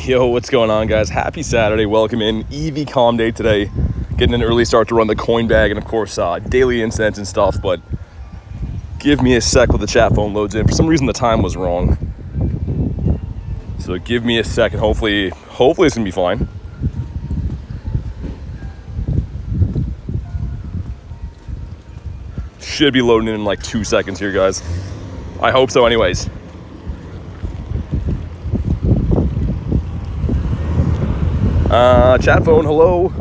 Yo, what's going on, guys? Happy Saturday. Welcome in. Eevee Comm Day today. Getting an early start to run the coin bag and, of course, daily incense and stuff. But give me a sec while the chat phone loads in. For some reason, the time was wrong. So give me a second. Hopefully it's going to be fine. Should be loading in like 2 seconds here, guys. I hope so anyways. Chat phone, hello.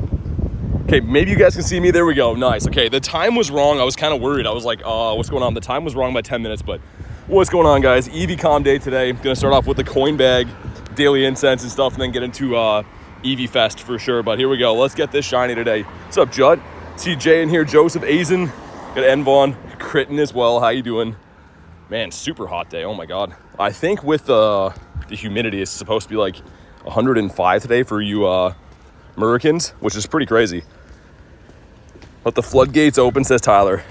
Okay, maybe you guys can see me. There we go. Nice. Okay, the time was wrong. I was kind of worried. I was like, what's going on? The time was wrong by 10 minutes, but what's going on, guys? Eevee Comm Day today. Gonna start off with the coin bag, daily incense and stuff, and then get into Eevee Fest for sure. But here we go. Let's get this shiny today. What's up, Judd? See Jay in here, Joseph Azen. Got Envon, Critton as well. How you doing? Man, super hot day. Oh my God. I think with the humidity, it's supposed to be like 105 today for you Americans, which is pretty crazy. Let the floodgates open, says Tyler.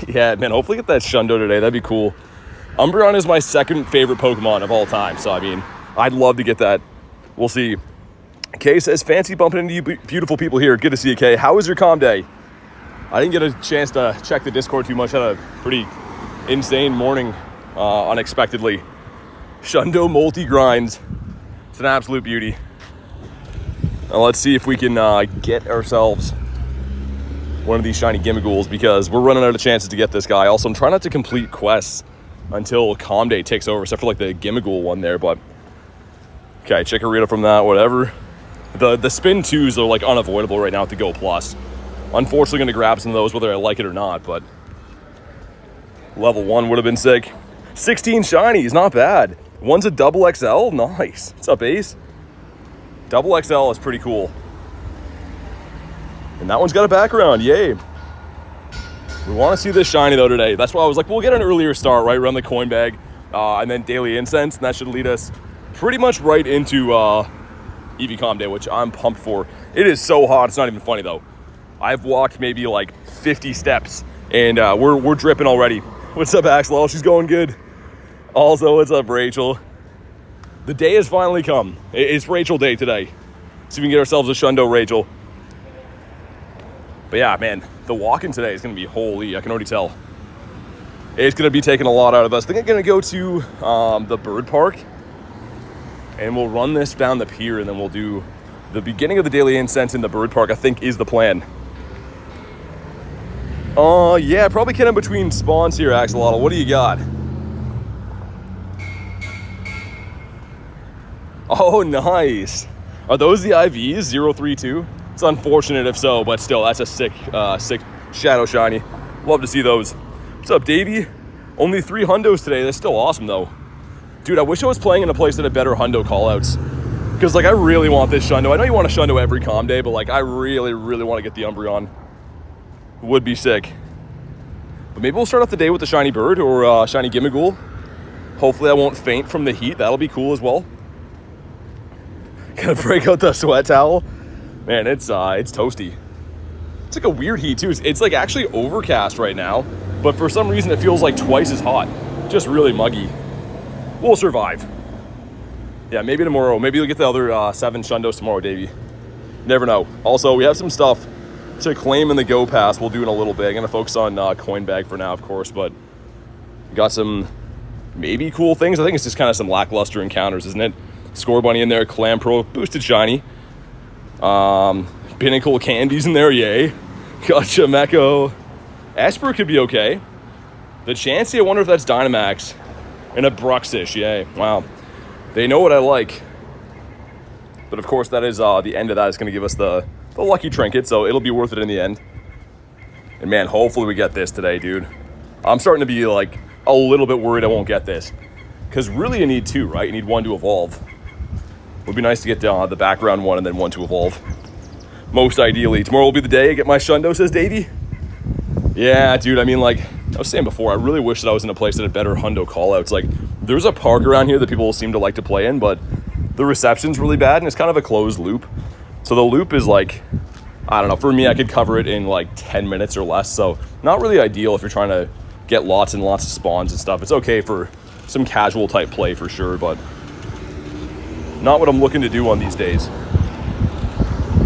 Yeah, man, hopefully get that Shundo today. That'd be cool. Umbreon is my second favorite Pokemon of all time. So, I mean, I'd love to get that. We'll see. Kay says, fancy bumping into you beautiful people here. Good to see you, Kay. How was your comm day? I didn't get a chance to check the Discord too much. Had a pretty insane morning, unexpectedly. Shundo multi-Grindz. It's an absolute beauty. Now let's see if we can get ourselves one of these Shiny Gimmighouls, because we're running out of chances to get this guy. Also, I'm trying not to complete quests until Comm Day takes over, except for like the Gimmighoul one there, but okay, Chikorita from that, whatever. The spin 2s are like unavoidable right now with the Go Plus. Unfortunately going to grab some of those whether I like it or not, but level 1 would have been sick. 16 shinies, not bad. One's a double XL, nice. What's up, Ace? Double XL is pretty cool. And that one's got a background, yay. We want to see this shiny though today. That's why I was like, we'll get an earlier start, right? Run the coin bag, and then daily incense, and that should lead us pretty much right into Eevee Comm Day, which I'm pumped for. It is so hot, it's not even funny though. I've walked maybe like 50 steps, and we're dripping already. What's up, Axel? She's going good. Also, what's up, Rachel? The day has finally come. It's Rachel Day today. See if we can get ourselves a Shundo Rachel. But yeah, man, the walking today is going to be holy. I can already tell. It's going to be taking a lot out of us. I think I'm going to go to the bird park, and we'll run this down the pier, and then we'll do the beginning of the daily incense in the bird park, I think is the plan. Yeah, probably get in between spawns here, Axolotl. What do you got? Oh, nice. Are those the IVs, 032? It's unfortunate if so, but still, that's a sick Shadow Shiny. Love to see those. What's up, Davey? Only 3 hundos today. That's still awesome, though. Dude, I wish I was playing in a place that had better hundo callouts. Because, like, I really want this Shundo. I know you want a Shundo every comm day, but, like, I really, really want to get the Umbreon. Would be sick. But maybe we'll start off the day with the Shiny Bird or Shiny Gimmighoul. Hopefully I won't faint from the heat. That'll be cool as well. Gonna break out the sweat towel. Man, it's toasty. It's like a weird heat too. It's like actually overcast right now, but for some reason it feels like twice as hot. Just really muggy. We'll survive. Yeah, maybe tomorrow. Maybe you'll get the other 7 Shundos tomorrow, Davey. Never know. Also, we have some stuff to claim in the Go Pass. We'll do in a little bit. I'm gonna focus on coin bag for now, of course, but we got some maybe cool things. I think it's just kind of some lackluster encounters, isn't it? Score Bunny in there, Clam-Pro, boosted shiny. Pinnacle candies in there, yay. Gotcha, Meko. Esper could be okay. The Chansey, I wonder if that's Dynamax. And a Bruxish, yay. Wow. They know what I like. But of course, that is the end of that is going to give us the lucky trinket, so it'll be worth it in the end. And man, hopefully we get this today, dude. I'm starting to be like a little bit worried I won't get this. Because really you need 2, right? You need 1 to evolve. Would be nice to get the background 1 and then 1 to evolve. Most ideally. Tomorrow will be the day I get my Shundo, says Davey. Yeah, dude, I mean, like I was saying before, I really wish that I was in a place that had better hundo callouts. Like, there's a park around here that people seem to like to play in, but the reception's really bad, and it's kind of a closed loop. So the loop is like, I don't know, for me, I could cover it in like 10 minutes or less. So not really ideal if you're trying to get lots and lots of spawns and stuff. It's okay for some casual type play for sure, but Not what I'm looking to do on these days.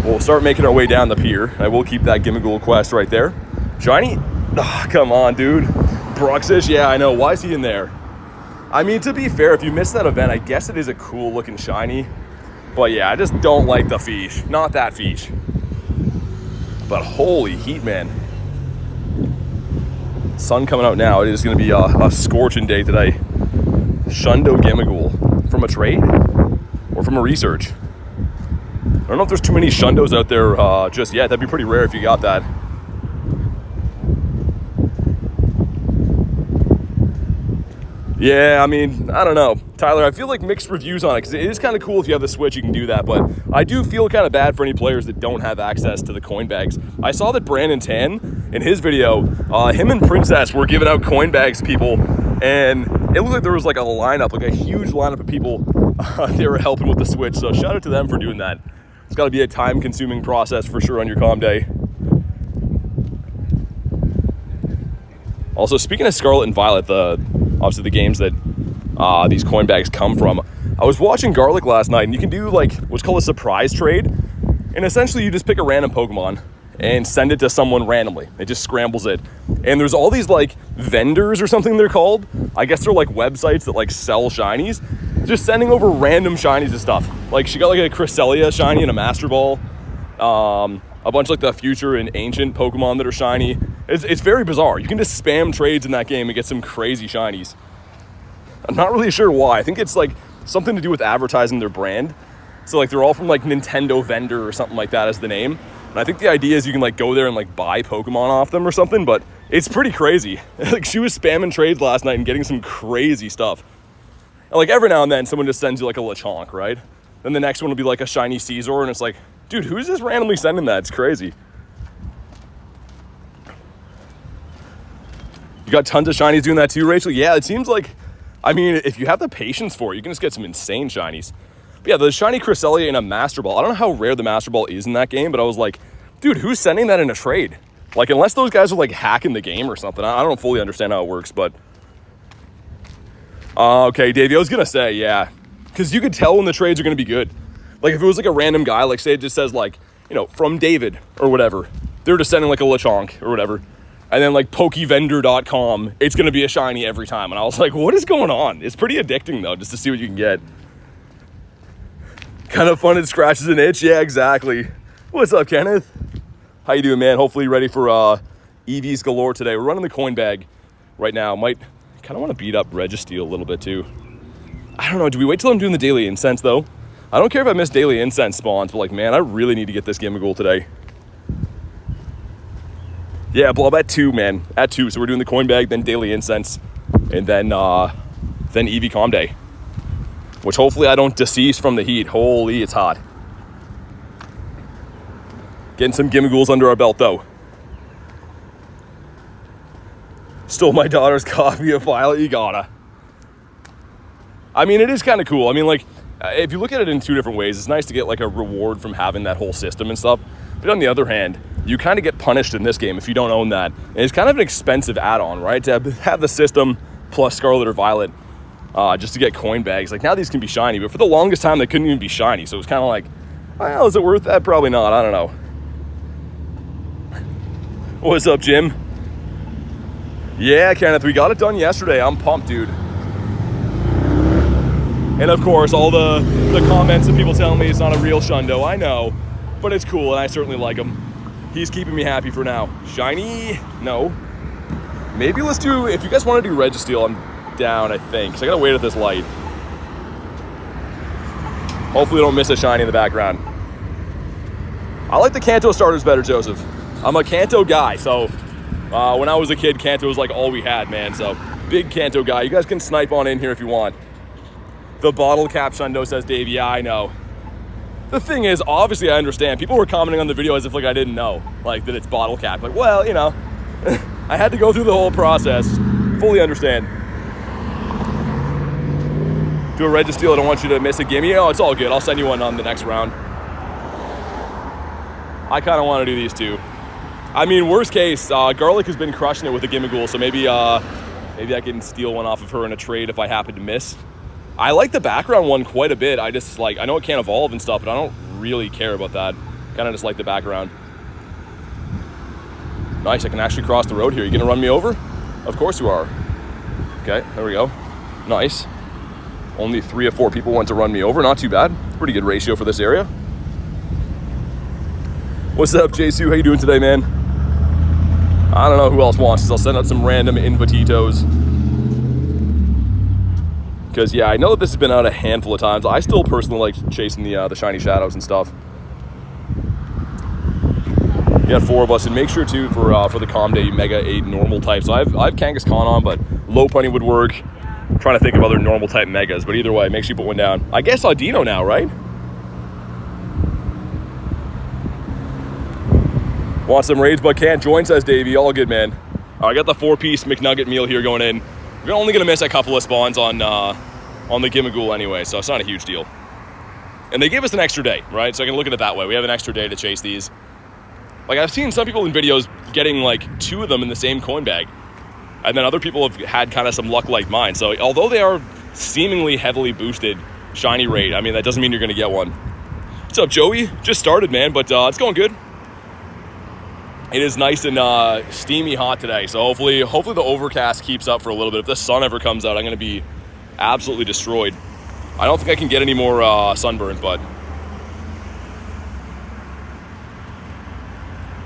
We'll start making our way down the pier. I will keep that Gimmighoul quest right there. Shiny? Oh, come on, dude. Bruxish? Yeah, I know. Why is he in there? I mean, to be fair, if you missed that event, I guess it is a cool looking shiny. But yeah, I just don't like the fish. Not that fish. But holy heat, man. Sun coming out now. It is going to be a scorching day today. Shundo Gimmighoul. From a trade? Or from a research? I don't know if there's too many Shundos out there just yet. That'd be pretty rare if you got that. Yeah, I mean, I don't know. Tyler, I feel like mixed reviews on it, because it is kind of cool if you have the Switch, you can do that, but I do feel kind of bad for any players that don't have access to the coin bags. I saw that Brandon Tan, in his video, him and Princess were giving out coin bags to people, and it looked like there was like a lineup, like a huge lineup of people they were helping with the Switch, so shout out to them for doing that. It's got to be a time-consuming process for sure on your comm day. Also, speaking of Scarlet and Violet, obviously the games that these coin bags come from, I was watching Garlic last night, and you can do like what's called a surprise trade, and essentially you just pick a random Pokemon and send it to someone randomly. It just scrambles it, and there's all these like vendors or something they're called. I guess they're like websites that like sell shinies, just sending over random shinies and stuff. Like she got like a Cresselia shiny and a Master Ball, a bunch of like the future and ancient Pokemon that are shiny. It's very bizarre. You can just spam trades in that game and get some crazy shinies. I'm not really sure why. I think it's like something to do with advertising their brand. So like they're all from like Nintendo vendor or something like that as the name. And I think the idea is you can like go there and like buy Pokemon off them or something, but it's pretty crazy. Like she was spamming trades last night and getting some crazy stuff. And like every now and then someone just sends you like a Lechonk, right? Then the next one will be like a shiny Caesar, and it's like, dude, who's just randomly sending that? It's crazy. You got tons of shinies doing that too, Rachel? Yeah, it seems like, I mean, if you have the patience for it, you can just get some insane shinies. But yeah, the shiny Cresselia and a Master Ball. I don't know how rare the Master Ball is in that game, but I was like, dude, who's sending that in a trade? Like, unless those guys are like hacking the game or something. I don't fully understand how it works, but... okay, Davey, I was gonna say, yeah. Because you could tell when the trades are gonna be good. Like, if it was like a random guy, like say it just says like, you know, from David or whatever. They're just sending like a Lechonk or whatever. And then like pokevendor.com, it's going to be a shiny every time. And I was like, what is going on? It's pretty addicting though, just to see what you can get. Kind of fun, it scratches an itch. Yeah, exactly. What's up, Kenneth? How you doing, man? Hopefully you're ready for Eevees galore today. We're running the coin bag right now. Might kind of want to beat up Registeel a little bit too. I don't know. Do we wait till I'm doing the Daily Incense though? I don't care if I miss Daily Incense spawns, but like, man, I really need to get this Gimmighoul today. Yeah, Blob at 2, man. At 2. So we're doing the coin bag, then Daily Incense, and then Eevee Comm Day. Which hopefully I don't decease from the heat. Holy, it's hot. Getting some Gimmighouls under our belt, though. Stole my daughter's copy of Violet, you gotta. I mean, it is kind of cool. I mean, like, if you look at it in two different ways, it's nice to get like a reward from having that whole system and stuff. But on the other hand, you kind of get punished in this game if you don't own that. And it's kind of an expensive add-on, right? To have the system plus Scarlet or Violet just to get coin bags. Like now these can be shiny, but for the longest time they couldn't even be shiny. So it was kind of like, well, is it worth that? Probably not. I don't know. What's up, Jim? Yeah, Kenneth, we got it done yesterday. I'm pumped, dude. And of course, all the comments and people telling me it's not a real Shundo. I know, but it's cool, and I certainly like him. He's keeping me happy for now. Shiny? No. Maybe let's do, if you guys want to do Registeel, I'm down, I think. So I gotta wait at this light. Hopefully I don't miss a shiny in the background. I like the Kanto starters better, Joseph. I'm a Kanto guy, so when I was a kid, Kanto was like all we had, man. So big Kanto guy. You guys can snipe on in here if you want. The bottle cap Shundo, says Dave. Yeah, I know. The thing is, obviously I understand. People were commenting on the video as if like I didn't know, like that it's bottle cap. Like, well, you know, I had to go through the whole process. Fully understand. Do a Registeel, I don't want you to miss a gimme. Oh, it's all good. I'll send you one on the next round. I kind of want to do these two. I mean, worst case, Garlic has been crushing it with the Gimmighoul, so maybe I can steal one off of her in a trade if I happen to miss. I like the background one quite a bit. I just like, I know it can't evolve and stuff, but I don't really care about that. Kind of just like the background. Nice, I can actually cross the road here. You gonna run me over? Of course you are. Okay, there we go. Nice. Only 3 or 4 people want to run me over. Not too bad. Pretty good ratio for this area. What's up, Jesu? How you doing today, man? I don't know who else wants this. I'll send out some random invititos. Because, yeah, I know that this has been out a handful of times. I still personally like chasing the shiny shadows and stuff. You got 4 of us, and make sure too for the Comm Day you mega a normal type. So I have Kangaskhan on, but Lopunny would work. I'm trying to think of other normal type megas, but either way, make sure you put one down. I guess Audino now, right? Want some raids but can't join, says Davey. All good, man. I got the 4-piece McNugget meal here going in. We're only gonna miss a couple of spawns on the Gimmighoul anyway, so it's not a huge deal. And they gave us an extra day, right? So I can look at it that way. We have an extra day to chase these. Like, I've seen some people in videos getting like 2 of them in the same coin bag. And then other people have had kind of some luck like mine. So although they are seemingly heavily boosted shiny rate, I mean, that doesn't mean you're going to get one. What's up, Joey? Just started, man, but it's going good. It is nice and steamy hot today. So hopefully the overcast keeps up for a little bit. If the sun ever comes out, I'm going to be absolutely destroyed. I don't think I can get any more sunburn, but...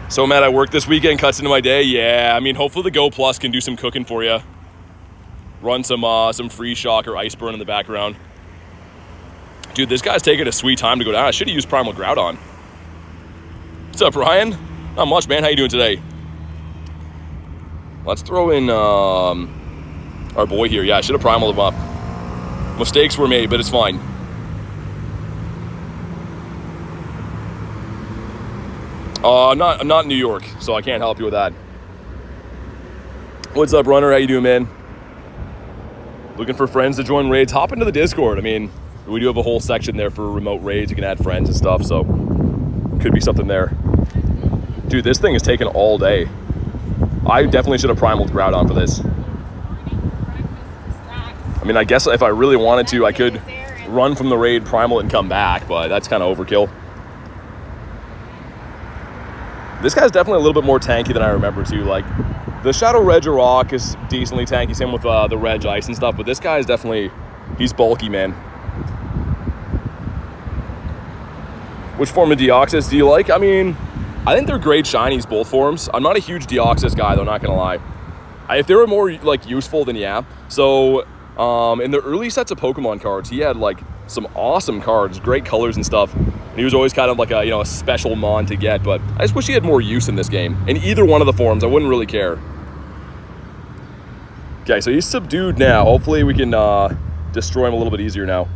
So I'm at work this weekend, cuts into my day. Yeah, I mean, hopefully the Go Plus can do some cooking for you. Run some free shock or ice burn in the background. Dude, this guy's taking a sweet time to go down. I should have used Primal Groudon. What's up, Ryan? Not much, man. How you doing today? Let's throw in our boy here. Yeah, I should have primaled him up. Mistakes were made, but it's fine. I'm not in New York, so I can't help you with that. What's up, Runner? How you doing, man? Looking for friends to join raids? Hop into the Discord. I mean, we do have a whole section there for remote raids. You can add friends and stuff, so could be something there. Dude, this thing is taking all day. I definitely should have primaled Groudon for this. I mean, I guess if I really wanted to, I could run from the raid, primal it, and come back, but that's kind of overkill. This guy's definitely a little bit more tanky than I remember too. Like, the Shadow Reg Rock is decently tanky, same with the Reg Ice and stuff, but this guy is definitely, he's bulky, man. Which form of Deoxys do you like? I mean, I think they're great shinies, both forms. I'm not a huge Deoxys guy though, not gonna lie. If they were more like useful, then yeah. So in the early sets of Pokemon cards, he had like some awesome cards, great colors and stuff. And he was always kind of like a, a special mon to get, but I just wish he had more use in this game. In either one of the forms, I wouldn't really care. Okay, so he's subdued now. Hopefully we can destroy him a little bit easier now.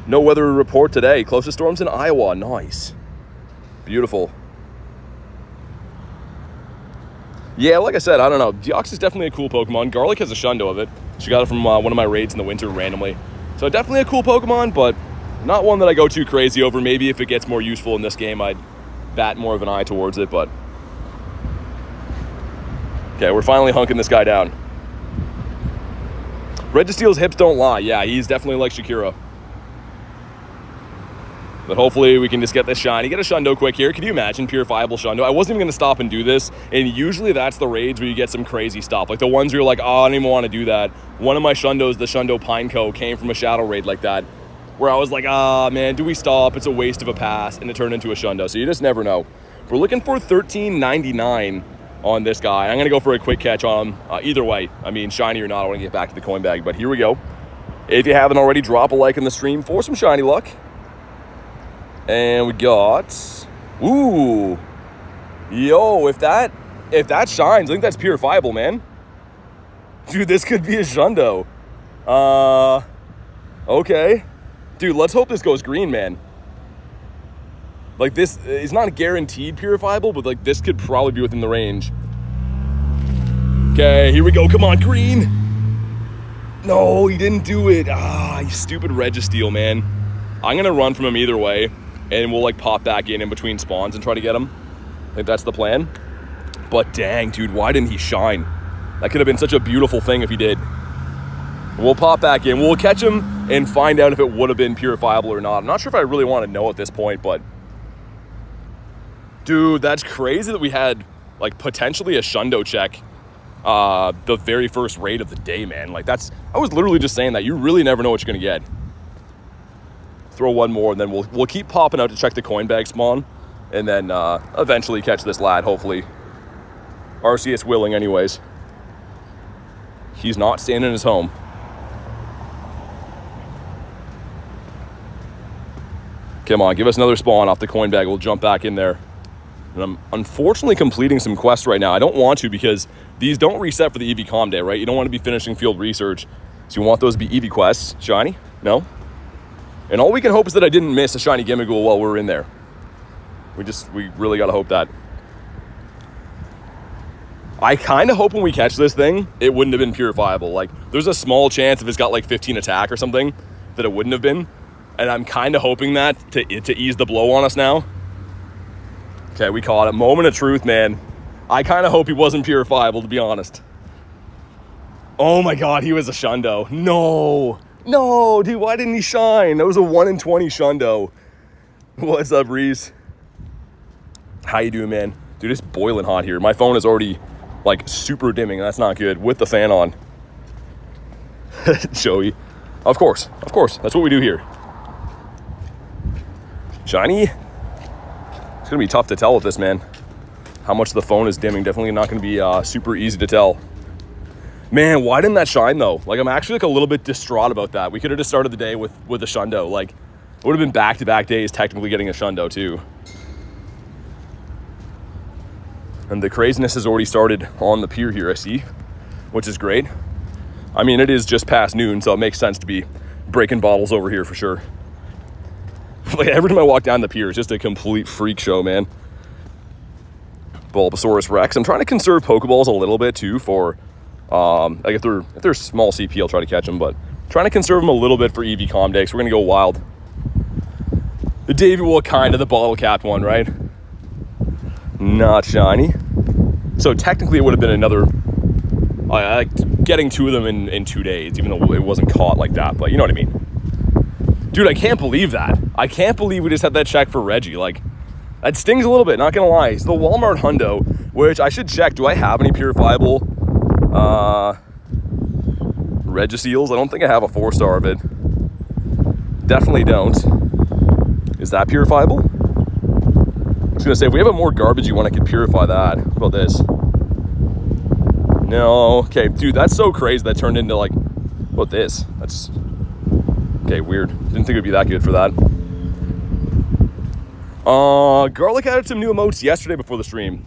No weather report today. Closest storms in Iowa. Nice. Beautiful. Yeah, like I said, I don't know. Deoxys is definitely a cool Pokemon. Garlic has a Shundo of it. She got it from one of my raids in the winter randomly. So definitely a cool Pokemon, but not one that I go too crazy over. Maybe if it gets more useful in this game, I'd bat more of an eye towards it, but... Okay, we're finally hunking this guy down. Registeel's hips don't lie. Yeah, he's definitely like Shakira. But hopefully we can just get this shiny. Get a Shundo quick here. Can you imagine purifiable Shundo? I wasn't even going to stop and do this. And usually that's the raids where you get some crazy stuff. Like the ones where you're like, oh, I don't even want to do that. One of my Shundos, the Shundo Pineco, came from a shadow raid like that. Where I was like, ah, man, do we stop? It's a waste of a pass. And it turned into a Shundo. So you just never know. We're looking for $13.99 on this guy. I'm going to go for a quick catch on him. Either way, I mean, shiny or not, I want to get back to the coin bag. But here we go. If you haven't already, drop a like in the stream for some shiny luck. And we got, ooh, yo, if that shines, I think that's purifiable, man. Dude, this could be a Shundo. Okay. Dude, let's hope this goes green, man. Like, this is not guaranteed purifiable, but, like, this could probably be within the range. Okay, here we go. Come on, green. No, he didn't do it. Ah, you stupid Registeel, man. I'm going to run from him either way. And we'll like pop back in between spawns and try to get him. I think that's the plan. But dang, dude, why didn't he shine? That could have been such a beautiful thing if he did. We'll pop back in. We'll catch him and find out if it would have been purifiable or not. I'm not sure if I really want to know at this point, but dude, that's crazy that we had like potentially a Shundo check the very first raid of the day, man. Like I was literally just saying that. You really never know what you're gonna get. Throw one more, and then we'll keep popping out to check the coin bag spawn, and then eventually catch this lad, hopefully. RCS willing anyways. He's not staying in his home. Come on, give us another spawn off the coin bag. We'll jump back in there. And I'm unfortunately completing some quests right now. I don't want to because these don't reset for the Eevee Comm Day, right? You don't want to be finishing field research. So you want those to be Eevee quests. Shiny? No? And all we can hope is that I didn't miss a Shiny Gimmighoul while we were in there. We really got to hope that. I kind of hope when we catch this thing, it wouldn't have been purifiable. Like, there's a small chance if it's got like 15 attack or something that it wouldn't have been. And I'm kind of hoping that to ease the blow on us now. Okay, we caught it. Moment of truth, man. I kind of hope he wasn't purifiable, to be honest. Oh my God, he was a Shundo. No, dude, why didn't he shine? That was a 1 in 20 Shundo. What's up, Reese? How you doing, man? Dude, it's boiling hot here. My phone is already like super dimming. That's not good. With the fan on. Joey. Of course. That's what we do here. Shiny? It's going to be tough to tell with this, man. How much the phone is dimming. Definitely not going to be super easy to tell. Man, why didn't that shine, though? Like, I'm actually like a little bit distraught about that. We could have just started the day with a Shundo. Like, it would have been back-to-back days technically getting a Shundo, too. And the craziness has already started on the pier here, I see, which is great. I mean, it is just past noon, so it makes sense to be breaking bottles over here for sure. Like, every time I walk down the pier, it's just a complete freak show, man. Bulbasaurus Rex. I'm trying to conserve Pokeballs a little bit, too, for, like, if they're small CP, I'll try to catch them, but trying to conserve them a little bit for Eevee Comm Day, so we're going to go wild. The Davy will kind of the bottle cap one, right? Not shiny. So technically it would have been another getting two of them in 2 days, even though it wasn't caught like that, but you know what I mean. Dude, I can't believe that. I can't believe we just had that check for Reggie. Like, that stings a little bit, not gonna lie. It's the Walmart Hundo, which I should check. Do I have any purifiable Regiseals? I don't think I have a 4-star of it. Definitely don't. Is that purifiable? I was gonna say, if we have a more garbagey one, I could purify that. What about this? No. Okay, dude, that's so crazy that turned into like, what about this? That's, okay, weird. Didn't think it'd be that good for that. Garlic added some new emotes yesterday before the stream.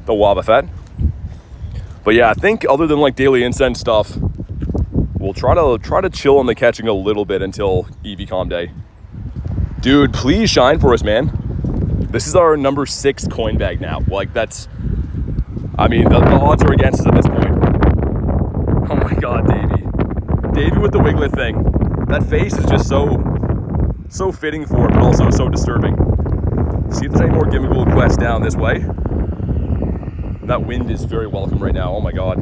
The Wobbuffet. But yeah, I think other than like Daily Incense stuff, we'll try to chill on the catching a little bit until Eevee Comm Day. Dude, please shine for us, man. This is our number 6 coin bag now. Like, that's, I mean, the odds are against us at this point. Oh my God, Davey. Davey with the Wiglet thing. That face is just so fitting for it, but also so disturbing. See if there's any more Gimmighoul quests down this way. That wind is very welcome right now. Oh my God.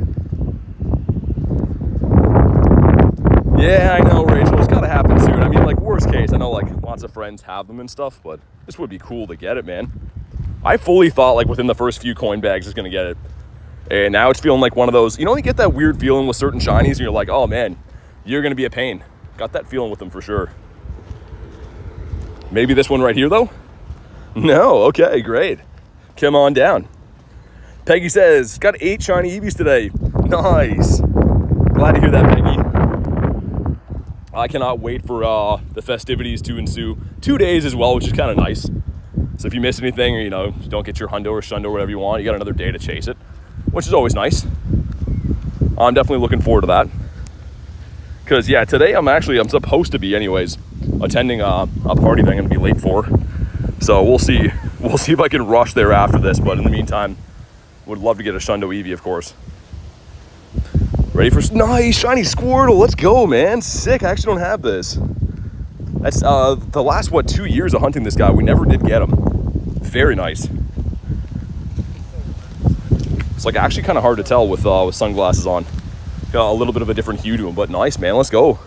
Yeah, I know, Rachel. It's gotta happen soon. I mean, like, worst case, I know, like, lots of friends have them and stuff, but this would be cool to get it, man. I fully thought, like, within the first few coin bags, I was gonna get it. And now it's feeling like one of those, you know, you get that weird feeling with certain shinies, and you're like, oh, man, you're gonna be a pain. Got that feeling with them for sure. Maybe this one right here, though? No, okay, great. Come on down. Peggy says, got 8 shiny Eevees today. Nice. Glad to hear that, Peggy. I cannot wait for the festivities to ensue. 2 days as well, which is kind of nice. So if you miss anything, or, you know, you don't get your hundo or shundo or whatever you want, you got another day to chase it, which is always nice. I'm definitely looking forward to that. Because, yeah, today I'm supposed to be, anyways, attending a party that I'm going to be late for. So we'll see. We'll see if I can rush there after this. But in the meantime, would love to get a Shundo Eevee, of course. Ready for... Nice! Shiny Squirtle! Let's go, man! Sick! I actually don't have this. That's the last, 2 years of hunting this guy. We never did get him. Very nice. It's like actually kind of hard to tell with sunglasses on. Got a little bit of a different hue to him, but nice, man. Let's go.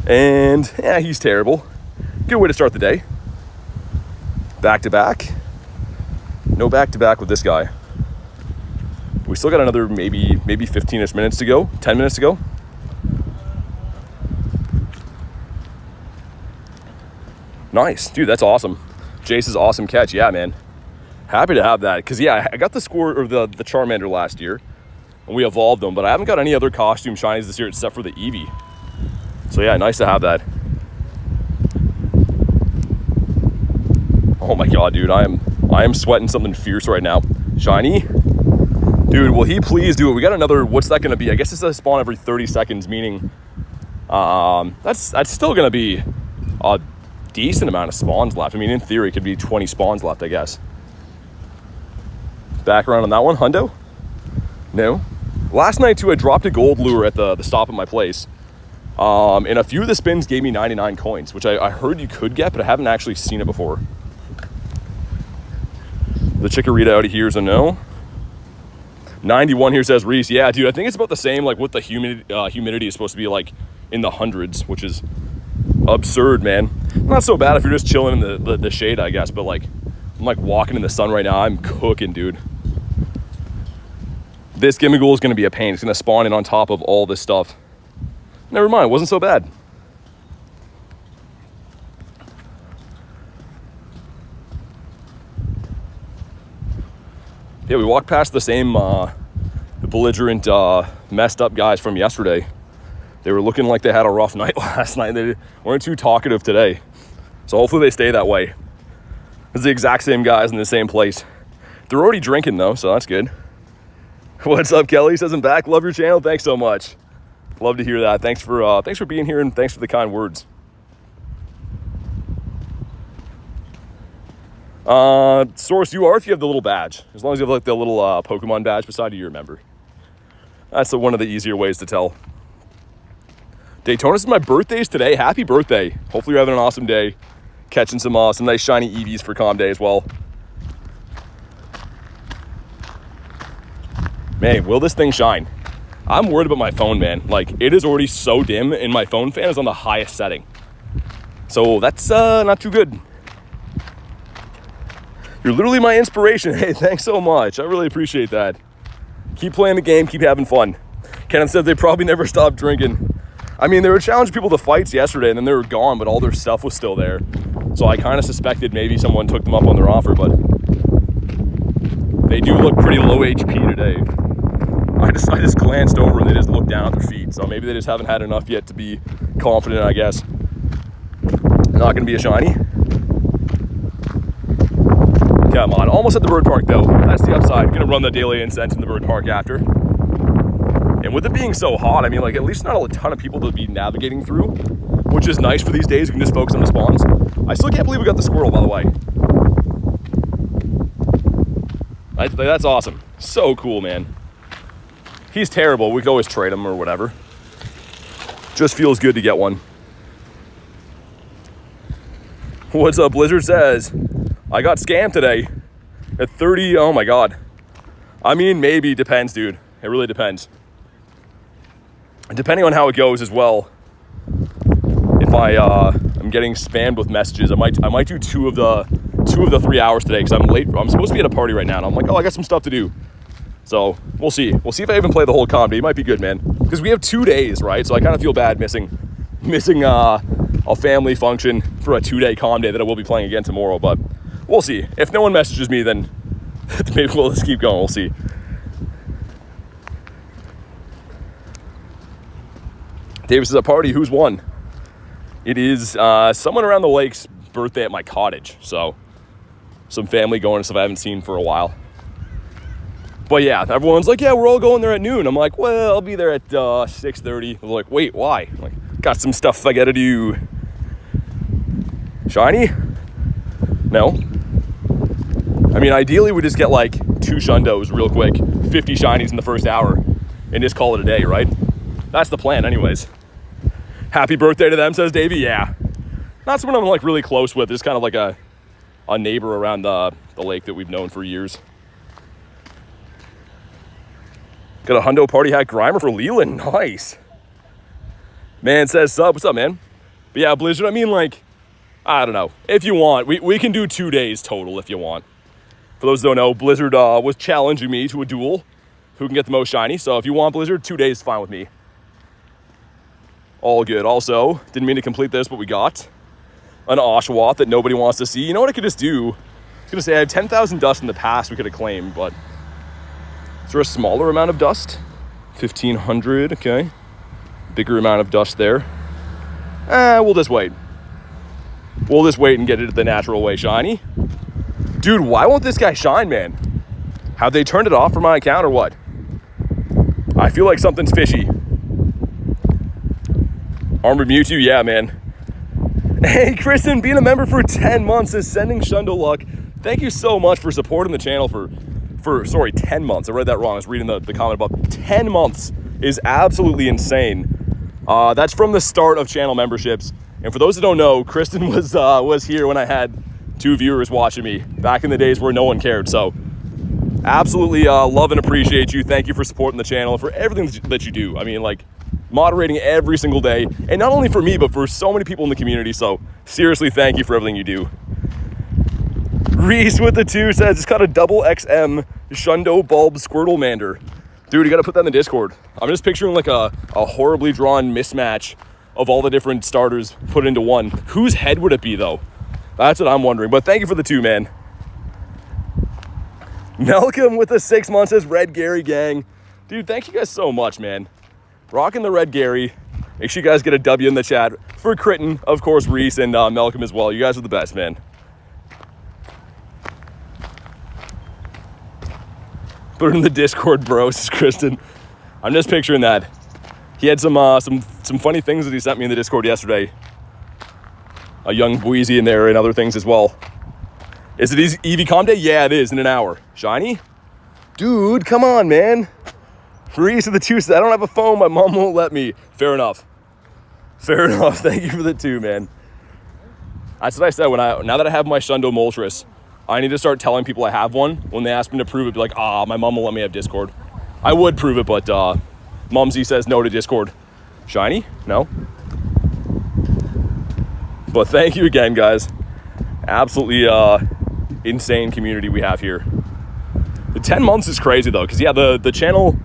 And yeah, he's terrible. Good way to start the day. Back to back. No back to back with this guy. We still got another maybe 15ish minutes to go. 10 minutes to go. Nice, dude. That's awesome. Jace's awesome catch. Yeah, man. Happy to have that, because yeah, I got the the Charmander last year, and we evolved them, but I haven't got any other costume shinies this year except for the Eevee. So yeah, nice to have that. Oh my god, dude, I am sweating something fierce right now. Shiny, dude, will he please do it? We got another. What's that gonna be? I guess it's a spawn every 30 seconds, meaning that's still gonna be a decent amount of spawns left. I mean, in theory, it could be 20 spawns left, I guess. Back around on that one, hundo? No. Last night, too, I dropped a gold lure at the stop at my place. And a few of the spins gave me 99 coins, which I heard you could get, but I haven't actually seen it before. The Chikorita out of here is a no. 91 here says Reese. Yeah, dude, I think it's about the same, like, what the humidity is supposed to be, like, in the hundreds, which is absurd, man. Not so bad if you're just chilling in the shade, I guess, but, like, I'm, like, walking in the sun right now. I'm cooking, dude. This Gimmighoul is going to be a pain. It's going to spawn in on top of all this stuff. Never mind, it wasn't so bad. Yeah, we walked past the same belligerent, messed up guys from yesterday. They were looking like they had a rough night last night. They weren't too talkative today. So hopefully they stay that way. It's the exact same guys in the same place. They're already drinking though, so that's good. What's up, Kelly? Says I'm back. Love your channel. Thanks so much. Love to hear that. Thanks for being here, and thanks for the kind words. Source, you are if you have the little badge. As long as you have like the little Pokemon badge beside you, you're a member. That's one of the easier ways to tell. Daytona is my birthday's today. Happy birthday. Hopefully you're having an awesome day. Catching some nice shiny Eevees for Calm Day as well. Man, will this thing shine? I'm worried about my phone, man. Like, it is already so dim, and my phone fan is on the highest setting. So that's not too good. You're literally my inspiration. Hey, thanks so much. I really appreciate that. Keep playing the game. Keep having fun. Kenneth said they probably never stopped drinking. I mean, they were challenging people to fights yesterday, and then they were gone, but all their stuff was still there. So I kind of suspected maybe someone took them up on their offer, but they do look pretty low HP today. I just glanced over and they just looked down at their feet. So maybe they just haven't had enough yet to be confident, I guess. Not going to be a shiny. Come on. Almost at the bird park, though. That's the upside. Going to run the Daily Incense in the bird park after. And with it being so hot, I mean, like, at least not a ton of people to be navigating through, which is nice for these days. You can just focus on the spawns. I still can't believe we got the squirrel, by the way. That's awesome. So cool, man. He's terrible. We could always trade him or whatever. Just feels good to get one. What's up, Blizzard says? I got scammed today at 30. Oh my God. I mean, maybe. Depends, dude. It really depends. And depending on how it goes as well. If I'm getting spammed with messages, I might do two of the 3 hours today because I'm late. I'm supposed to be at a party right now, and I'm like, oh, I got some stuff to do. So we'll see. We'll see if I even play the whole comedy. It might be good, man. Because we have 2 days, right? So I kind of feel bad missing a family function for a 2-day calm day that I will be playing again tomorrow. But we'll see. If no one messages me, then maybe we'll just keep going. We'll see. Davis is a party. Who's won? It is someone around the lake's birthday at my cottage. So some family going to stuff I haven't seen for a while. But yeah, everyone's like, yeah, we're all going there at noon. I'm like, well, I'll be there at 6:30. They're like, wait, why? I'm like, got some stuff I gotta do. Shiny? No. I mean, ideally we just get like 2 shundos real quick, 50 shinies in the first hour, and just call it a day, right? That's the plan anyways. Happy birthday to them, says Davey. Yeah. Not someone I'm like really close with. Just kind of like a neighbor around the lake that we've known for years. Got a Hundo Party Hat Grimer for Leland. Nice. Man says sub. What's up, man? But yeah, Blizzard, I mean, like, I don't know. If you want, we can do 2 days total if you want. For those who don't know, Blizzard was challenging me to a duel. Who can get the most shiny? So if you want Blizzard, 2 days is fine with me. All good. Also, didn't mean to complete this, but we got an Oshawott that nobody wants to see. You know what I could just do? I was going to say I had 10,000 dust in the past we could have claimed, but is there a smaller amount of dust? 1,500, okay. Bigger amount of dust there. We'll just wait. We'll just wait and get it the natural way shiny. Dude, why won't this guy shine, man? Have they turned it off for my account or what? I feel like something's fishy. Armored Mewtwo, yeah, man. Hey, Kristen, being a member for 10 months is sending Shundo luck. Thank you so much for supporting the channel for 10 months. I read that wrong. I was reading the comment about 10 months is absolutely insane. That's from the start of channel memberships. And for those that don't know, Kristen was here when I had 2 viewers watching me back in the days where no one cared. So absolutely love and appreciate you. Thank you for supporting the channel and for everything that you do. I mean, like, moderating every single day. And not only for me, but for so many people in the community. So seriously, thank you for everything you do. Reese with the 2 says, it's got a double XM Shundo Bulb Squirtle Mander. Dude, you got to put that in the Discord. I'm just picturing like a horribly drawn mismatch of all the different starters put into one. Whose head would it be, though? That's what I'm wondering. But thank you for the 2, man. Malcolm with the 6 months says, Red Gary gang. Dude, thank you guys so much, man. Rocking the Red Gary. Make sure you guys get a W in the chat. For Critton, of course, Reese and Malcolm as well. You guys are the best, man. Put it in the Discord, bro, says Kristen. I'm just picturing that. He had some funny things that he sent me in the Discord yesterday. A young Bweezy in there and other things as well. Is it Eevee Community Day? Yeah, it is, in an hour. Shiny? Dude, come on, man. Reese of the 2 says, I don't have a phone. My mom won't let me. Fair enough. Fair enough. Thank you for the 2, man. That's what I said. Now that I have my Shundo Moltres, I need to start telling people I have one. When they ask me to prove it, be like, my mom won't let me have Discord. I would prove it, but Mumsy says no to Discord. Shiny? No. But thank you again, guys. Absolutely insane community we have here. The 10 months is crazy, though, because, yeah, the channel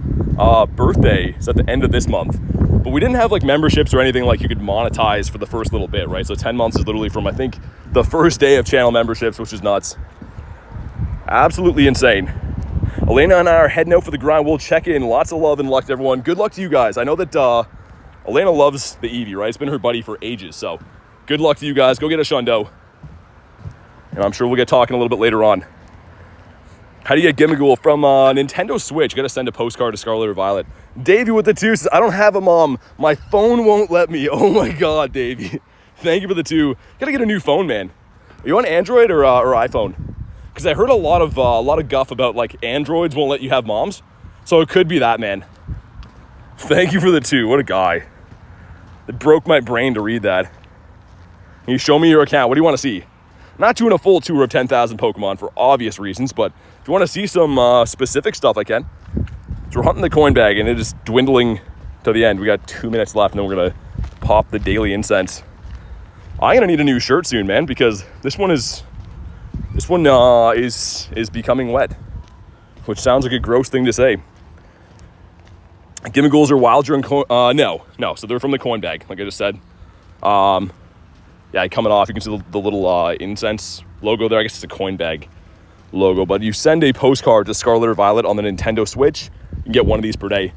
birthday is at the end of this month. But we didn't have, like, memberships or anything like you could monetize for the first little bit, right? So 10 months is literally from, I think, the first day of channel memberships, which is nuts. Absolutely insane. Elena and I are heading out for the grind. We'll check in. Lots of love and luck to everyone. Good luck to you guys. I know that Elena loves the Eevee, right? It's been her buddy for ages, so good luck to you guys. Go get a Shundo. And I'm sure we'll get talking a little bit later on. How do you get Gimmighoul? From Nintendo Switch. Got to send a postcard to Scarlet or Violet. Davey with the 2 says, I don't have a mom. My phone won't let me. Oh my God, Davey. Thank you for the 2. Got to get a new phone, man. Are you on Android or iPhone? Because I heard a lot of guff about, like, Androids won't let you have moms. So it could be that, man. Thank you for the 2. What a guy. It broke my brain to read that. Can you show me your account? What do you want to see? I'm not doing a full tour of 10,000 Pokemon for obvious reasons, but if you want to see some specific stuff, I can. So we're hunting the coin bag, and it is dwindling to the end. We got 2 minutes left, and then we're going to pop the Daily Incense. I'm going to need a new shirt soon, man, because this one is becoming wet, which sounds like a gross thing to say. Gimmighouls are wild during no. So they're from the coin bag, like I just said. Yeah, coming off, you can see the little incense logo there. I guess it's a coin bag logo, but you send a postcard to Scarlet or Violet on the Nintendo Switch, you can get one of these per day.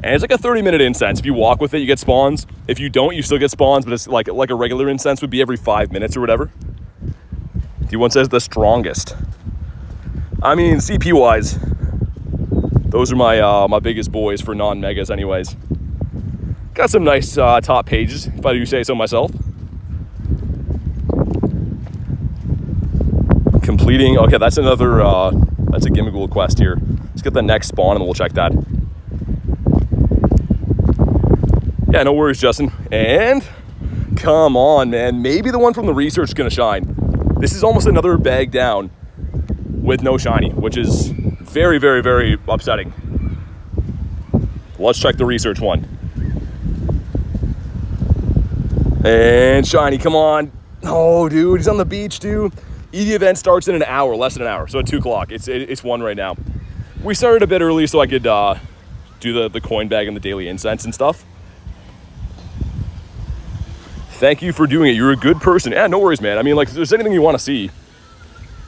And it's like a 30-minute incense. If you walk with it, you get spawns. If you don't, you still get spawns, but it's like a regular incense would be every 5 minutes or whatever. D1 says the strongest. I mean, CP-wise, those are my biggest boys for non-megas anyways. Got some nice top pages, if I do say so myself. Completing, okay, that's another, that's a Gimmighoul quest here. Let's get the next spawn and then we'll check that. Yeah, no worries, Justin. And come on, man. Maybe the one from the research is going to shine. This is almost another bag down with no shiny, which is very, very, very upsetting. Let's check the research one. And shiny, come on. Oh, dude, he's on the beach, dude. Eevee event starts in an hour, less than an hour. So at 2 o'clock, it's 1 right now. We started a bit early so I could do the coin bag and the daily incense and stuff. Thank you for doing it. You're a good person. Yeah, no worries, man. I mean, like, if there's anything you want to see, you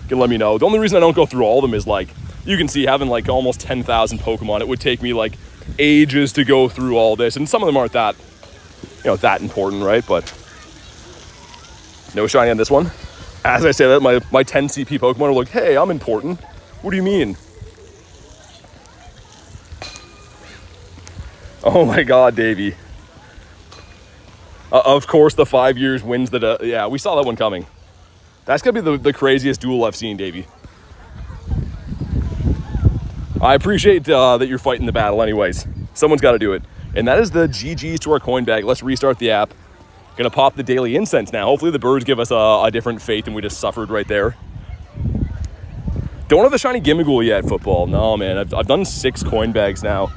can let me know. The only reason I don't go through all of them is, like, you can see having, like, almost 10,000 Pokemon. It would take me, like, ages to go through all this. And some of them aren't that, you know, that important, right? But no shiny on this one. As I say that, my 10 CP Pokemon are like, hey, I'm important. What do you mean? Oh my God, Davey. Of course, the 5 years wins the... yeah, we saw that one coming. That's going to be the craziest duel I've seen, Davey. I appreciate that you're fighting the battle anyways. Someone's got to do it. And that is the GG's to our coin bag. Let's restart the app. Gonna pop the daily incense now. Hopefully the birds give us a different fate than we just suffered right there. Don't have the Shiny Gimmighoul yet, football. No, man. I've done 6 coin bags now.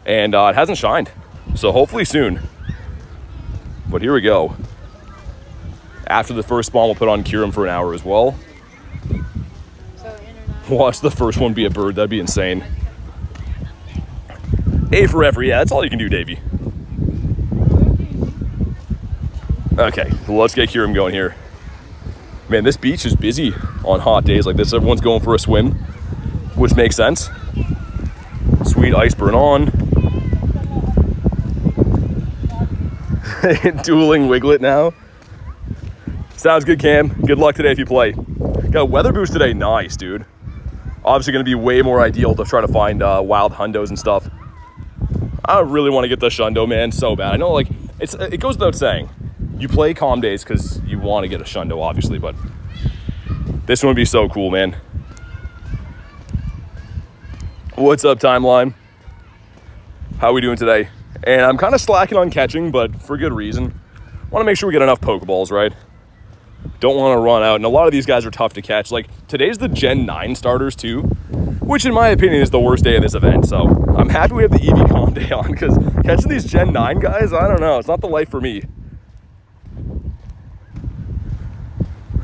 And it hasn't shined. So hopefully soon. But here we go. After the first spawn, we'll put on Kyurem for an hour as well. Watch the first one be a bird. That'd be insane. A for effort. Yeah, that's all you can do, Davey. Okay, let's get Kyurem going here. Man, this beach is busy on hot days like this. Everyone's going for a swim, which makes sense. Sweet ice burn on. Dueling Wiglet now. Sounds good, Cam. Good luck today if you play. Got a weather boost today. Nice, dude. Obviously going to be way more ideal to try to find wild hundos and stuff. I really want to get the shundo, man, so bad. I know, like, it goes without saying. You play calm days because you want to get a shundo, obviously, but this one would be so cool, man. What's up, timeline? How are we doing today? And I'm kind of slacking on catching, but for good reason. Want to make sure we get enough Pokeballs, right? Don't want to run out. And a lot of these guys are tough to catch. Like, today's the Gen 9 starters, too, which, in my opinion, is the worst day of this event. So I'm happy we have the Eevee Calm Day on, because catching these Gen 9 guys, I don't know. It's not the life for me.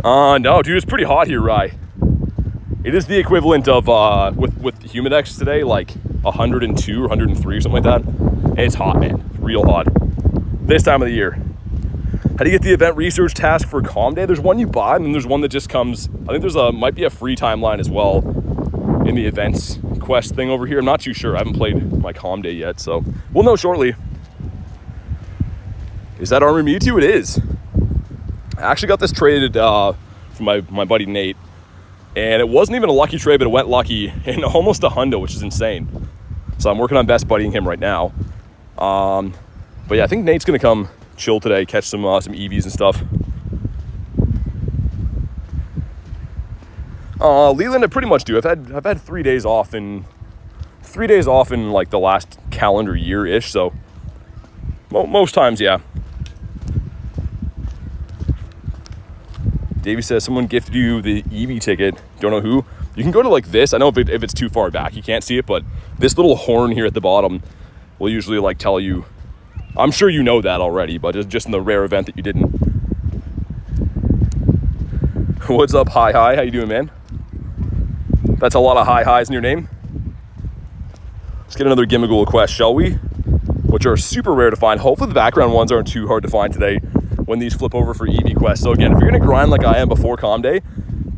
No, dude, it's pretty hot here, Rye. It is the equivalent of, with Humidex today, like 102 or 103 or something like that. And it's hot, man. Real hot. This time of the year. How do you get the event research task for Calm Day? There's one you buy, and then there's one that just comes... I think might be a free timeline as well in the events quest thing over here. I'm not too sure. I haven't played my Calm Day yet, so we'll know shortly. Is that Armor Mewtwo? It is. I actually got this traded from my buddy Nate, and it wasn't even a lucky trade, but it went lucky in almost a hundo, which is insane. So I'm working on best buddying him right now. But yeah, I think Nate's gonna come chill today, catch some Eevees and stuff. Leland, I pretty much do. I've had 3 days off in like the last calendar year-ish, so most times, yeah. Davey says someone gifted you the Eevee ticket. Don't know who. You can go to like this. I know if it's too far back, you can't see it, but this little horn here at the bottom will usually like tell you. I'm sure you know that already, but just in the rare event that you didn't. What's up, Hi? How you doing, man? That's a lot of highs in your name. Let's get another Gimmighoul quest, shall we? Which are super rare to find. Hopefully the background ones aren't too hard to find today when these flip over for Eevee quests. So again, if you're gonna grind like I am before Calm Day,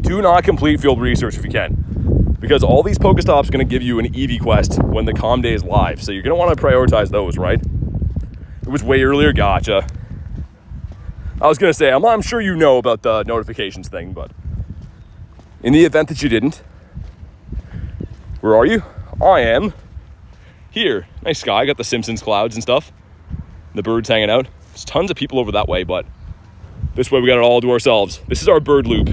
do not complete field research if you can, because all these Pokestops are gonna give you an Eevee quest when the Calm Day is live. So you're gonna want to prioritize those, right? It was way earlier, gotcha. I was gonna say, I'm sure you know about the notifications thing, but in the event that you didn't, where are you? I am here. Nice sky, got the Simpsons clouds and stuff. The birds hanging out. There's tons of people over that way, but this way we got it all to ourselves. This is our bird loop.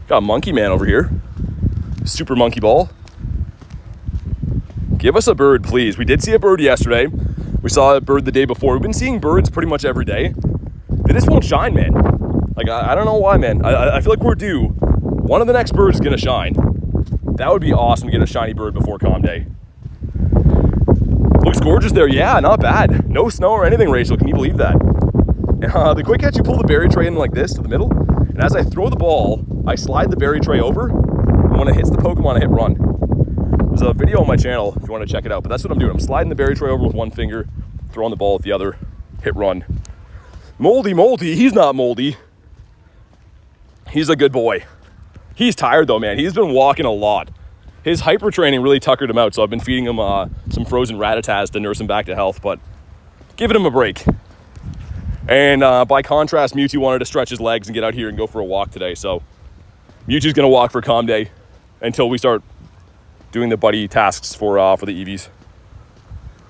Got a Monkey Man over here. Super Monkey Ball. Give us a bird, please. We did see a bird yesterday. We saw a bird the day before. We've been seeing birds pretty much every day. They just won't shine, man. Like, I don't know why, man. I feel like we're due one of the next birds is going to shine. That would be awesome to get a shiny bird before Comm Day. Looks gorgeous there. Yeah, not bad. No snow or anything, Rachel. Can you believe that? The quick catch, you pull the berry tray in like this to the middle, and as I throw the ball, I slide the berry tray over, and when it hits the Pokemon, I hit run. There's a video on my channel if you want to check it out, but that's what I'm doing. I'm sliding the berry tray over with one finger, throwing the ball with the other, hit run. Moldy, he's not moldy. He's a good boy. He's tired though, man. He's been walking a lot. His hyper training really tuckered him out, so I've been feeding him some frozen Rattatas to nurse him back to health, but giving him a break. And by contrast, Mewtwo wanted to stretch his legs and get out here and go for a walk today, so Mewtwo's gonna walk for Comm Day until we start doing the buddy tasks for the Eevees.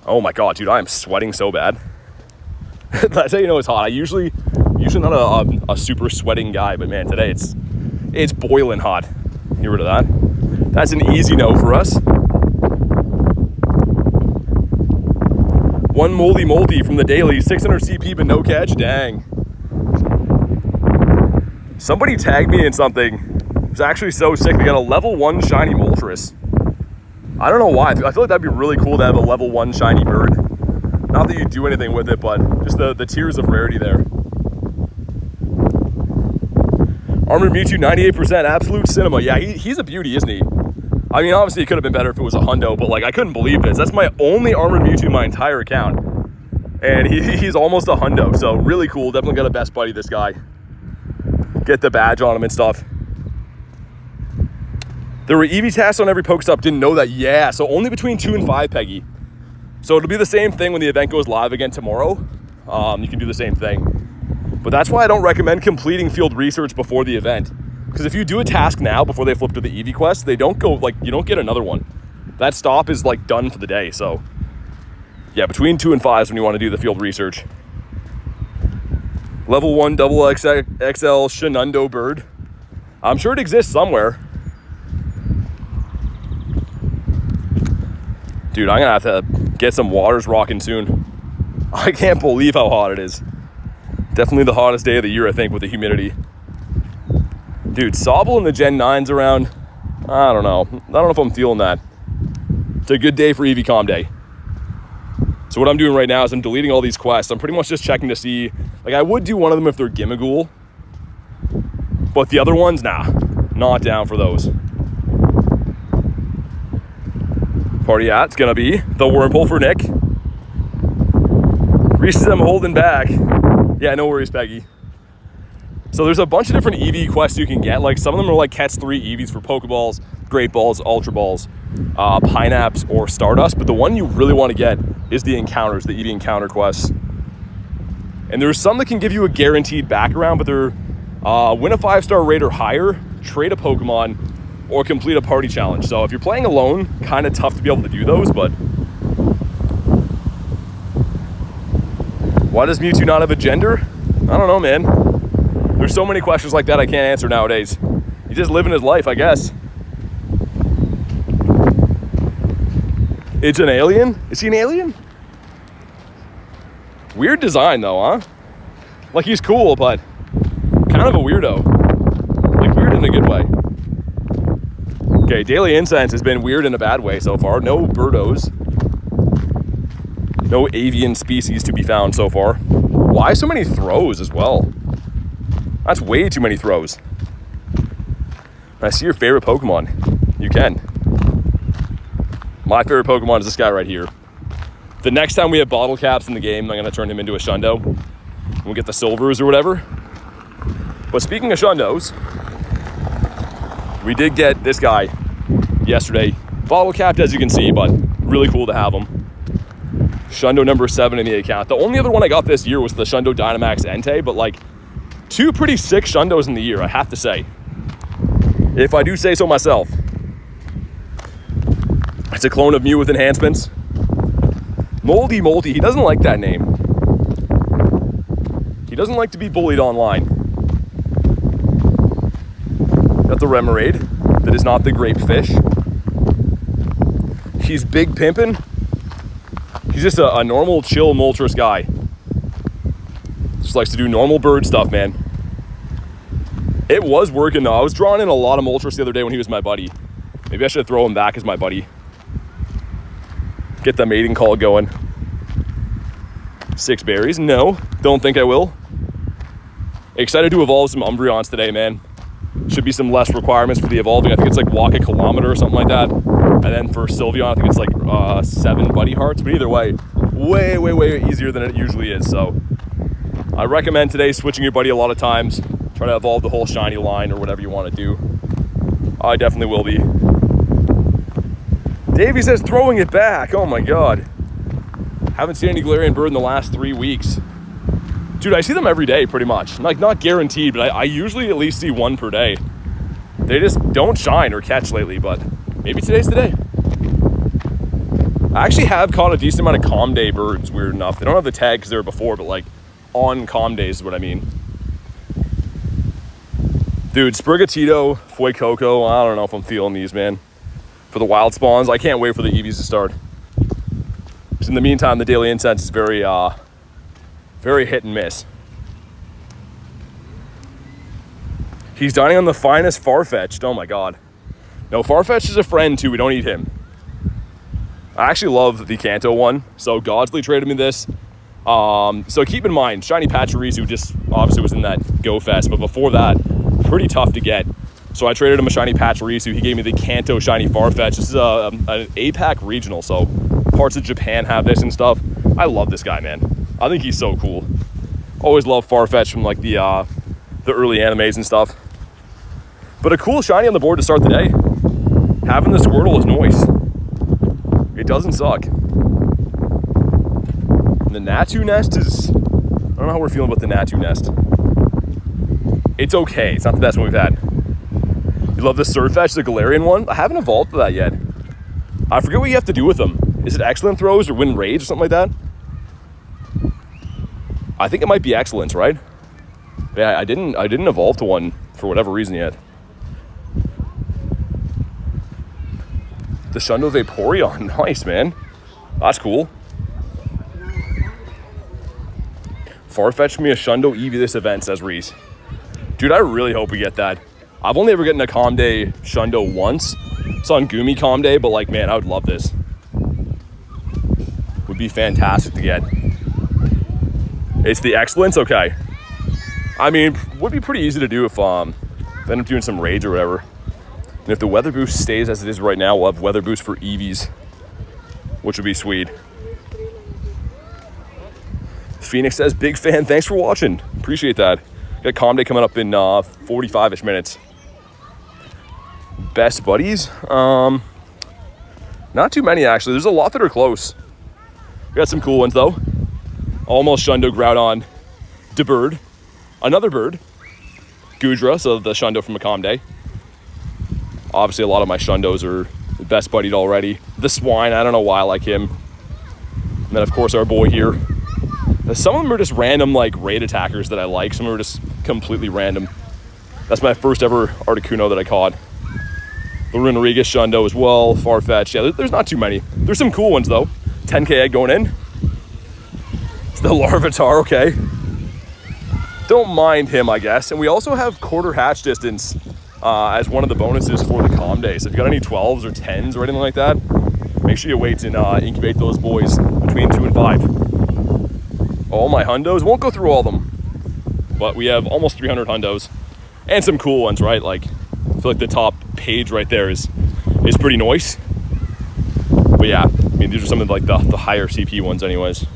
Oh my god, dude, I am sweating so bad. That's how you know it's hot. Usually not a super sweating guy, but man, today it's boiling hot. Get rid of that. That's an easy no for us. One moldy from the daily, 600 CP but no catch. Dang. Somebody tagged me in something. It was actually so sick. They got a level 1 shiny Moltres. I don't know why. I feel like that'd be really cool to have a level 1 shiny bird. Not that you do anything with it, but just the tiers of rarity there. Armored Mewtwo, 98%, absolute cinema. Yeah, he's a beauty, isn't he? I mean, obviously it could have been better if it was a hundo, but like I couldn't believe this. That's my only Armored Mewtwo in my entire account. And he's almost a hundo, so really cool. Definitely got a best buddy, this guy. Get the badge on him and stuff. There were Eevee tasks on every Pokestop. Didn't know that. Yeah, so only between 2 and 5, Peggy. So it'll be the same thing when the event goes live again tomorrow. You can do the same thing. But that's why I don't recommend completing field research before the event. Because if you do a task now before they flip to the Eevee quest, they don't go, like, you don't get another one. That stop is like done for the day. So yeah, between 2 and 5 is when you want to do the field research. Level 1 double XL Shenando bird. I'm sure it exists somewhere. Dude, I'm gonna have to get some waters rocking soon. I can't believe how hot it is. Definitely the hottest day of the year, I think, with the humidity. Dude, Sobble and the Gen 9's around. I don't know. I don't know if I'm feeling that. It's a good day for Eevee Comm Day. So what I'm doing right now is I'm deleting all these quests. I'm pretty much just checking to see, like, I would do one of them if they're Gimmighoul, but the other ones, nah, not down for those. Party at's gonna be the Wurmple for Nick. Reese says I'm holding back. Yeah, no worries, Peggy. So there's a bunch of different Eevee quests you can get. Like, some of them are like catch 3 Eevees for Pokeballs, Great Balls, Ultra Balls, Pineapps, or Stardust. But the one you really want to get is the encounters, the Eevee encounter quests. And there's some that can give you a guaranteed background, but they're win a 5-star raid or higher, trade a Pokemon, or complete a party challenge. So if you're playing alone, kind of tough to be able to do those, but why does Mewtwo not have a gender? I don't know, man. There's so many questions like that I can't answer nowadays. He's just living his life, I guess. It's an alien? Is he an alien? Weird design though, huh? Like, he's cool, but kind of a weirdo. Like, weird in a good way. Okay, Daily Incense has been weird in a bad way so far. No birdos. No avian species to be found so far. Why so many throws as well? That's way too many throws. I see your favorite Pokemon. You can. My favorite Pokemon is this guy right here. The next time we have bottle caps in the game, I'm gonna turn him into a Shundo. We'll get the silvers or whatever. But speaking of Shundos, we did get this guy yesterday. Bottle capped, as you can see, but really cool to have him. Shundo number 7 in the account. The only other one I got this year was the Shundo Dynamax Entei, but like 2 pretty sick Shundos in the year, I have to say. If I do say so myself. It's a clone of Mew with enhancements. Moldy, he doesn't like that name. He doesn't like to be bullied online. Got the Remoraid, that is not the grape fish. He's big pimpin'. He's just a normal, chill, Moltres guy. Just likes to do normal bird stuff, man. It was working though. I was drawing in a lot of Moltres the other day when he was my buddy. Maybe I should throw him back as my buddy. Get the mating call going. 6 berries? No, don't think I will. Excited to evolve some Umbreons today, man. Should be some less requirements for the evolving. I think it's like walk a kilometer or something like that. And then for Sylveon, I think it's like 7 buddy hearts. But either way, way easier than it usually is. So I recommend today switching your buddy a lot of times. Try to evolve the whole shiny line or whatever you want to do. I definitely will be. Davey says throwing it back. Oh my God. Haven't seen any Galarian Bird in the last 3 weeks. Dude, I see them every day pretty much. Like, not guaranteed, but I usually at least see 1 per day. They just don't shine or catch lately, but maybe today's the day. I actually have caught a decent amount of Calm Day birds, weird enough. They don't have the tag because they were before, but like on Calm Days is what I mean. Dude, Sprigatito, Fuecoco, I don't know if I'm feeling these, man. For the wild spawns, I can't wait for the Eevees to start. Because in the meantime, the Daily Incense is very hit and miss. He's dining on the finest Farfetch'd. Oh my God. No, Farfetch'd is a friend too. We don't eat him. I actually love the Kanto one. So Godsley traded me this. So keep in mind, Shiny Pachirisu just obviously was in that Go Fest. But before that, pretty tough to get. So I traded him a Shiny Pachirisu. He gave me the Kanto Shiny Farfetch'd. This is an APAC regional. So parts of Japan have this and stuff. I love this guy, man. I think he's so cool. Always love Farfetch'd from like the early animes and stuff. But a cool shiny on the board to start the day. Having the Squirtle is nice. It doesn't suck. And the Natu nest is... I don't know how we're feeling about the Natu nest. It's okay. It's not the best one we've had. You love the Surfetch, the Galarian one? I haven't evolved to that yet. I forget what you have to do with them. Is it excellent throws or win raids or something like that? I think it might be excellence, right? Yeah, I didn't evolve to one for whatever reason yet. The Shundo Vaporeon, nice, man. That's cool. Farfetch me a Shundo Eevee this event, says Reese. Dude, I really hope we get that. I've only ever gotten a Calm Day Shundo once. It's on Gumi Calm Day, but like, man, I would love this. Would be fantastic to get. It's the excellence, okay. I mean, would be pretty easy to do if I end up doing some raids or whatever. And if the weather boost stays as it is right now, we'll have weather boost for Eevees, which would be sweet. Phoenix says, big fan, thanks for watching. Appreciate that. Got Calm Day coming up in 45-ish minutes. Best buddies? Not too many, actually. There's a lot that are close. We got some cool ones, though. Almost Shundo Groudon. DeBird. Another bird. Gudra, so the Shundo from a Calm Day. Obviously, a lot of my Shundos are best buddied already. The Swine, I don't know why I like him. And then, of course, our boy here. Some of them are just random, like, raid attackers that I like. Some are just completely random. That's my first ever Articuno that I caught. The Runeriga Shundo as well. Farfetch. Yeah, there's not too many. There's some cool ones, though. 10k egg going in. It's the Larvitar, okay. Don't mind him, I guess. And we also have quarter hatch distance as one of the bonuses for the Calm Day. So if you got any 12s or 10s or anything like that, make sure you wait and incubate those boys between 2 and 5. All my hundos, won't go through all of them, but we have almost 300 hundos and some cool ones, right? Like, I feel like the top page right there is pretty nice. But yeah, I mean, these are some of like the higher CP ones anyways.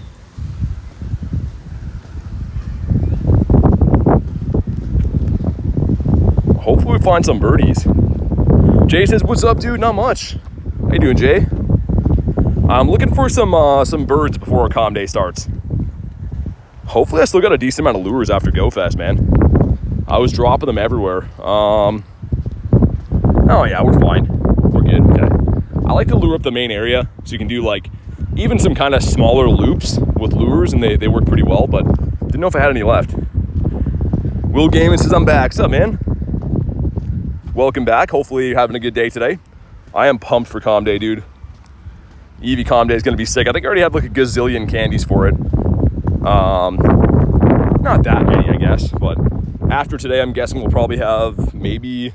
Hopefully we find some birdies. Jay says, what's up, dude? Not much. How you doing, Jay? I'm looking for some birds before our Calm Day starts. Hopefully I still got a decent amount of lures after Go Fest, man. I was dropping them everywhere. Oh yeah, we're fine. We're good, okay. I like to lure up the main area so you can do like even some kind of smaller loops with lures, and they work pretty well, but didn't know if I had any left. Will Gaming says, I'm back. What's up, man? Welcome back. Hopefully you're having a good day today. I am pumped for Calm Day, dude. Eevee Calm Day is going to be sick. I think I already have like a gazillion candies for it. Not that many, I guess, but After today, I'm guessing we'll probably have maybe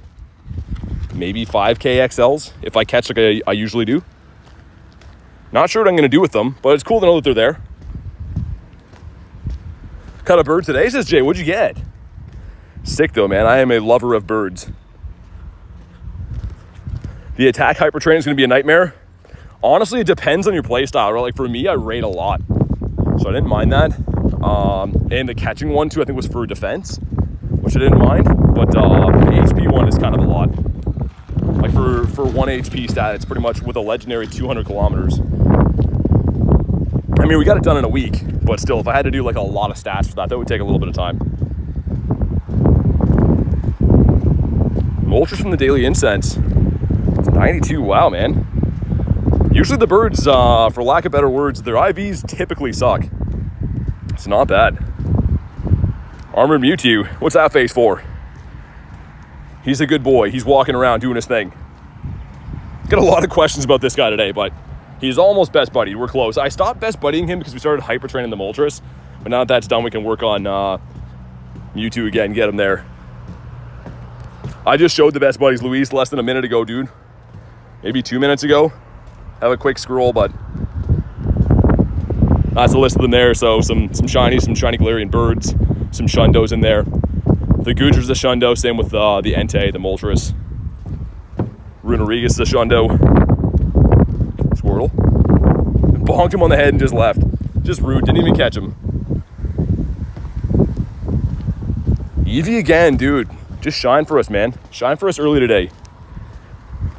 5K XLs if I catch like I usually do. Not sure what I'm going to do with them, but it's cool to know that they're there. Caught a bird today, says Jay. What'd you get? Sick though, man. I am a lover of birds. The attack hyper training is going to be a nightmare. Honestly, it depends on your play style, right? Like for me, I raid a lot, so I didn't mind that. And the catching one too, I think was for defense, which I didn't mind. But the HP one is kind of a lot. Like for 1 HP stat, it's pretty much with a legendary 200 kilometers. I mean, we got it done in a week, but still, if I had to do like a lot of stats for that would take a little bit of time. Moltres from the Daily Incense. It's 92. Wow, man. Usually the birds, for lack of better words, their IVs typically suck. It's not bad. Armored Mewtwo. What's that face for? He's a good boy. He's walking around doing his thing. Got a lot of questions about this guy today, but he's almost best buddied. We're close. I stopped best buddying him because we started hyper training the Moltres. But now that that's done, we can work on Mewtwo again, get him there. I just showed the best buddies Luis less than a minute ago, dude. Maybe 2 minutes ago. Have a quick scroll, but that's a list of them there. So some shinies, some Shiny Galarian Birds, some Shundos in there. The Goodger's a Shundo, same with the Entei, the Moltres. Runerigus is a Shundo. Squirtle. Bonked him on the head and just left. Just rude, didn't even catch him. Eevee again, dude. Just shine for us, man. Shine for us early today.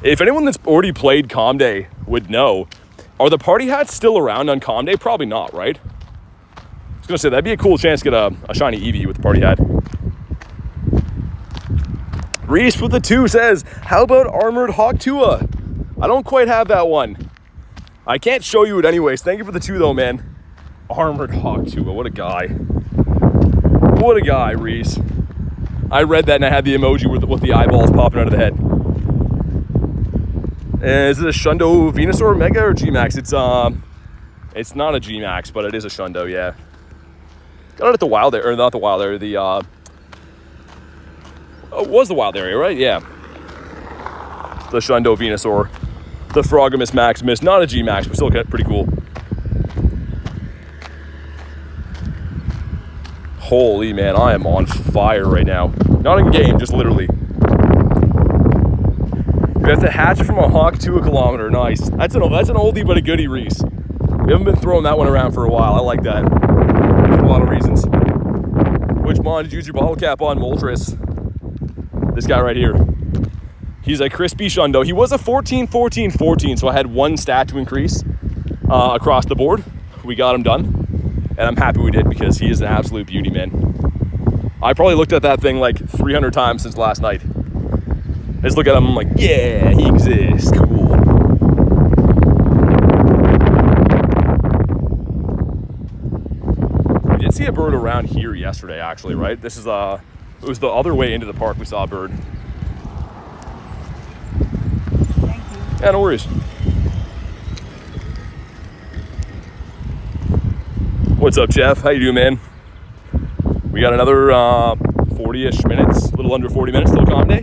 If anyone that's already played Comm Day would know, are the party hats still around on Comm Day? Probably not, right? I was gonna say, that'd be a cool chance to get a shiny Eevee with the party hat. Reese with the 2 says, how about Armored Hawktua? I don't quite have that one. I can't show you it anyways. Thank you for the 2 though, man. Armored Hawktua, what a guy. What a guy, Reese. I read that and I had the emoji with the eyeballs popping out of the head. Is it a Shundo Venusaur Mega or G-Max? It's not a G-Max, but it is a Shundo, yeah. Got it at the wild area, or not the wild area, it was the wild area, right? Yeah. The Shundo Venusaur. The Frogamus Maximus, not a G-Max, but still pretty cool. Holy man, I am on fire right now. Not in game, just literally. You have to hatch from a hawk to a kilometer. Nice. That's an oldie but a goodie, Reese. We haven't been throwing that one around for a while. I like that. For a lot of reasons. Which mon did you use your bottle cap on? Moltres. This guy right here. He's a crispy Shundo. He was a 14, 14, 14, so I had one stat to increase across the board. We got him done. And I'm happy we did because he is an absolute beauty, man. I probably looked at that thing like 300 times since last night. I just look at him, I'm like, yeah, he exists, cool. We did see a bird around here yesterday, actually, right? This is, it was the other way into the park we saw a bird. Thank you. Yeah, no worries. What's up, Jeff? How you doing, man? We got another 40-ish minutes, a little under 40 minutes till Comm Day,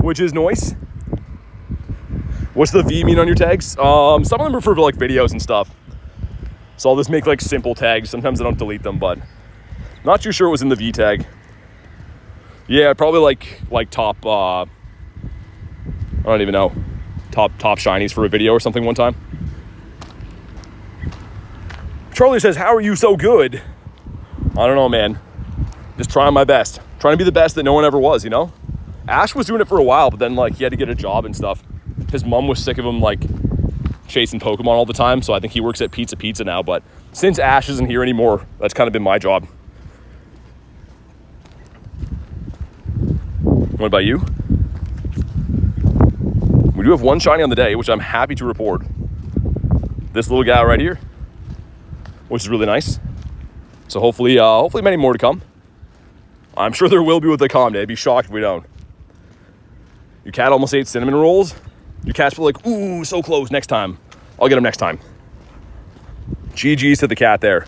which is nice. What's the V mean on your tags? Some of them are for like videos and stuff. So I'll just make like simple tags. Sometimes I don't delete them, but not too sure what was in the V tag. Yeah, probably like top, I don't even know, top shinies for a video or something one time. Charlie says, how are you so good? I don't know, man. Just trying my best. Trying to be the best that no one ever was, you know? Ash was doing it for a while, but then like he had to get a job and stuff. His mom was sick of him like chasing Pokemon all the time, so I think he works at Pizza now. But since Ash isn't here anymore, that's kind of been my job. What about you? We do have one shiny on the day, which I'm happy to report. This little guy right here, which is really nice. So hopefully many more to come. I'm sure there will be with the Comm Day. I'd be shocked if we don't. Your cat almost ate cinnamon rolls. Your cat's like, ooh, so close. Next time. I'll get him next time. GG's to the cat there.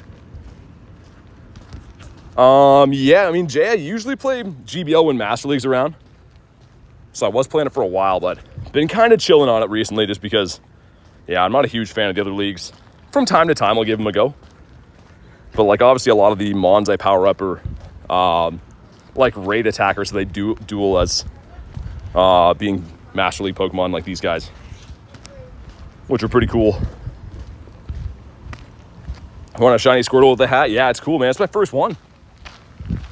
Yeah, I mean, Jay, I usually play GBL when Master League's around. So I was playing it for a while, but been kind of chilling on it recently just because, yeah, I'm not a huge fan of the other leagues. From time to time, I'll give them a go. But, like, obviously a lot of the Mons I power up are, like, raid attackers, so they duel as being Master League Pokemon like these guys, which are pretty cool. I want a shiny Squirtle with the hat. Yeah, it's cool, man. It's my first one.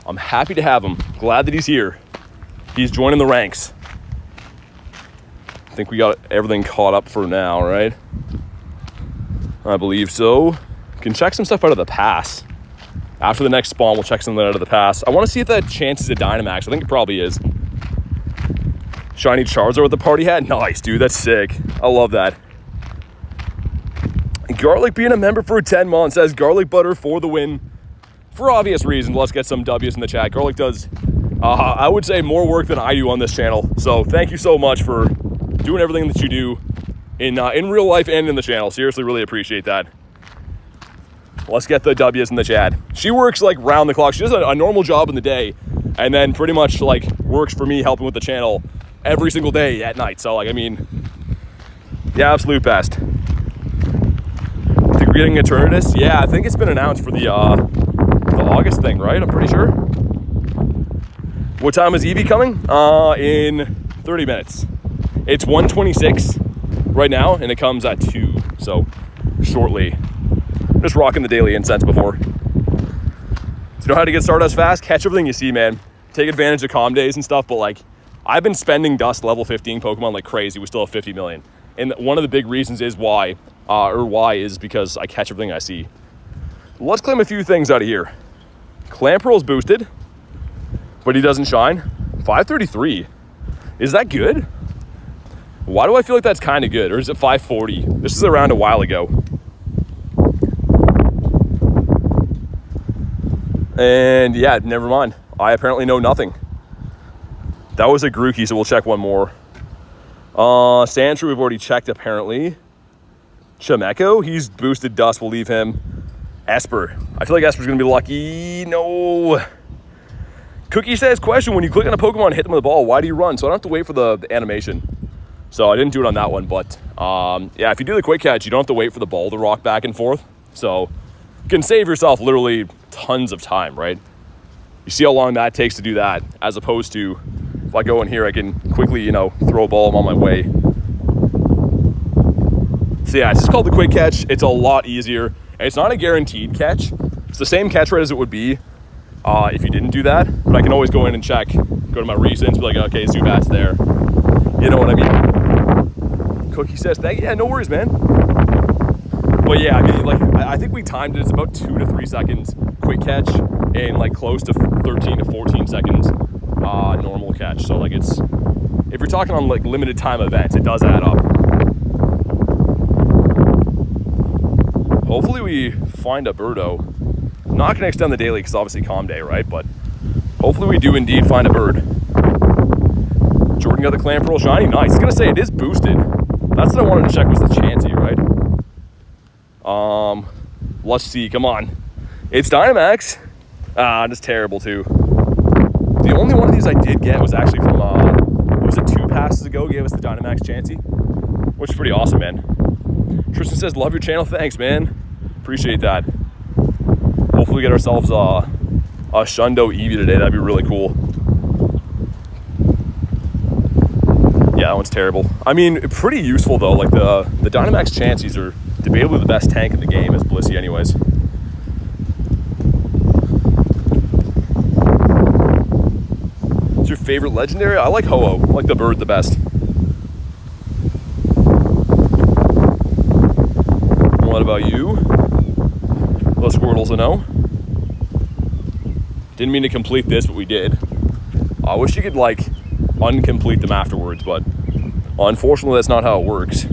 I'm happy to have him. Glad that he's here. He's joining the ranks. I think we got everything caught up for now, right? I believe so. Can check some stuff out of the pass. After the next spawn, we'll check something out of the pass. I want to see if that chance is a Dynamax. I think it probably is. Shiny Charizard with the party hat. Nice, dude. That's sick. I love that. Garlic being a member for 10 months says garlic butter for the win. For obvious reasons, let's get some W's in the chat. Garlic does, I would say, more work than I do on this channel. So thank you so much for doing everything that you do in real life and in the channel. Seriously, really appreciate that. Let's get the W's in the chat. She works like round the clock. She does a normal job in the day and then pretty much like works for me helping with the channel every single day at night. So like, I mean, yeah, absolute best. Think we're getting Eternatus? Yeah, I think it's been announced for the August thing, right? I'm pretty sure. What time is Eevee coming? In 30 minutes. It's 1:26 right now, and it comes at 2, so shortly. Just rocking the daily incense before. Do you know how to get Stardust fast? Catch everything you see, man. Take advantage of calm days and stuff, but like, I've been spending dust level 15 Pokemon like crazy. We still have 50 million. And one of the big reasons is why is because I catch everything I see. Let's claim a few things out of here. Clamperl's boosted, but he doesn't shine. 533. Is that good? Why do I feel like that's kind of good? Or is it 540? This is around a while ago. And yeah, never mind. I apparently know nothing. That was a Grookey, so we'll check one more. Sandshrew, we've already checked apparently. Chimecho, he's boosted dust, we'll leave him. Esper, I feel like Esper's gonna be lucky. No. Cookie says, question, when you click on a Pokemon and hit them with the ball, why do you run? So I don't have to wait for the animation. So I didn't do it on that one, but yeah, if you do the quick catch, you don't have to wait for the ball to rock back and forth. So you can save yourself literally tons of time, right? You see how long that takes to do that, as opposed to if I go in here, I can quickly, you know, throw a ball, I'm on my way. So yeah, it's just called the quick catch. It's a lot easier. And it's not a guaranteed catch. It's the same catch rate as it would be if you didn't do that. But I can always go in and check, go to my recents, be like, okay, Zubat's there. You know what I mean? Cookie says, yeah, no worries, man. But yeah, I mean, like, I think we timed it. It's about 2 to 3 seconds quick catch and like close to 13 to 14 seconds normal catch. So like, it's, if you're talking on like limited time events, it does add up. Hopefully we find a Birdo. I'm not gonna extend the daily because obviously calm day, right? But hopefully we do indeed find a bird. Jordan got the Clamperl shiny, nice. I was gonna say it is boosted. That's what I wanted to check was the Chansey, right? Let's see, come on. It's Dynamax. That's terrible too. The only one of these I did get was actually from, was it 2 passes ago, gave us the Dynamax Chansey, which is pretty awesome, man. Tristan says, love your channel, thanks, man. Appreciate that. Hopefully we get ourselves a Shundo Eevee today, that'd be really cool. Yeah, that one's terrible. I mean, pretty useful though, like the Dynamax Chanseys are debatably the best tank in the game as Blissey anyways. What's your favorite legendary? I like Ho-Oh. I like the bird the best. What about you? The Squirtle's a no. Didn't mean to complete this, but we did. I wish you could like uncomplete them afterwards, but unfortunately that's not how it works.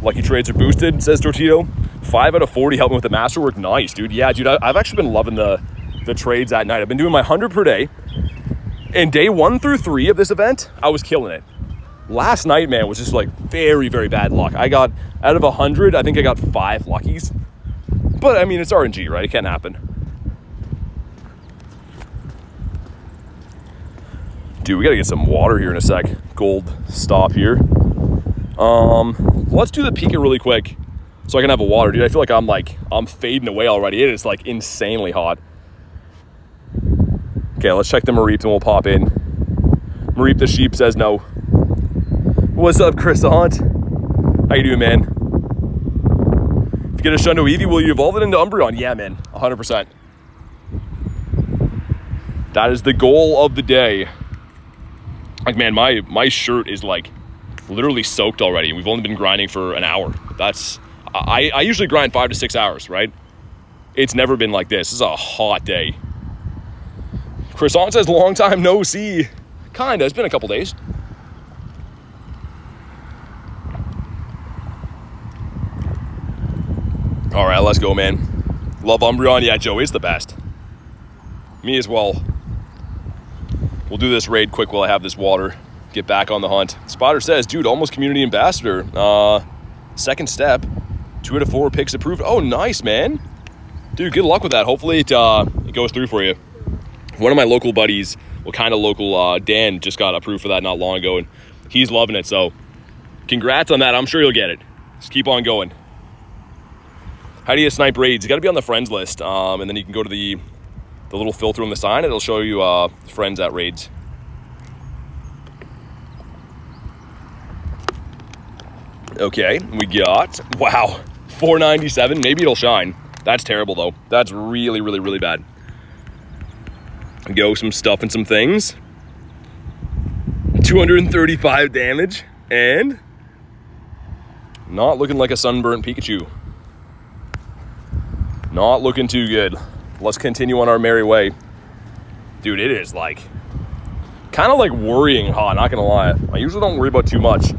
Lucky trades are boosted, says Tortito. 5 out of 40 helping with the masterwork. Nice, dude. Yeah, dude, I've actually been loving the trades at night. I've been doing my 100 per day. And day 1 through 3 of this event, I was killing it. Last night, man, was just like very, very bad luck. I got, out of 100, I think I got 5 luckies. But, I mean, it's RNG, right? It can't happen. Dude, we gotta get some water here in a sec. Gold stop here. Let's do the Pika really quick so I can have a water. Dude, I feel like I'm fading away already. It is like insanely hot. Okay, let's check the Mareep and we'll pop in. Mareep the sheep says no. What's up, Croissant? How you doing, man? If you get a Shundo Eevee, will you evolve it into Umbreon? Yeah, man, 100%. That is the goal of the day. Like, man, my shirt is like literally soaked already. We've only been grinding for an hour. I usually grind 5 to 6 hours, right? It's never been like this. This is a hot day. Croissant says long time no see. Kinda, it's been a couple days. All right, let's go, man. Love Umbreon. Yeah, Joe is the best. Me as well. We'll do this raid quick while I have this water. Get back on the hunt. Spotter says, dude, almost community ambassador. Second step. 2 out of 4 picks approved. Oh, nice, man. Dude, good luck with that. Hopefully it goes through for you. One of my local buddies, well, kind of local, Dan, just got approved for that not long ago, and he's loving it. So congrats on that. I'm sure you'll get it. Just keep on going. How do you snipe raids? You got to be on the friends list, and then you can go to the little filter on the sign. It'll show you friends at raids. Okay, we got, wow, 497. Maybe it'll shine. That's terrible, though. That's really, really, really bad. Go some stuff and some things. 235 damage, and not looking like a sunburnt Pikachu. Not looking too good. Let's continue on our merry way. Dude, it is like kind of like worrying hot, not gonna lie. I usually don't worry about too much.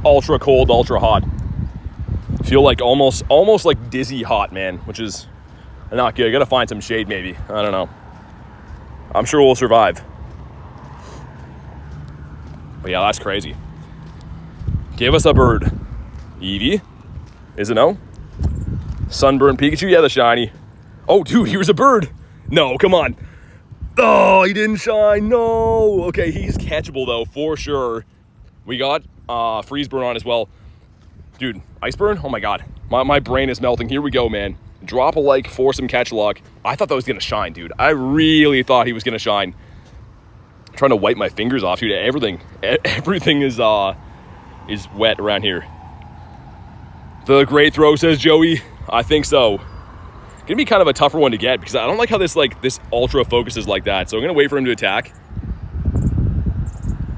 Ultra cold, ultra hot. Feel like almost like dizzy hot, man, which is not good. I gotta find some shade maybe. I don't know. I'm sure we'll survive. But yeah, that's crazy. Give us a bird. Eevee? Is it no? Sunburnt Pikachu? Yeah, the shiny. Oh, dude, here's a bird. No, come on. Oh, he didn't shine. No. Okay, he's catchable, though, for sure. We got Freeze Burn on as well. Dude, Ice Burn? Oh, my God. My brain is melting. Here we go, man. Drop a like for some catch luck. I thought that was going to shine, dude. I really thought he was going to shine. I'm trying to wipe my fingers off, dude. Everything is wet around here. The great throw, says Joey. I think so. Gonna be kind of a tougher one to get because I don't like how this ultra focuses like that. So I'm gonna wait for him to attack,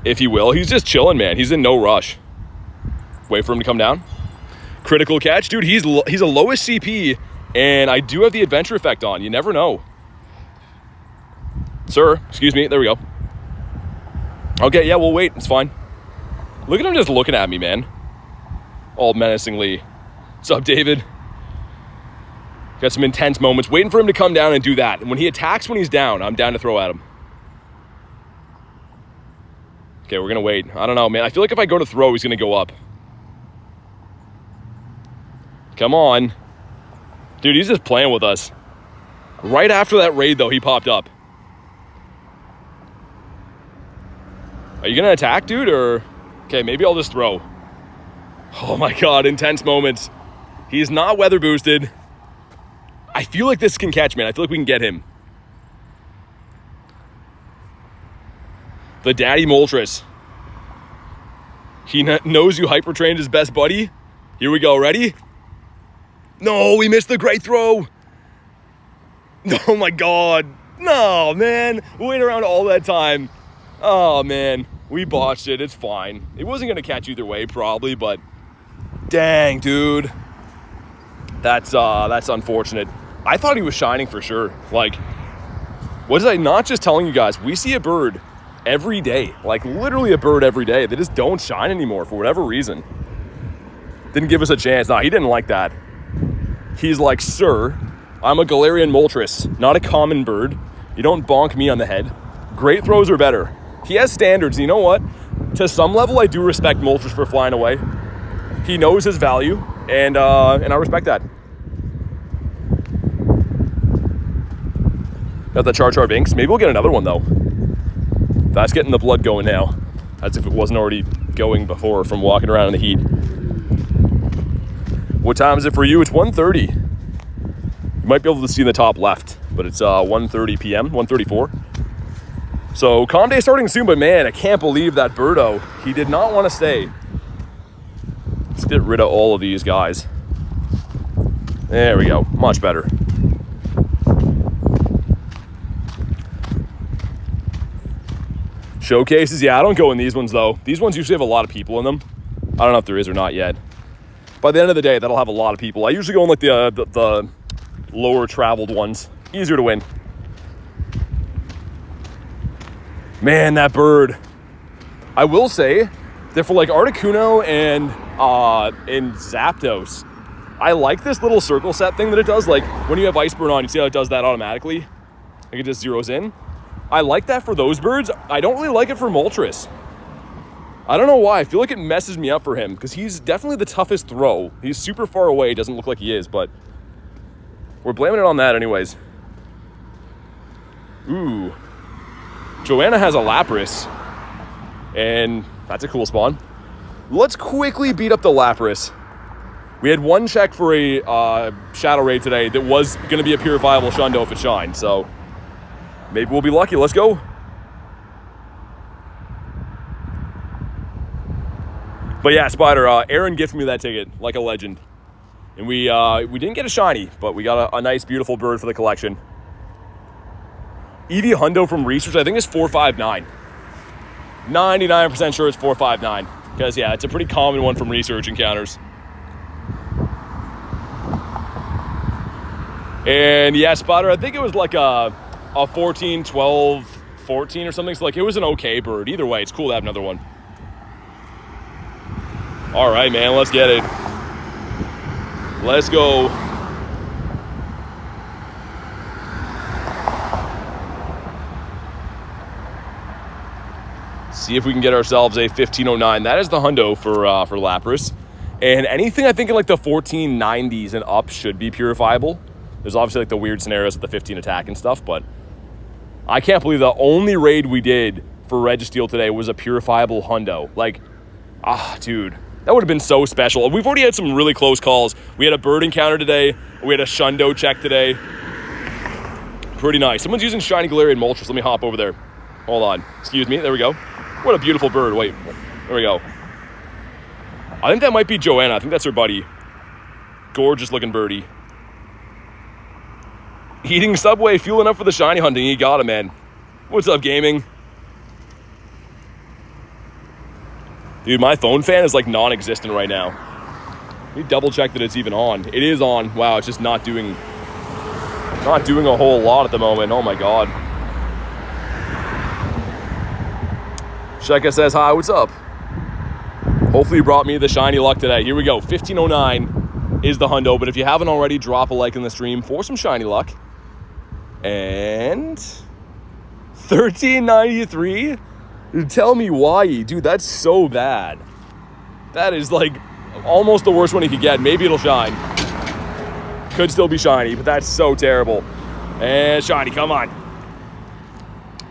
if he will. He's just chilling, man. He's in no rush. Wait for him to come down. Critical catch, dude. He's a lowest CP, and I do have the adventure effect on. You never know, sir. Excuse me. There we go. Okay, yeah, we'll wait. It's fine. Look at him just looking at me, man. All menacingly. What's up, David? Got some intense moments. Waiting for him to come down and do that. And when he attacks when he's down, I'm down to throw at him. Okay, we're going to wait. I don't know, man. I feel like if I go to throw, he's going to go up. Come on. Dude, he's just playing with us. Right after that raid, though, he popped up. Are you going to attack, dude? Or... Okay, maybe I'll just throw. Oh, my God. Intense moments. He's not weather boosted. I feel like this can catch, man. I feel like we can get him. The Daddy Moltres. He knows you hyper-trained his best buddy. Here we go. Ready? No, we missed the great throw. Oh, my God. No, man. We waited around all that time. Oh, man. We botched it. It's fine. It wasn't going to catch either way, probably, but dang, dude. That's unfortunate. I thought he was shining for sure. Like, what is I not just telling you guys? We see a bird every day. Like, literally a bird every day. They just don't shine anymore for whatever reason. Didn't give us a chance. Nah, he didn't like that. He's like, sir, I'm a Galarian Moltres, not a common bird. You don't bonk me on the head. Great throws are better. He has standards. You know what? To some level, I do respect Moltres for flying away. He knows his value, and I respect that. Got the Char Binks. Maybe we'll get another one, though. That's getting the blood going now. As if it wasn't already going before from walking around in the heat. What time is it for you? It's 1:30. You might be able to see in the top left, but it's 1:30 p.m., 1:34. So, Calm Day starting soon, but man, I can't believe that Birdo. He did not want to stay. Let's get rid of all of these guys. There we go. Much better. Showcases, yeah, I don't go in these ones though. These ones usually have a lot of people in them. I don't know if there is or not yet. By the end of the day, that'll have a lot of people. I usually go in like the lower traveled ones. Easier to win. Man, that bird. I will say that for like Articuno and Zapdos, I like this little circle set thing that it does. Like when you have Iceburn on, you see how it does that automatically? Like it just zeroes in. I like that for those birds. I don't really like it for Moltres. I don't know why. I feel like it messes me up for him because he's definitely the toughest throw. He's super far away. Doesn't look like he is, but we're blaming it on that anyways. Ooh. Joanna has a Lapras, and that's a cool spawn. Let's quickly beat up the Lapras. We had one check for a Shadow Raid today that was going to be a purifiable Shundo if it shined, so maybe we'll be lucky. Let's go. But yeah, Spider, Aaron gifted me that ticket like a legend. And we didn't get a shiny, but we got a nice, beautiful bird for the collection. Eevee Hundo from Research, I think it's 459. 99% sure it's 459. Because, yeah, it's a pretty common one from Research encounters. And, yeah, Spider, I think it was like a 14, 12, 14 or something. So, like, it was an okay bird. Either way, it's cool to have another one. All right, man, let's get it. Let's go. See if we can get ourselves a 1509. That is the hundo for Lapras. And anything I think in like the 1490s and up should be purifiable. There's obviously like the weird scenarios with the 15 attack and stuff, but I can't believe the only raid we did for Registeel today was a purifiable hundo. Like, dude. That would have been so special. We've already had some really close calls. We had a bird encounter today. We had a Shundo check today. Pretty nice. Someone's using Shiny Galarian Moltres. Let me hop over there. Hold on. Excuse me. There we go. What a beautiful bird. Wait. There we go. I think that might be Joanna. I think that's her buddy. Gorgeous looking birdie. Eating Subway, fueling up for the shiny hunting. You got it, man. What's up, gaming? Dude, my phone fan is like non-existent right now. Let me double check that it's even on. It is on. Wow, it's just not doing a whole lot at the moment. Oh my god. Sheka says hi, what's up? Hopefully you brought me the shiny luck today. Here we go. 1509 is the hundo, but if you haven't already, drop a like in the stream for some shiny luck. And 1393. Tell me why, dude, that's so bad. That is like almost the worst one he could get. Maybe it'll shine. Could still be shiny, but that's so terrible. And shiny, come on.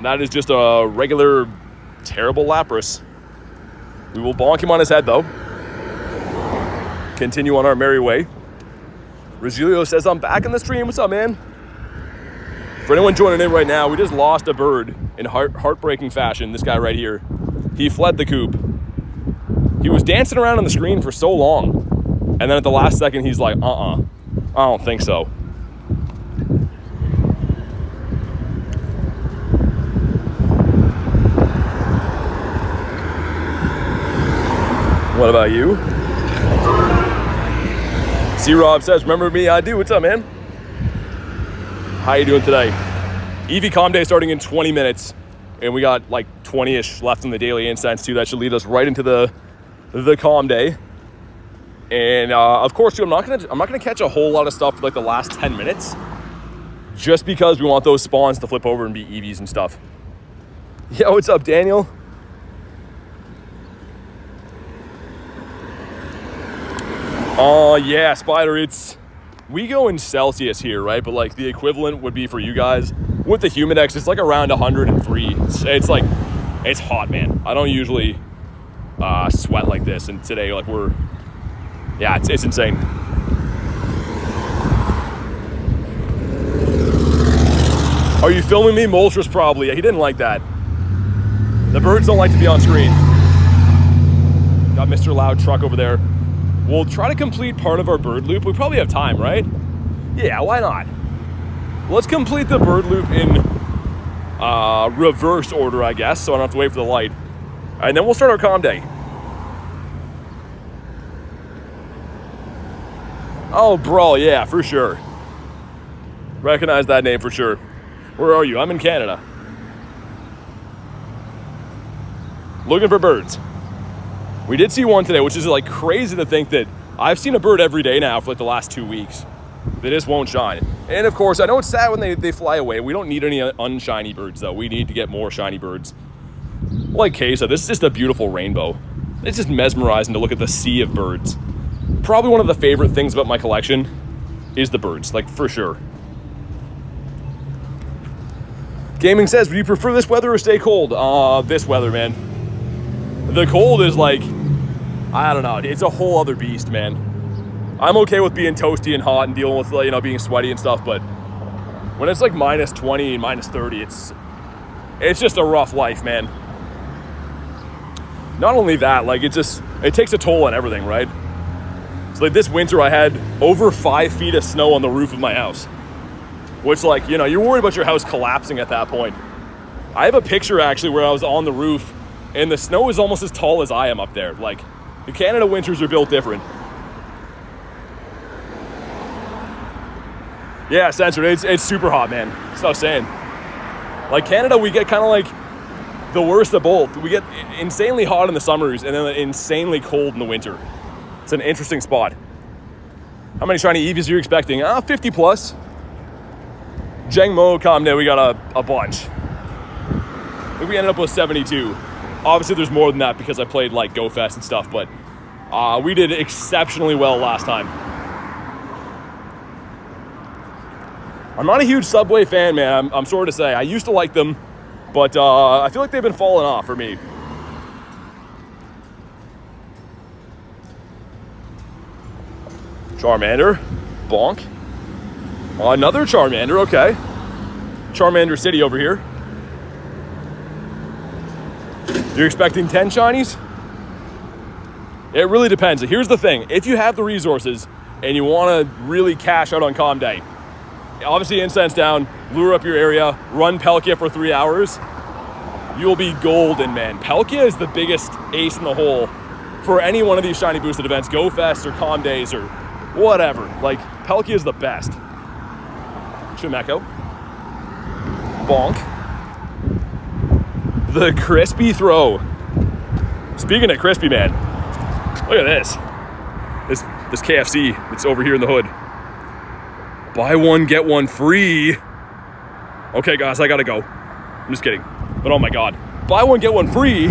That is just a regular terrible Lapras. We will bonk him on his head though. Continue on our merry way. Regilio says I'm back in the stream. What's up, man? For anyone joining in right now, we just lost a bird in heartbreaking fashion. This guy right here. He fled the coop. He was dancing around on the screen for so long. And then at the last second, he's like, I don't think so. What about you? C-Rob says, remember me? I do. What's up, man? How you doing today? Eevee Comm Day starting in 20 minutes, and we got like 20-ish left in the Daily Incense too. That should lead us right into the Comm Day. And of course, too, I'm not gonna catch a whole lot of stuff for like the last 10 minutes, just because we want those spawns to flip over and be Eevees and stuff. Yo, what's up, Daniel? Yeah, Spider, we go in Celsius here, right? But like the equivalent would be for you guys with the Humidex, it's like around 103. It's like, it's hot, man. I don't usually sweat like this, and today, like, yeah, it's insane. Are you filming me? Moltres probably. He didn't like that. The birds don't like to be on screen. Got Mr. Loud Truck over there. We'll try to complete part of our bird loop. We probably have time, right? Yeah, why not? Let's complete the bird loop in reverse order, I guess, so I don't have to wait for the light. And then we'll start our calm day. Oh, bro, yeah, for sure. Recognize that name for sure. Where are you? I'm in Canada. Looking for birds. We did see one today, which is like crazy to think that I've seen a bird every day now for like the last 2 weeks. They just won't shine. And of course, I know it's sad when they fly away. We don't need any unshiny birds though. We need to get more shiny birds. Like Kay said, this is just a beautiful rainbow. It's just mesmerizing to look at the sea of birds. Probably one of the favorite things about my collection is the birds, like for sure. Gaming says, would you prefer this weather or stay cold? This weather, man. The cold is like, I don't know, it's a whole other beast, man. I'm okay with being toasty and hot and dealing with, you know, being sweaty and stuff, but when it's like minus 20 and minus 30, it's just a rough life, man. Not only that, like it takes a toll on everything, right? So like this winter I had over 5 feet of snow on the roof of my house, which, like, you know, you're worried about your house collapsing at that point. I have a picture actually where I was on the roof and the snow is almost as tall as I am up there. Like, the Canada winters are built different. Yeah, censored. It's super hot, man. That's what I was saying. Like, Canada, we get kind of like the worst of both. We get insanely hot in the summers and then insanely cold in the winter. It's an interesting spot. How many shiny Eevees are you expecting? 50 plus. Jengmo, Comday, we got a bunch. I think we ended up with 72. Obviously, there's more than that because I played like Go Fest and stuff, but we did exceptionally well last time. I'm not a huge Subway fan, man. I'm sorry to say. I used to like them, but I feel like they've been falling off for me. Charmander, bonk. Another Charmander, okay. Charmander City over here. You're expecting 10 shinies? It really depends. Here's the thing. If you have the resources and you want to really cash out on calm day, obviously incense down, lure up your area, run Palkia for 3 hours, you'll be golden, man. Palkia is the biggest ace in the hole for any one of these shiny boosted events, Go Fest or calm days or whatever. Like, Palkia is the best. Chimecho. Bonk. The crispy throw. Speaking of crispy, man, look at this. This KFC that's over here in the hood. Buy one, get one free. Okay, guys, I gotta go. I'm just kidding. But oh my God. Buy one, get one free.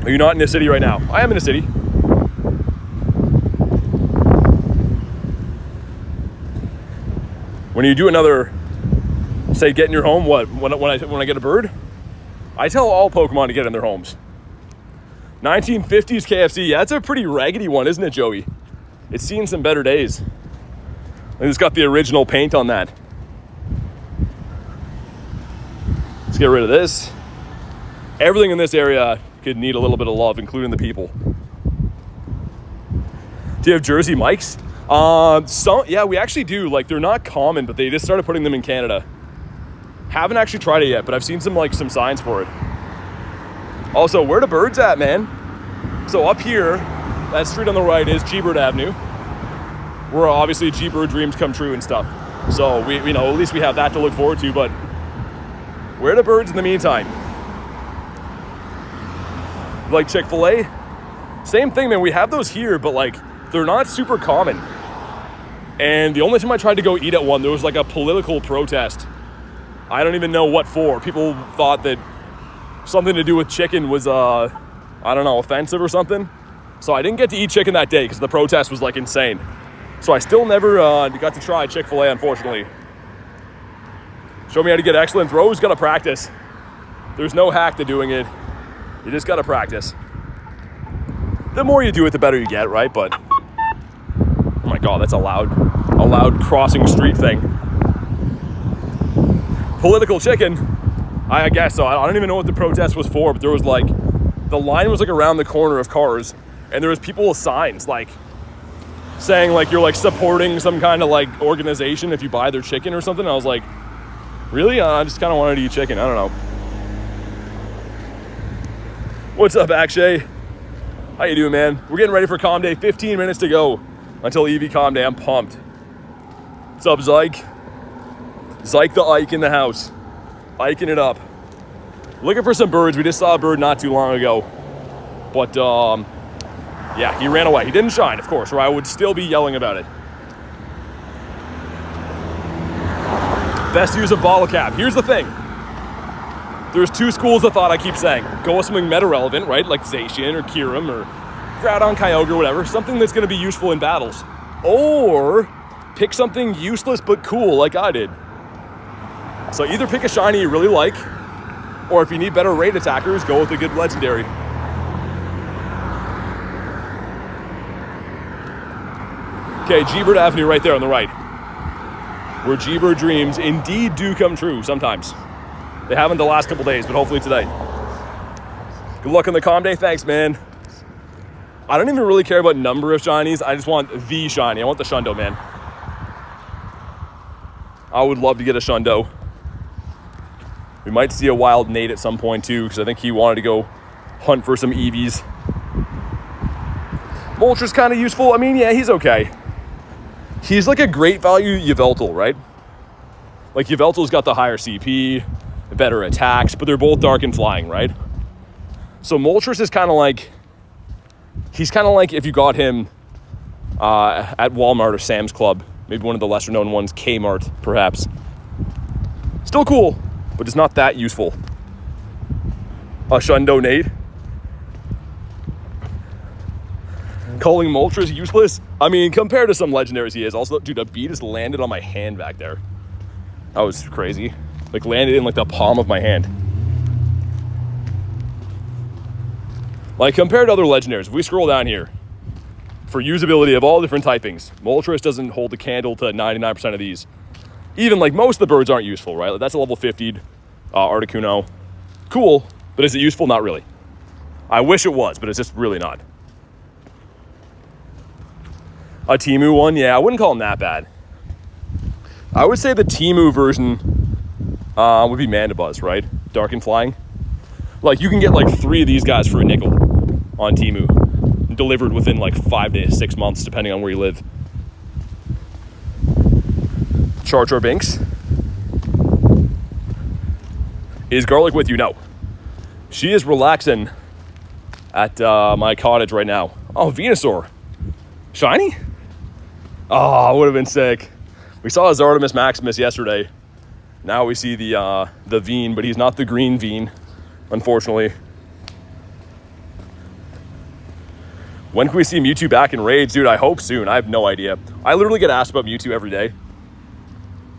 Are you not in the city right now? I am in the city. When you do another, say, get in your home, what? When I get a bird, I tell all Pokemon to get in their homes. 1950s KFC, yeah, that's a pretty raggedy one, isn't it, Joey? It's seen some better days. And it's got the original paint on that. Let's get rid of this. Everything in this area could need a little bit of love, including the people. Do you have Jersey mics? Yeah, we actually do. Like, they're not common, but they just started putting them in Canada. Haven't actually tried it yet, but I've seen some signs for it. Also, where the birds at, man? So up here, that street on the right is G-Bird Avenue, where obviously G-Bird dreams come true and stuff. So we at least we have that to look forward to, but where the birds in the meantime? Like Chick-fil-A? Same thing, man. We have those here, but like, they're not super common. And the only time I tried to go eat at one, there was like a political protest. I don't even know what for. People thought that something to do with chicken was, I don't know, offensive or something. So I didn't get to eat chicken that day because the protest was like insane. So I still never got to try Chick-fil-A, unfortunately. Show me how to get excellent throws, gotta practice. There's no hack to doing it. You just gotta practice. The more you do it, the better you get, right? But, oh my God, that's a loud crossing street thing. Political chicken, I guess so. I don't even know what the protest was for, but there was like, the line was like around the corner of cars, and there was people with signs like saying like you're like supporting some kind of like organization if you buy their chicken or something. I was like, really? I just kind of wanted to eat chicken. I don't know. What's up, Akshay? How you doing, man? We're getting ready for Calm Day. 15 minutes to go until Eevee Calm Day. I'm pumped. What's up, Zyke? Zyke the Ike in the house. Iking it up. Looking for some birds. We just saw a bird not too long ago. But, yeah, he ran away. He didn't shine, of course, or I would still be yelling about it. Best use of bottle cap. Here's the thing. There's two schools of thought I keep saying. Go with something meta relevant, right? Like Zacian or Kyurem or Groudon, Kyogre, or whatever. Something that's going to be useful in battles. Or pick something useless but cool like I did. So either pick a shiny you really like, or if you need better raid attackers, go with a good legendary. Okay, G-Bird Avenue right there on the right. Where G-Bird dreams indeed do come true sometimes. They haven't the last couple days, but hopefully today. Good luck on the Calm Day. Thanks, man. I don't even really care about number of shinies. I just want the shiny. I want the Shundo, man. I would love to get a Shundo. We might see a wild Nate at some point too, because I think he wanted to go hunt for some Eevees. Moltres kind of useful. I mean, yeah, he's okay. He's like a great value Yveltal, right? Like Yveltal's got the higher CP, the better attacks, but they're both dark and flying, right? So Moltres is kind of like, he's kind of like if you got him at Walmart or Sam's Club, maybe one of the lesser known ones, Kmart, perhaps. Still cool, but it's not that useful. A Shundo Nate. Calling Moltres useless? I mean, compared to some legendaries he is. Also, dude, a bee just landed on my hand back there. That was crazy. Like, landed in, like, the palm of my hand. Like, compared to other legendaries, if we scroll down here, for usability of all different typings, Moltres doesn't hold a candle to 99% of these. Even, like, most of the birds aren't useful, right? Like, that's a level 50'd Articuno. Cool, but is it useful? Not really. I wish it was, but it's just really not. A Temu one? Yeah, I wouldn't call him that bad. I would say the Temu version would be Mandibuzz, right? Dark and Flying. Like, you can get like 3 of these guys for a nickel on Temu. Delivered within like 5 to 6 months, depending on where you live. Char Char Binks. Is Garlic with you? No. She is relaxing at my cottage right now. Oh, Venusaur. Shiny? Oh, would have been sick. We saw his Artemis Maximus yesterday. Now we see the Veen, but he's not the green Veen, unfortunately. When can we see Mewtwo back in raids? Dude, I hope soon. I have no idea. I literally get asked about Mewtwo every day.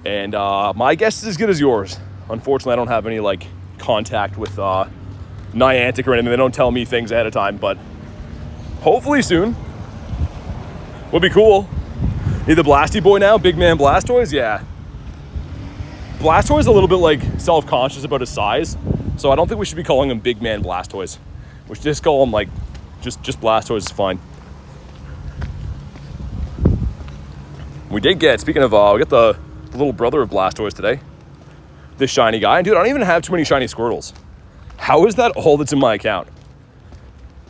And my guess is as good as yours. Unfortunately, I don't have any like contact with Niantic or anything. They don't tell me things ahead of time, but hopefully soon. Would be cool. Need the Blasty Boy now? Big man Blastoise? Yeah. Blastoise is a little bit like self-conscious about his size, so I don't think we should be calling him Big Man Blastoise. We should just call him like just Blastoise is fine. We did get, speaking of, we got the little brother of Blastoise today. This shiny guy. And dude, I don't even have too many shiny Squirtles. How is that all that's in my account?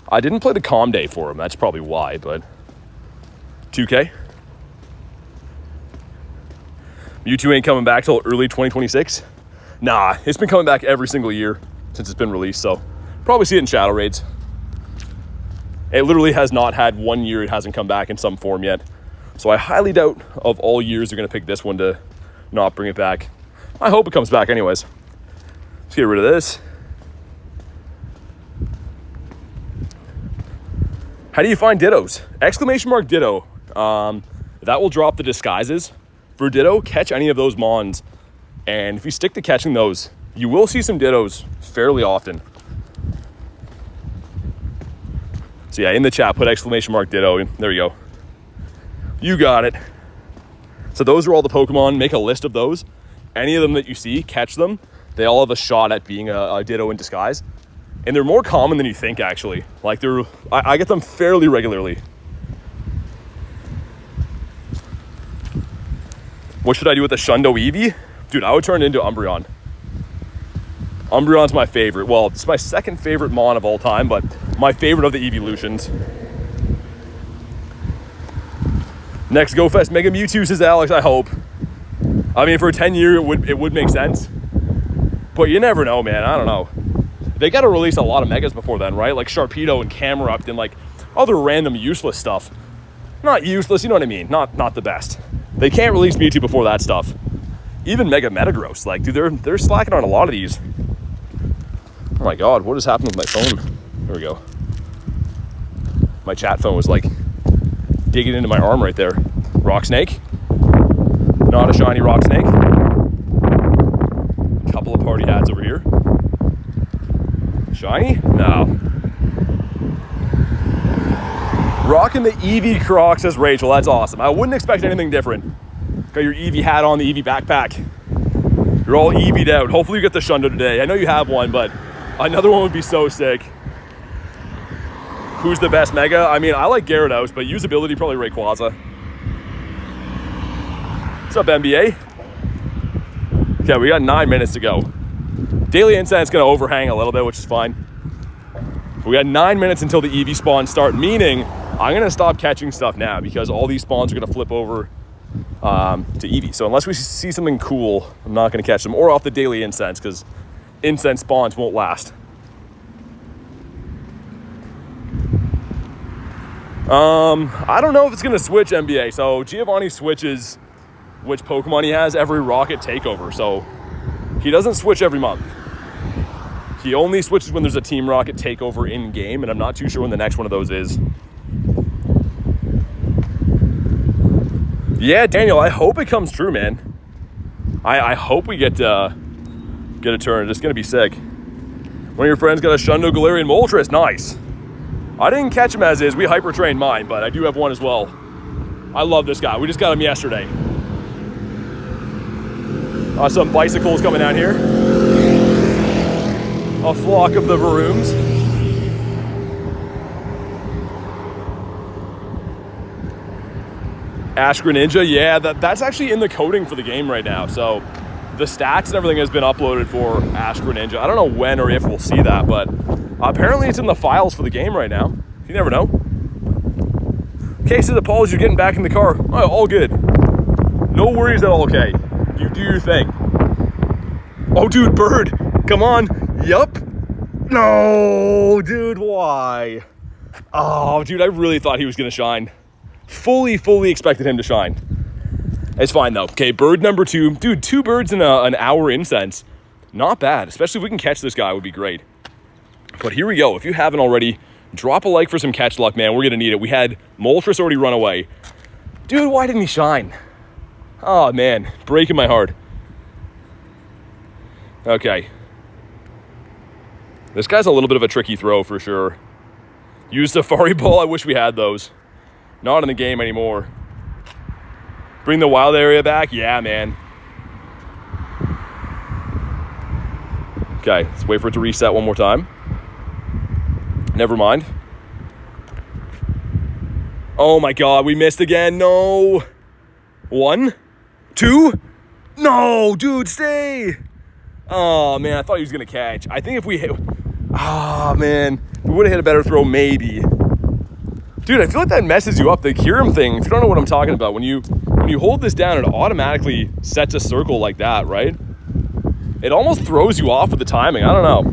I didn't play the Calm Day for him. That's probably why, but 2K. Mewtwo ain't coming back till early 2026. Nah, it's been coming back every single year since it's been released, so probably see it in Shadow Raids. It literally has not had 1 year it hasn't come back in some form yet. So I highly doubt of all years they're going to pick this one to not bring it back. I hope it comes back anyways. Let's get rid of this. How do you find Dittos? Exclamation mark Ditto that will drop the disguises. For Ditto, catch any of those Mons, and if you stick to catching those, you will see some Dittos fairly often. So yeah, in the chat, put !Ditto. There you go. You got it. So those are all the Pokemon. Make a list of those. Any of them that you see, catch them. They all have a shot at being a Ditto in disguise. And they're more common than you think, actually. Like, I get them fairly regularly. What should I do with the Shundo Eevee? Dude, I would turn it into Umbreon. Umbreon's my favorite. Well, it's my second favorite Mon of all time, but my favorite of the Eeveelutions. Next Go Fest Mega Mewtwo, says Alex, I hope. I mean, for a 10-year, it would make sense. But you never know, man. I don't know. They got to release a lot of Megas before then, right? Like Sharpedo and Camerupt and like other random useless stuff. Not useless, you know what I mean? Not the best. They can't release Mewtwo before that stuff. Even Mega Metagross. Like, dude, they're slacking on a lot of these. Oh my God, what has happened with my phone? There we go. My chat phone was like digging into my arm right there. Rock Snake. Not a shiny Rock Snake. A couple of party hats over here. Shiny? No. Rocking the Eevee Croc, says Rachel. That's awesome. I wouldn't expect anything different. Got your Eevee hat on, the Eevee backpack. You're all Eevee'd out. Hopefully you get the Shundo today. I know you have one, but another one would be so sick. Who's the best Mega? I mean, I like Gyarados, but usability, probably Rayquaza. What's up, NBA? Okay, we got 9 minutes to go. Daily Incense is going to overhang a little bit, which is fine. We got 9 minutes until the Eevee spawns start, meaning I'm going to stop catching stuff now because all these spawns are going to flip over to Eevee. So unless we see something cool, I'm not going to catch them, or off the Daily Incense, because Incense spawns won't last. I don't know if it's going to switch, NBA. So Giovanni switches which Pokemon he has every Rocket Takeover. So he doesn't switch every month. He only switches when there's a Team Rocket Takeover in-game, and I'm not too sure when the next one of those is. Yeah, Daniel, I hope it comes true, man. I hope we get a turn. It's going to be sick. One of your friends got a Shundo Galarian Moltres. Nice. I didn't catch him as is. We hyper-trained mine, but I do have one as well. I love this guy. We just got him yesterday. Some bicycles coming out here. A flock of the Varooms. Ash Greninja, yeah, that's actually in the coding for the game right now. So the stats and everything has been uploaded for Ash Greninja. I don't know when or if we'll see that, but apparently it's in the files for the game right now. You never know. Cases of Paul, you're getting back in the car. Oh, all good. No worries at all, okay. You do your thing. Oh, dude, Bird. Come on. Yup. No, dude, why? Oh, dude, I really thought he was going to shine. Fully expected him to shine. It's fine, though. Okay, Bird number 2. Dude, 2 birds in an hour Incense. Not bad. Especially if we can catch this guy, would be great. But here we go. If you haven't already, drop a like for some catch luck, man. We're going to need it. We had Moltres already run away. Dude, why didn't he shine? Oh, man. Breaking my heart. Okay. This guy's a little bit of a tricky throw for sure. Use Safari Ball. I wish we had those. Not in the game anymore. Bring the wild area back? Yeah, man. Okay, let's wait for it to reset one more time. Never mind. Oh my God, we missed again. No. 1, 2. No, dude, stay. Oh, man, I thought he was going to catch. I think if we hit... Oh, man. We would have hit a better throw, maybe. Dude, I feel like that messes you up. The Kyurem thing, if you don't know what I'm talking about, when you hold this down, it automatically sets a circle like that, right? It almost throws you off with the timing. I don't know.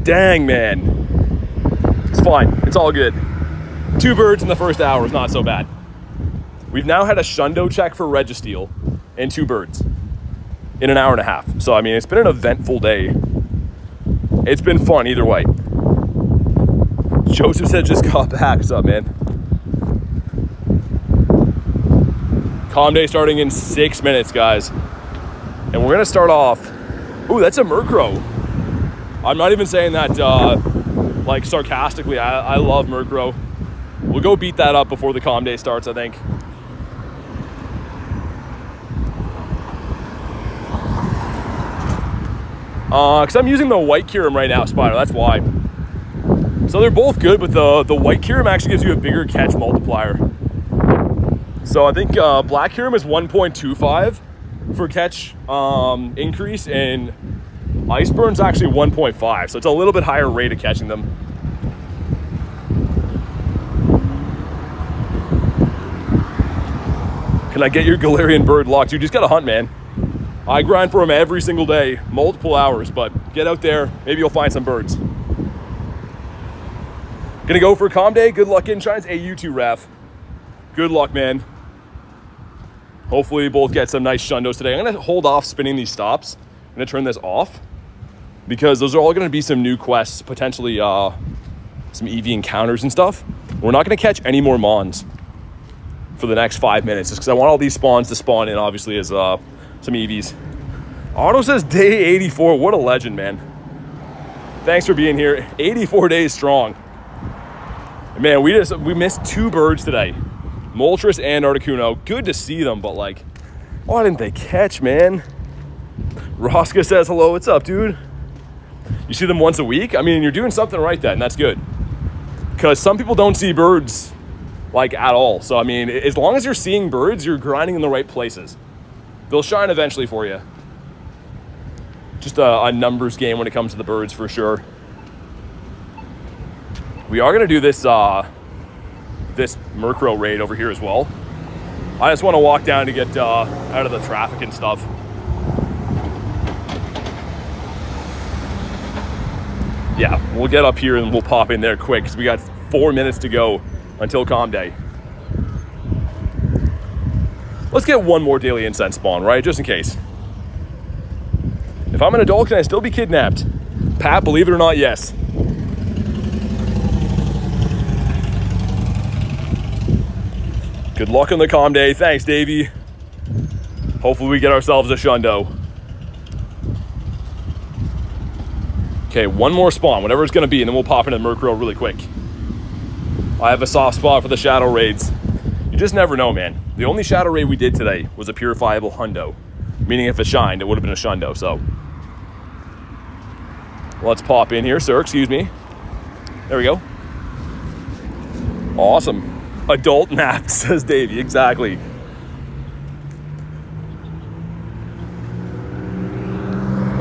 Dang, man. It's fine. It's all good. 2 birds in the first hour is not so bad. We've now had a Shundo check for Registeel and 2 birds in an hour and a half. So, I mean, it's been an eventful day. It's been fun either way. Joseph said just got back. What's up, man? Calm day starting in 6 minutes, guys. And we're gonna start off. Ooh, that's a Murkrow. I'm not even saying that like sarcastically. I love Murkrow. We'll go beat that up before the calm day starts, I think. Because I'm using the white Kyurem right now, Spider, that's why. So they're both good, but the white Kyurem actually gives you a bigger catch multiplier. So I think black Kyurem is 1.25 for catch increase, and Iceburn's actually 1.5, so it's a little bit higher rate of catching them. Can I get your Galarian Bird locked? You just gotta hunt, man. I grind for them every single day, multiple hours, but get out there, maybe you'll find some birds. Gonna go for a calm day. Good luck in shines. Hey, you too, Raph. Good luck, man. Hopefully we both get some nice shundos today. I'm gonna hold off spinning these stops. I'm gonna turn this off because those are all gonna be some new quests, potentially some Eevee encounters and stuff. We're not gonna catch any more Mons for the next 5 minutes just because I want all these spawns to spawn in, obviously, as some Eevees. Otto says day 84. What a legend, man. Thanks for being here. 84 days strong. Man, we missed 2 birds today. Moltres and Articuno. Good to see them, but like, why didn't they catch, man? Rosca says hello. What's up, dude? You see them once a week? I mean, you're doing something right then. That's good. Because some people don't see birds like at all. So I mean, as long as you're seeing birds, you're grinding in the right places. They'll shine eventually for you. Just a numbers game when it comes to the birds, for sure. We are gonna do this this Murkrow raid over here as well. I just want to walk down to get out of the traffic and stuff. Yeah, we'll get up here and we'll pop in there quick because we got 4 minutes to go until calm day. Let's get one more daily incense spawn, right? Just in case. If I'm an adult, can I still be kidnapped? Pat, believe it or not, yes. Good luck on the calm day. Thanks, Davey. Hopefully we get ourselves a shundo. Okay, one more spawn, whatever it's gonna be, and then we'll pop into Murkrow really quick. I have a soft spot for the shadow raids. You just never know, man. The only shadow raid we did today was a purifiable hundo, meaning if it shined, it would have been a shundo, so. Let's pop in here, sir, excuse me. There we go. Awesome. Adult nap, says Davey, exactly.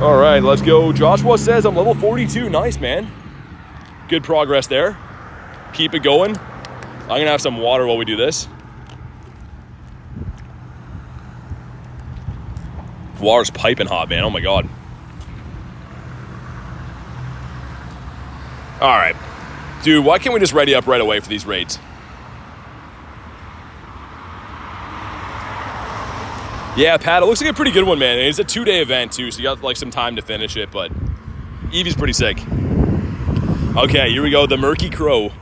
All right, let's go. Joshua says I'm level 42, nice, man. Good progress there. Keep it going. I'm gonna have some water while we do this. Water's piping hot, man, oh my God. All right, dude, why can't we just ready up right away for these raids? Yeah, Pat, it looks like a pretty good one, man. It's a 2-day event, too, so you got, like, some time to finish it, but Eevee's pretty sick. Okay, here we go, the Murky Crow.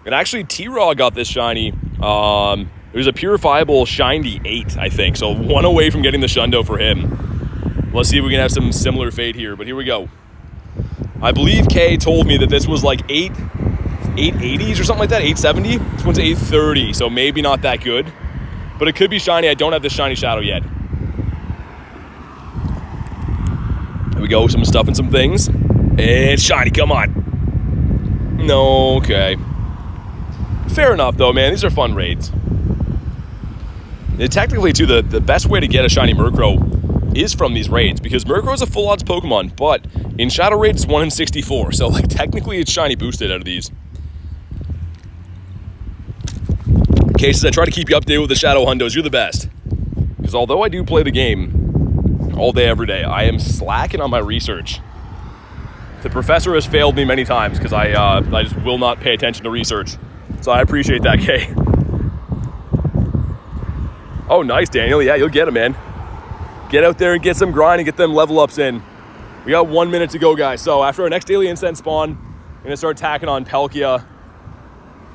And actually, T-Raw got this shiny. It was a purifiable Shiny 8, I think, so 1 away from getting the shundo for him. Let's see if we can have some similar fate here, but here we go. I believe Kay told me that this was, like, 880s or something like that, 870? This one's 830, so maybe not that good. But it could be shiny. I don't have the shiny shadow yet. Here we go, some stuff and some things. And shiny, come on. No, okay. Fair enough, though, man. These are fun raids. And technically, too, the best way to get a shiny Murkrow is from these raids, because Murkrow is a full odds Pokemon, but in shadow raids, it's 1 in 64. So, like, technically, it's shiny boosted out of these. Cases, I try to keep you updated with the shadow hundos. You're the best. Because although I do play the game all day, every day, I am slacking on my research. The professor has failed me many times because I just will not pay attention to research. So I appreciate that, Kay. Oh, nice, Daniel. Yeah, you'll get it, man. Get out there and get some grind and get them level ups in. We got 1 minute to go, guys. So after our next daily incense spawn, I'm going to start tacking on Palkia.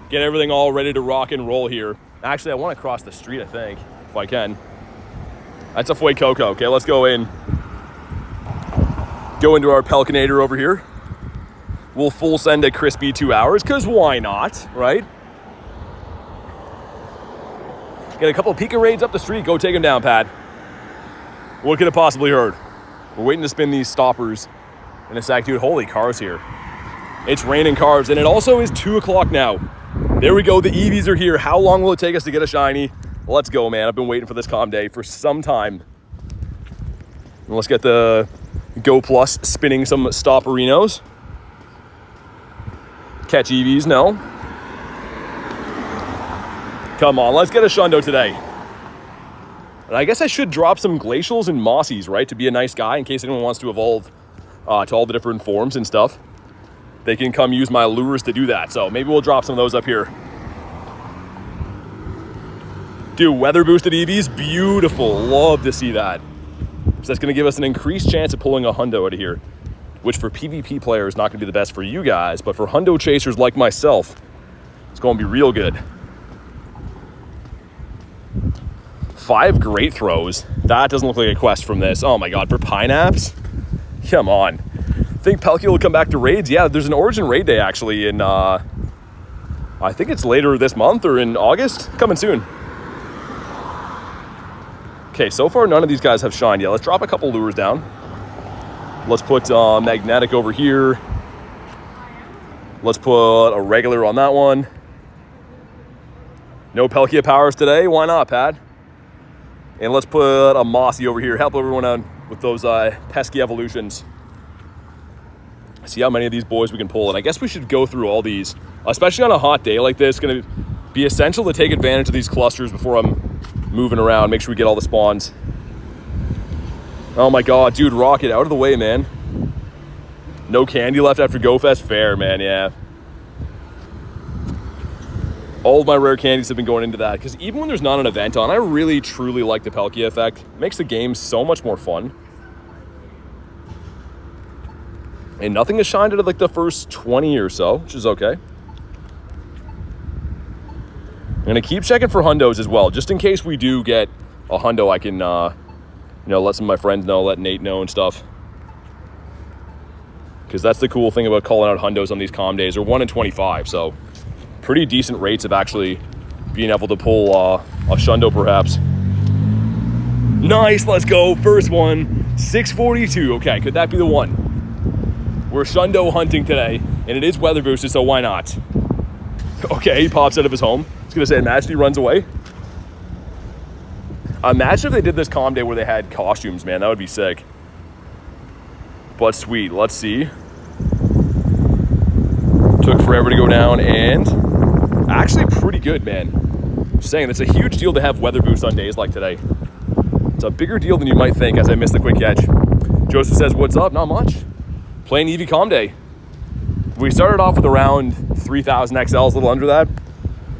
Get everything all ready to rock and roll here. Actually, I want to cross the street, I think, if I can. That's a Fuecoco. Okay, let's go in. Go into our Pelkinator over here. We'll full send a crispy 2 hours, because why not, right? Get a couple of Pika raids up the street. Go take them down, Pat. What could have possibly hurt? We're waiting to spin these stoppers in a sec, dude. Holy cars here. It's raining cars, and it also is 2 o'clock now. There we go. The Eevees are here. How long will it take us to get a shiny? Let's go, man. I've been waiting for this calm day for some time. And let's get the Go Plus spinning some stopperinos. Catch Eevees, no. Come on, let's get a Shundo today. And I guess I should drop some Glacials and Mossies, right? To be a nice guy in case anyone wants to evolve to all the different forms and stuff. They can come use my lures to do that. So maybe we'll drop some of those up here. Dude, weather boosted Eevees, beautiful. Love to see that. So that's going to give us an increased chance of pulling a hundo out of here, which for PvP players is not going to be the best for you guys, but for hundo chasers like myself, it's going to be real good. 5 great throws. That doesn't look like a quest from this. Oh my god, for Pineapps? Come on. Think Pelkey will come back to raids? Yeah, there's an Origin raid day actually in, I think it's later this month or in August. Coming soon. Okay, so far none of these guys have shined yet. Let's drop a couple lures down. Let's put Magnetic over here. Let's put a regular on that one. No Pelkia powers today. Why not, Pat? And let's put a Mossy over here. Help everyone out with those pesky evolutions. See how many of these boys we can pull. And I guess we should go through all these, especially on a hot day like this. It's going to be essential to take advantage of these clusters before I'm moving around. Make sure we get all the spawns. Oh my god, dude, Rocket, out of the way, man. No candy left after GoFest? Fair, man, yeah. All of my rare candies have been going into that, because even when there's not an event on, I really, truly like the Pelkia effect. It makes the game so much more fun. And nothing has shined out of like the first 20 or so, which is okay. I'm going to keep checking for hundos as well, just in case we do get a hundo. I can, let some of my friends know, let Nate know and stuff. Because that's the cool thing about calling out hundos on these calm days. They're 1 in 25, so pretty decent rates of actually being able to pull a shundo, perhaps. Nice, let's go. First one, 642. Okay, could that be the one? We're shundo hunting today, and it is weather boosted, so why not? Okay, he pops out of his home. I was going to say, imagine he runs away. Imagine if they did this calm day where they had costumes, man. That would be sick. But sweet, let's see. Took forever to go down, and actually pretty good, man. Just saying, it's a huge deal to have weather boost on days like today. It's a bigger deal than you might think, as I missed the quick catch. Joseph says, what's up? Not much. Playing Eevee Calm Day. We started off with around 3,000 XLs, a little under that.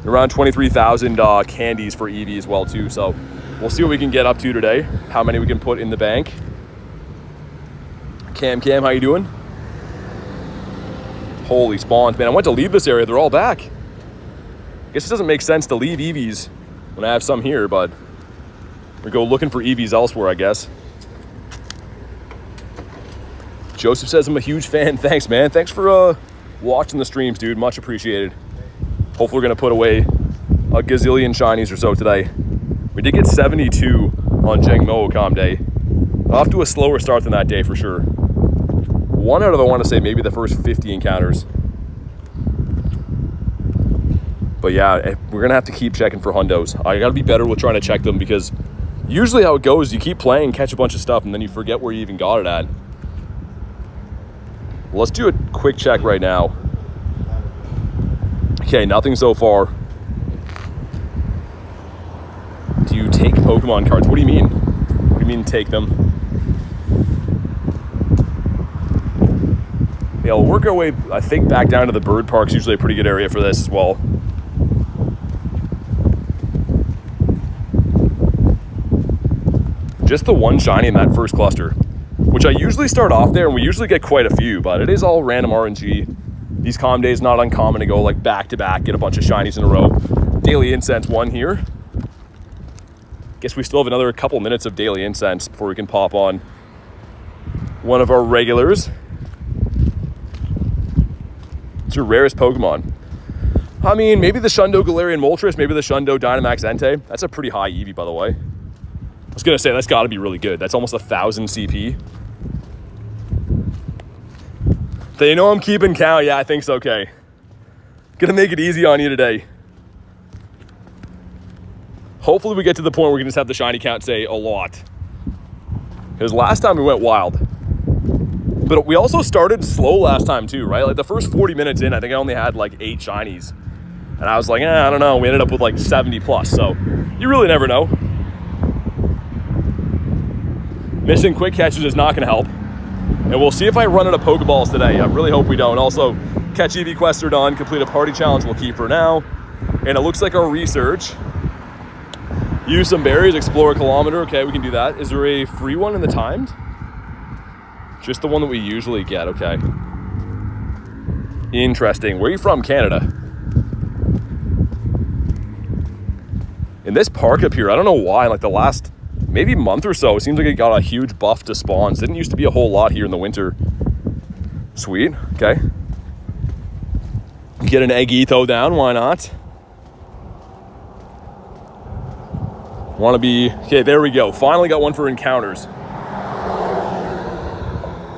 Around 23,000 candies for Eevee as well, too. So we'll see what we can get up to today. How many we can put in the bank. Cam, how you doing? Holy spawns, man. I went to leave this area. They're all back. I guess it doesn't make sense to leave Eevees when I have some here, but we go looking for Eevees elsewhere, I guess. Joseph says I'm a huge fan. Thanks, man. Thanks for watching the streams, dude. Much appreciated. Hopefully we're going to put away a gazillion shinies or so today. We did get 72 on Gimmighoul Calm Day. Off to a slower start than that day for sure. 1 out of, I want to say, maybe the first 50 encounters. But yeah, we're going to have to keep checking for hundos. I got to be better with trying to check them, because usually how it goes, you keep playing, catch a bunch of stuff, and then you forget where you even got it at. Let's do a quick check right now. Okay, nothing so far. Do you take Pokemon cards? What do you mean? What do you mean take them? Yeah, we'll work our way, I think, back down to the bird park's usually a pretty good area for this as well. Just the one shiny in that first cluster, which I usually start off there, and we usually get quite a few, but it is all random RNG. These calm days, not uncommon to go like back to back, get a bunch of shinies in a row. Daily Incense one here. Guess we still have another couple minutes of Daily Incense before we can pop on one of our regulars. It's your rarest Pokemon. I mean, maybe the Shundo Galarian Moltres, maybe the Shundo Dynamax Entei. That's a pretty high Eevee, by the way. I was gonna say, that's gotta be really good. That's almost 1,000 CP. They know I'm keeping count. Yeah, I think so, okay. Gonna make it easy on you today. Hopefully we get to the point where we can just have the shiny count say a lot. Because last time we went wild. But we also started slow last time too, right? Like the first 40 minutes in, I think I only had like 8 shinies. And I was like, I don't know. We ended up with like 70 plus. So you really never know. Missing quick catches is not gonna help. And we'll see if I run out of Pokeballs today. I really hope we don't. Also, catch Eevee quests are done. Complete a party challenge we'll keep for now. And it looks like our research. Use some berries, explore a kilometer. Okay, we can do that. Is there a free one in the timed? Just the one that we usually get, okay. Interesting. Where are you from? Canada. In this park up here, I don't know why, like the last maybe month or so, it seems like it got a huge buff to spawns. Didn't used to be a whole lot here in the winter. Sweet, okay. Get an Eggito down, why not? Want to be, okay, there we go. Finally got one for encounters.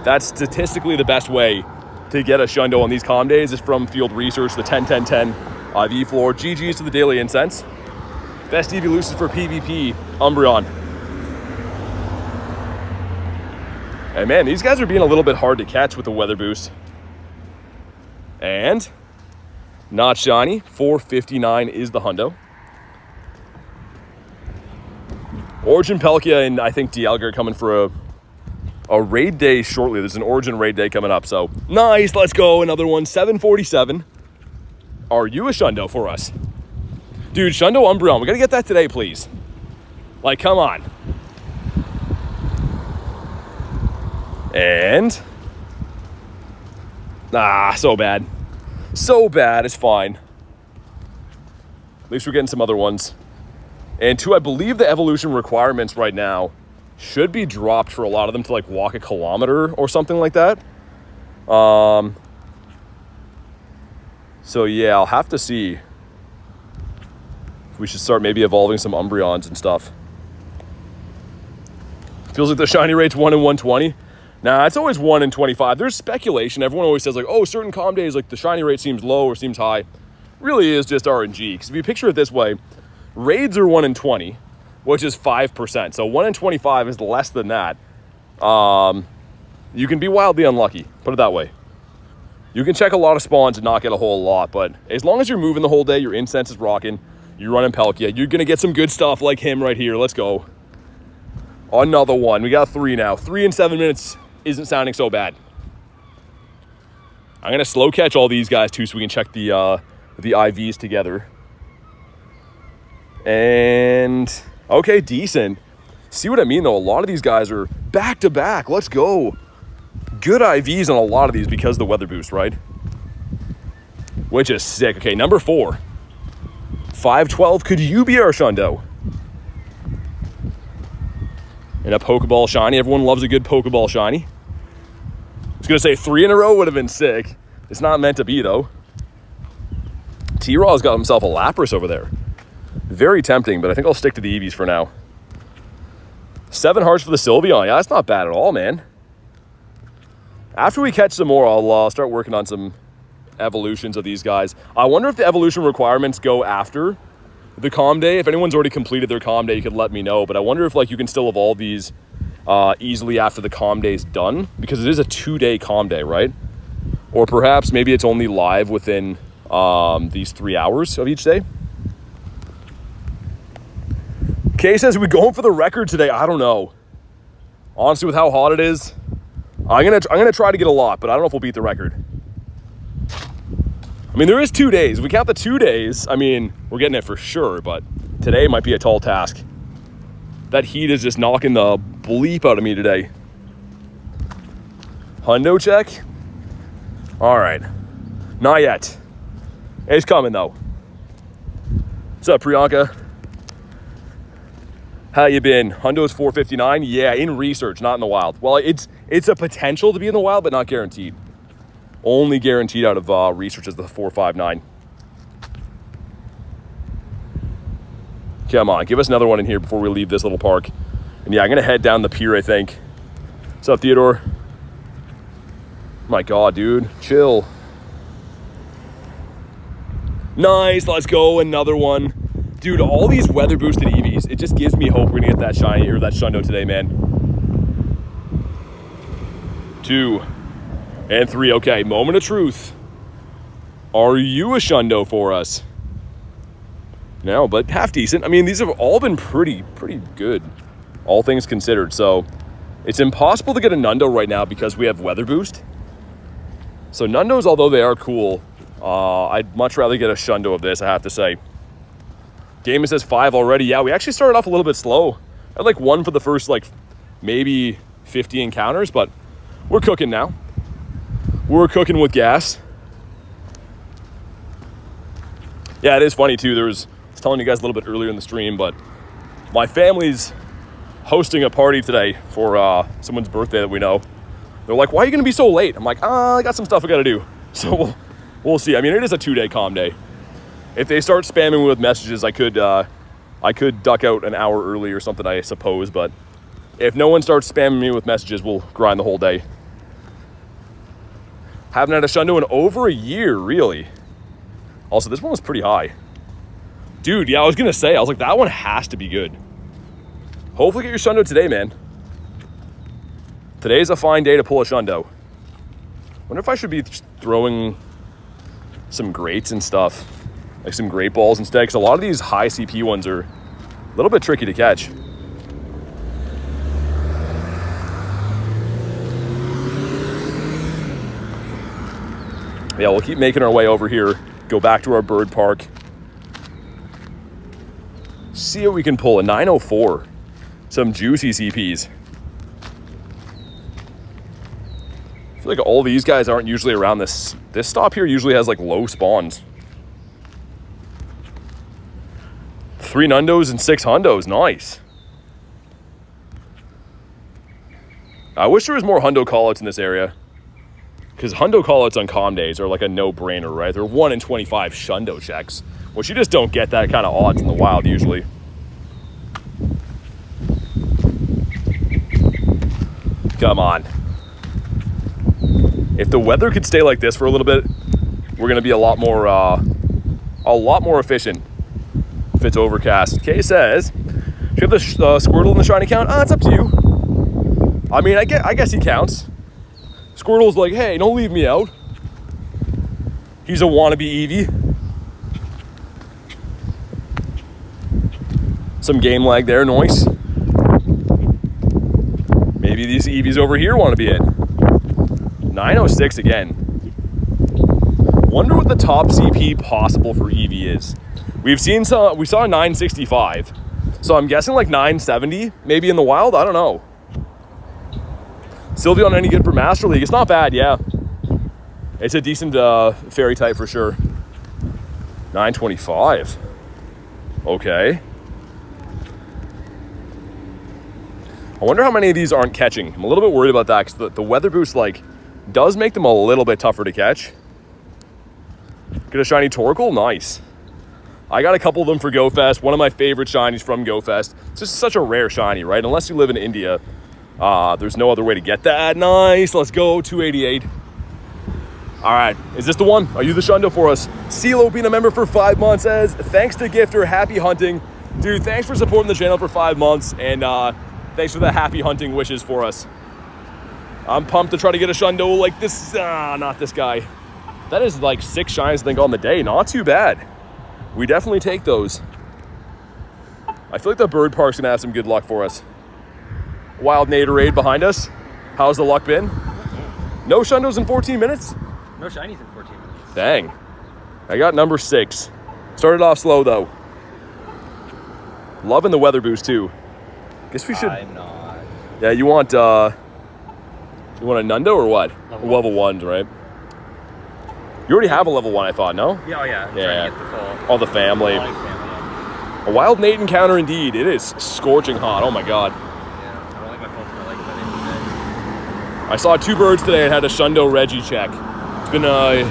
That's statistically the best way to get a Shundo on these calm days is from field research, the 10-10-10 IV floor. GG's to the Daily Incense. Best Eeveelutions for PvP, Umbreon. And man, these guys are being a little bit hard to catch with the weather boost. And not shiny, 459 is the hundo. Origin Palkia and I think Dialga coming for a raid day shortly. There's an Origin raid day coming up, so nice. Let's go. Another one, 747. Are you a Shundo for us? Dude, Shundo Umbreon. We got to get that today, please. Like, come on. And so bad. So bad. It's fine. At least we're getting some other ones. And two, I believe the evolution requirements right now should be dropped for a lot of them to like walk a kilometer or something like that. So yeah, I'll have to see if we should start maybe evolving some Umbreons and stuff. Feels like the shiny rate's 1 in 120. Nah, it's always 1 in 25. There's speculation. Everyone always says like, oh, certain calm days, like the shiny rate seems low or seems high. Really is just RNG. Because if you picture it this way, raids are 1 in 20, which is 5%. So 1 in 25 is less than that. You can be wildly unlucky, put it that way. You can check a lot of spawns and not get a whole lot, but as long as you're moving the whole day, your incense is rocking, you're running Palkia, you're going to get some good stuff like him right here. Let's go. Another one. We got 3 now. 3 in 7 minutes isn't sounding so bad. I'm going to slow catch all these guys too so we can check the IVs together. And okay, decent. See what I mean though? A lot of these guys are back to back. Let's go. Good IVs on a lot of these because of the weather boost, right? Which is sick. Okay, number 4. 512. Could you be our Shundo? And a Pokeball shiny. Everyone loves a good Pokeball shiny. I was gonna say 3 in a row would have been sick. It's not meant to be though. T-Raw's got himself a Lapras over there. Very tempting, but I think I'll stick to the Eevees for now. 7 hearts for the Sylveon. Yeah, that's not bad at all, man. After we catch some more, I'll start working on some evolutions of these guys. I wonder if the evolution requirements go after the calm day. If anyone's already completed their calm day, you could let me know. But I wonder if like you can still evolve these easily after the calm day is done, because it is a 2-day calm day, right? Or perhaps maybe it's only live within these 3 hours of each day. Kay says, we going for the record today? I don't know. Honestly, with how hot it is, I'm gonna try to get a lot, but I don't know if we'll beat the record. I mean, there is 2 days. If we count the 2 days, I mean, we're getting it for sure, but today might be a tall task. That heat is just knocking the bleep out of me today. Hundo check? All right. Not yet. It's coming, though. What's up, Priyanka? How you been? Hundo's 459. Yeah, in research, not in the wild. Well, it's a potential to be in the wild, but not guaranteed. Only guaranteed out of research is the 459. Come on, give us another one in here before we leave this little park. And yeah, I'm gonna head down the pier, I think. What's up, Theodore? My God, dude, chill. Nice, let's go, another one. Dude, all these weather boosted Eevees, it just gives me hope we're gonna get that shiny or that shundo today, man. 2 and 3, okay, moment of truth. Are you a shundo for us? No, but half decent. I mean, these have all been pretty good, all things considered. So it's impossible to get a Nundo right now because we have weather boost. So Nundos, although they are cool, I'd much rather get a shundo of this, I have to say. Game says 5 already. Yeah, we actually started off a little bit slow. I had like 1 for the first like maybe 50 encounters, but we're cooking now. We're cooking with gas. Yeah, it is funny too. I was telling you guys a little bit earlier in the stream, but my family's hosting a party today for someone's birthday that we know. They're like, why are you going to be so late? I'm like, I got some stuff I got to do. So we'll see. I mean, it is a 2-day calm day. If they start spamming me with messages, I could duck out an hour early or something, I suppose. But if no one starts spamming me with messages, we'll grind the whole day. Haven't had a shundo in over a year, really. Also, this one was pretty high. Dude, yeah, I was going to say, I was like, that one has to be good. Hopefully get your shundo today, man. Today's a fine day to pull a shundo. Wonder if I should be throwing some grates and stuff. Like some great balls instead, because a lot of these high CP ones are a little bit tricky to catch. Yeah, we'll keep making our way over here. Go back to our bird park. See what we can pull. A 904. Some juicy CPs. I feel like all these guys aren't usually around this. This stop here usually has like low spawns. 3 Nundos and 6 Hundos. Nice. I wish there was more Hundo callouts in this area. Because Hundo callouts on calm days are like a no-brainer, right? They're 1 in 25 shundo checks, which you just don't get that kind of odds in the wild usually. Come on. If the weather could stay like this for a little bit, we're gonna be a lot more efficient. If it's overcast. Kay says, do you have the Squirtle in the shiny count? It's up to you. I mean, I guess he counts. Squirtle's like, hey, don't leave me out. He's a wannabe Eevee. Some game lag there, noise. Maybe these Eevees over here want to be it. 906 again. Wonder what the top CP possible for Eevee is. We saw 965. So I'm guessing like 970, maybe in the wild, I don't know. Sylveon any good for Master League? It's not bad, yeah. It's a decent fairy type for sure. 925. Okay. I wonder how many of these aren't catching. I'm a little bit worried about that because the weather boost like does make them a little bit tougher to catch. Get a shiny Torkoal? Nice. I got a couple of them for GoFest. One of my favorite shinies from GoFest. It's just such a rare shiny, right? Unless you live in India, there's no other way to get that. Nice, let's go, 288. All right, is this the one? Are you the shundo for us? CeeLo being a member for 5 months says, thanks to Gifter, happy hunting. Dude, thanks for supporting the channel for 5 months, and thanks for the happy hunting wishes for us. I'm pumped to try to get a shundo like this. Not this guy. That is like 6 shines, I think, on the day. Not too bad. We definitely take those. I feel like the bird park's gonna have some good luck for us. Wild Naderade behind us. How's the luck been? No shundos in 14 minutes? No shinies in 14 minutes. Dang. I got number 6. Started off slow though. Loving the weather boost too. Guess we should. I'm not. Yeah, you want a Nundo or what? Level 1s, right? You already have a level 1, I thought, no? Yeah, oh yeah. Yeah. Trying to get the full, All the family. A wild Nate encounter indeed. It is scorching hot. Oh my god. Yeah, I don't think my phone's gonna like it by the end of the day. I saw 2 birds today and had a Shundo Reggie check. It's been a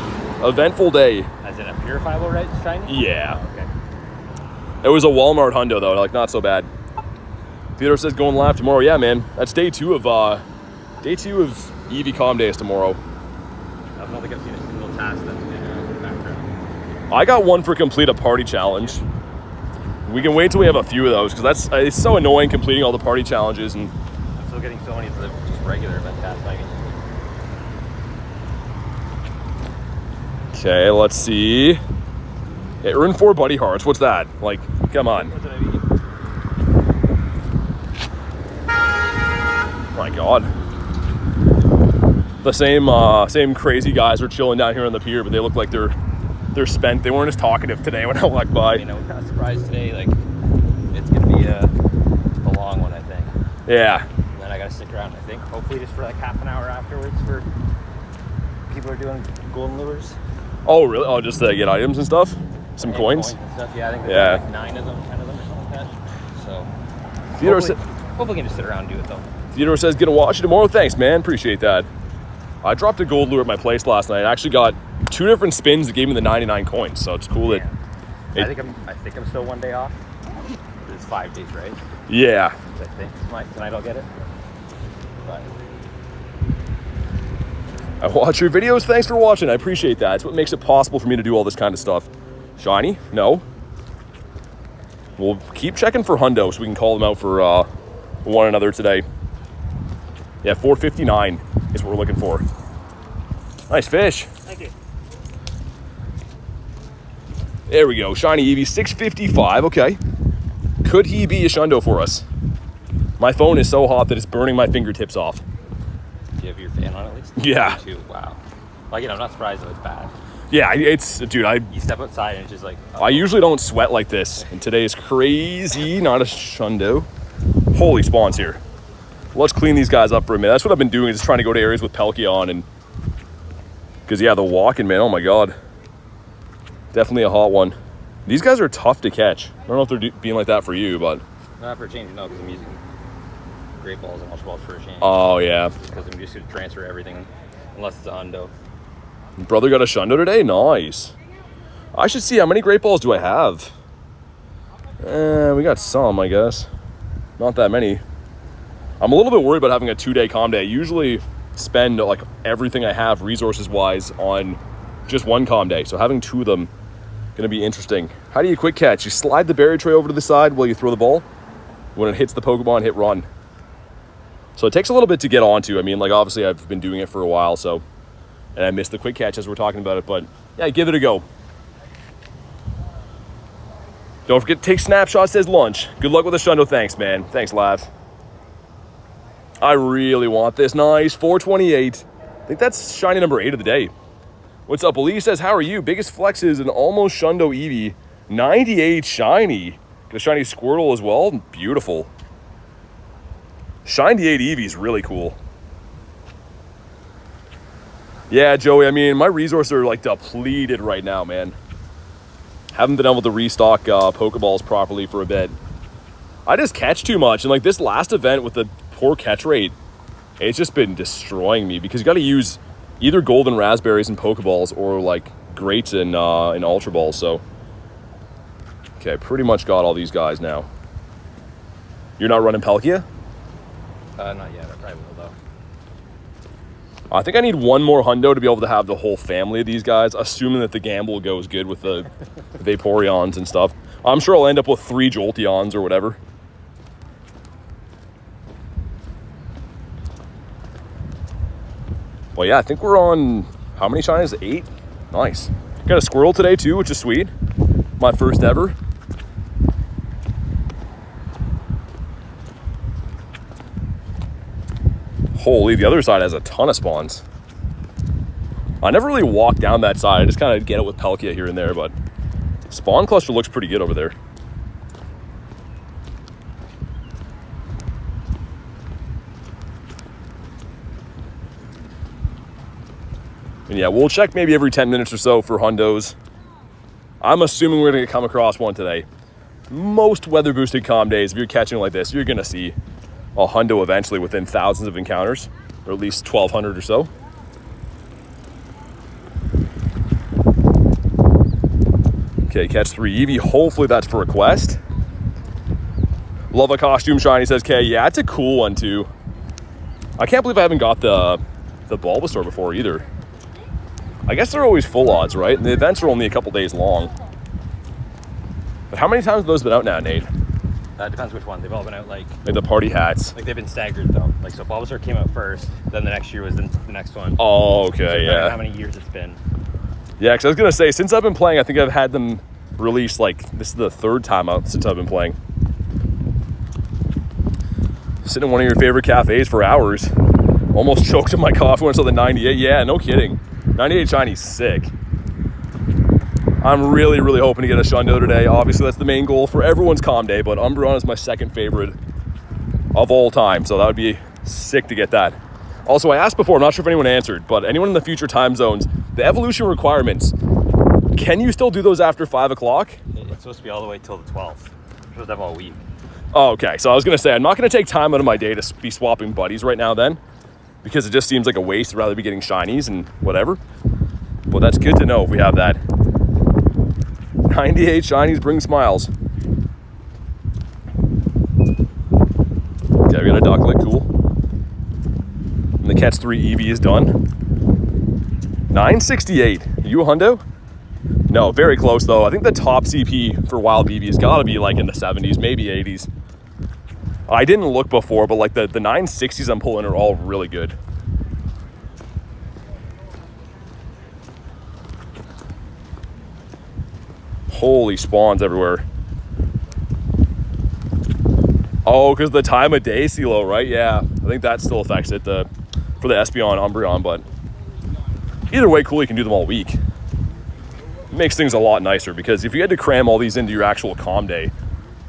eventful day. As in a purifiable red shiny? Yeah. Oh, okay. It was a Walmart hundo though, like not so bad. Theodore says going live tomorrow. Yeah, man. That's day 2 of Eevee Com Days tomorrow. I don't think I've seen a single task that's been in the background. I got one for complete a party challenge. We can wait till we have a few of those because it's so annoying completing all the party challenges and. I'm still getting so many for the just regular event tasks. Okay, let's see. Yeah, earn 4 buddy hearts. What's that? Like, come on. What did I mean? My God. The same crazy guys are chilling down here on the pier, but they look like they're spent. They weren't as talkative today when I walked by. You know, we're kind of surprised today. Like, it's gonna be a long one, I think. Yeah. And then I gotta stick around. I think hopefully just for like half an hour afterwards for people who are doing golden lures. Oh, really? Oh, just to get items and stuff? Some coins? And stuff. Yeah, I think there's like 9 of them, 10 of them, or something like that. So, hopefully can just sit around and do it though. Theodore says, gonna watch you tomorrow. Thanks, man. Appreciate that. I dropped a gold lure at my place last night. I actually got 2 different spins that gave me the 99 coins, so it's cool that. I think I'm still 1 day off. It's 5 days, right? Yeah. I think tonight I'll get it. But I watch your videos. Thanks for watching. I appreciate that. It's what makes it possible for me to do all this kind of stuff. Shiny? No. We'll keep checking for hundo so we can call them out for one another today. Yeah, 459 is what we're looking for. Nice fish. thank you. There we go. Shiny Eevee, 655. Okay. Could he be a shundo for us? My phone is so hot that it's burning my fingertips off. Do you have your fan on at least? Yeah. Wow. Like, I'm not surprised that it's bad. Yeah, it's, dude, You step outside and it's just like... I usually don't sweat like this, and today is crazy, not a shundo. Holy spawns here. Let's clean these guys up for a minute. That's what I've been doing, is just trying to go to areas with Pelkey on, and... Because, yeah, the walking, man, oh my God. Definitely a hot one. These guys are tough to catch. I don't know if they're being like that for you, but... Not for a change, no, because I'm using great balls and ultra balls for a change. Oh, yeah. Because I'm just going to transfer everything, unless it's a hundo. Brother got a shundo today? Nice. I should see how many great balls do I have. We got some, I guess. Not that many. I'm a little bit worried about having a 2-day com day. I usually spend like everything I have resources-wise on just one com day. So having 2 of them, gonna be interesting. How do you quick catch? You slide the berry tray over to the side while you throw the ball. When it hits the Pokemon, hit run. So it takes a little bit to get onto. I mean, like obviously I've been doing it for a while, so. And I missed the quick catch as we're talking about it, but yeah, give it a go. Don't forget to take snapshots, says lunch. Good luck with the shundo. Thanks, man. Thanks, Lav. I really want this. Nice, 428. I think that's shiny number 8 of the day. What's up, Elise says, how are you? Biggest flex is an almost shundo Eevee. 98 shiny. Got a shiny Squirtle as well. Beautiful. Shiny 8 Eevee is really cool. Yeah, Joey, I mean, my resources are like depleted right now, man. Haven't been able to restock Pokeballs properly for a bit. I just catch too much, and like this last event with the poor catch rate, it's just been destroying me because you got to use either golden raspberries and Pokeballs or like greats and Ultra Balls. So, okay, pretty much got all these guys now. You're not running Palkia? Not yet. I probably will though. I think I need 1 more hundo to be able to have the whole family of these guys, assuming that the gamble goes good with the Vaporeons and stuff. I'm sure I'll end up with 3 Jolteons or whatever. Well, yeah, I think we're on, how many shinies? 8? Nice. Got a Squirrel today too, which is sweet. My first ever. Holy, the other side has a ton of spawns. I never really walk down that side. I just kind of get it with Palkia here and there, but spawn cluster looks pretty good over there. And yeah, we'll check maybe every 10 minutes or so for hundos. I'm assuming we're going to come across one today. most weather boosted comm days, if you're catching like this, you're gonna see a hundo eventually within thousands of encounters, or at least 1,200 or so. Okay, catch 3 Eevee. Hopefully that's for a quest. Love a costume shiny, says Kay. Yeah, it's a cool one too. I can't believe I haven't got the Bulbasaur before either. I guess they're always full odds, right? And the events are only a couple days long. But how many times have those been out now, Nate? Depends which one. They've all been out like the party hats. Like they've been staggered though. Like so Bulbasaur came out first, then the next year was the next one. Oh, okay, so yeah. How many years it's been. Yeah, because I was going to say, since I've been playing, I think I've had them released, like, this is the 3rd time out since I've been playing. Sitting in one of your favorite cafes for hours. Almost choked on my coffee when I saw the 98. Yeah, no kidding. 98 Shiny's sick. I'm really, really hoping to get a Shundo today. Obviously, that's the main goal for everyone's comm day, but Umbreon is my 2nd favorite of all time, so that would be sick to get that. Also, I asked before, I'm not sure if anyone answered, but anyone in the future time zones, the evolution requirements, can you still do those after 5 o'clock? It's supposed to be all the way till the 12th. We're supposed to have all week. Oh, okay. So I was going to say, I'm not going to take time out of my day to be swapping buddies right now then, because it just seems like a waste. I'd rather be getting shinies and whatever. But that's good to know if we have that. 98 shinies bring smiles. Okay, we got a Ducklet, cool. And the catch 3 Eevee is done. 968. Are you a hundo? No, very close though. I think the top CP for wild Eevee has got to be like in the 70s, maybe 80s. I didn't look before, but like the 960s I'm pulling are all really good. Holy spawns everywhere. Oh, because the time of day CeeLo, right? Yeah, I think that still affects it for the Espeon, Umbreon, but either way, cool, you can do them all week. It makes things a lot nicer, because if you had to cram all these into your actual comm day,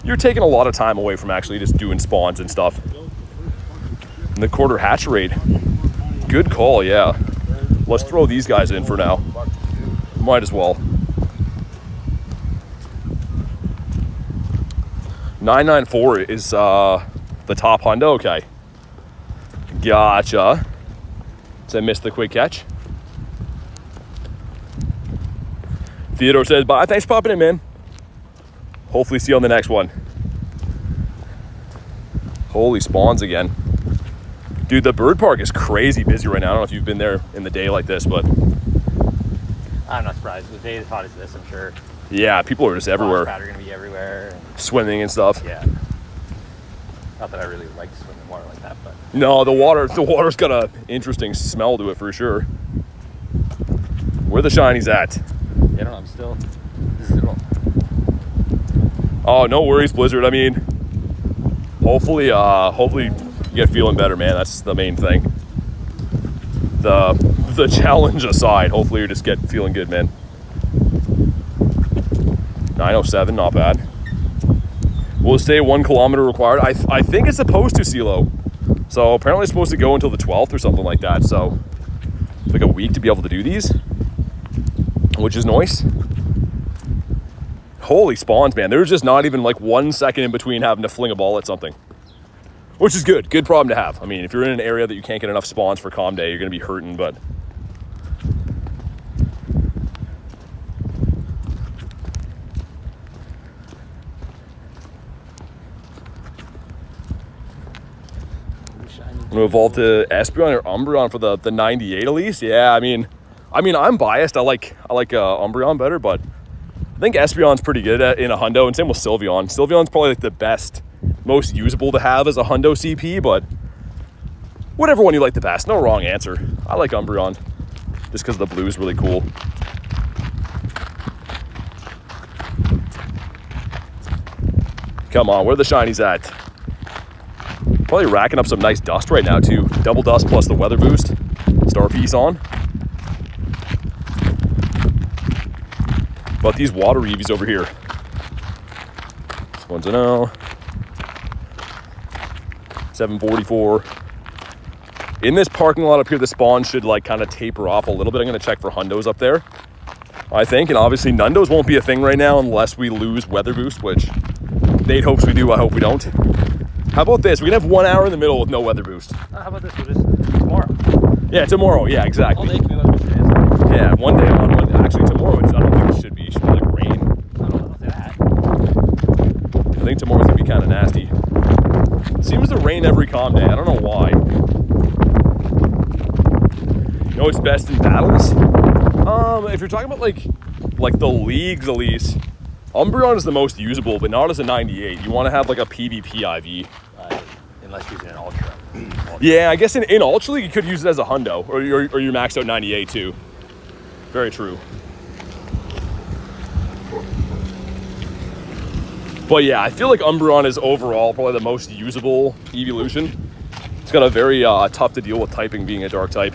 you're taking a lot of time away from actually just doing spawns and stuff. And the quarter hatch rate, good call, yeah. Let's throw these guys in for now. Might as well. 994 is the top hundo. Okay, gotcha. So I missed the quick catch. Theodore says bye. Thanks for popping in, man. Hopefully see you on the next one. Holy spawns again. Dude, the bird park is crazy busy right now. I don't know if you've been there in the day like this, but I'm not surprised. The day as hot as this, I'm sure. Yeah, people are just everywhere. Are going to be everywhere. Swimming and stuff. Yeah. Not that I really like to swim in water like that, but. No, the water's got a interesting smell to it for sure. Where the shinies at? Yeah, I don't know. I'm still. Zero. Oh, no worries, Blizzard. I mean, hopefully you get feeling better, man. That's the main thing. The challenge aside, hopefully you just get feeling good, man. 907, not bad. Will it stay 1 kilometer required? I think it's supposed to, CeeLo. So apparently it's supposed to go until the 12th or something like that. So it's like a week to be able to do these, which is nice. Holy spawns, man. There's just not even like 1 second in between having to fling a ball at something, which is good. Good problem to have. I mean, if you're in an area that you can't get enough spawns for comm day, you're going to be hurting, but I'm gonna evolve to Espeon or Umbreon for the 98 at least. Yeah, I mean, I'm biased. I like Umbreon better, but I think Espeon's pretty good in a hundo, and same with Sylveon. Sylveon's probably like the best, most usable to have as a hundo CP, but whatever one you like the best. No wrong answer. I like Umbreon just because the blue is really cool. Come on, where are the shinies at? Probably racking up some nice dust right now too. Double dust plus the weather boost. Star piece on. But these water Eevees over here. This one's a no. 744. In this parking lot up here, the spawn should like kind of taper off a little bit. I'm gonna check for hundos up there, I think. And obviously Nundos won't be a thing right now unless we lose weather boost, which Nate hopes we do, I hope we don't. How about this? We can have 1 hour in the middle with no weather boost. How about this? We'll just tomorrow. Yeah, tomorrow. Yeah, exactly. All day can be weather boosted. Yeah, one day on one. Actually, tomorrow, I don't think it should be. It should be like rain. I don't say that. I think tomorrow's gonna be kind of nasty. It seems to rain every calm day. I don't know why. You know what's best in battles? If you're talking about like the leagues at least, Umbreon is the most usable, but not as a 98. You want to have like a PvP IV. Unless using an Ultra. Yeah, I guess in Ultra League you could use it as a hundo, or you're maxed out 98 too. Very true. But yeah, I feel like Umbreon is overall probably the most usable evolution. It's got a very tough to deal with typing, being a dark type.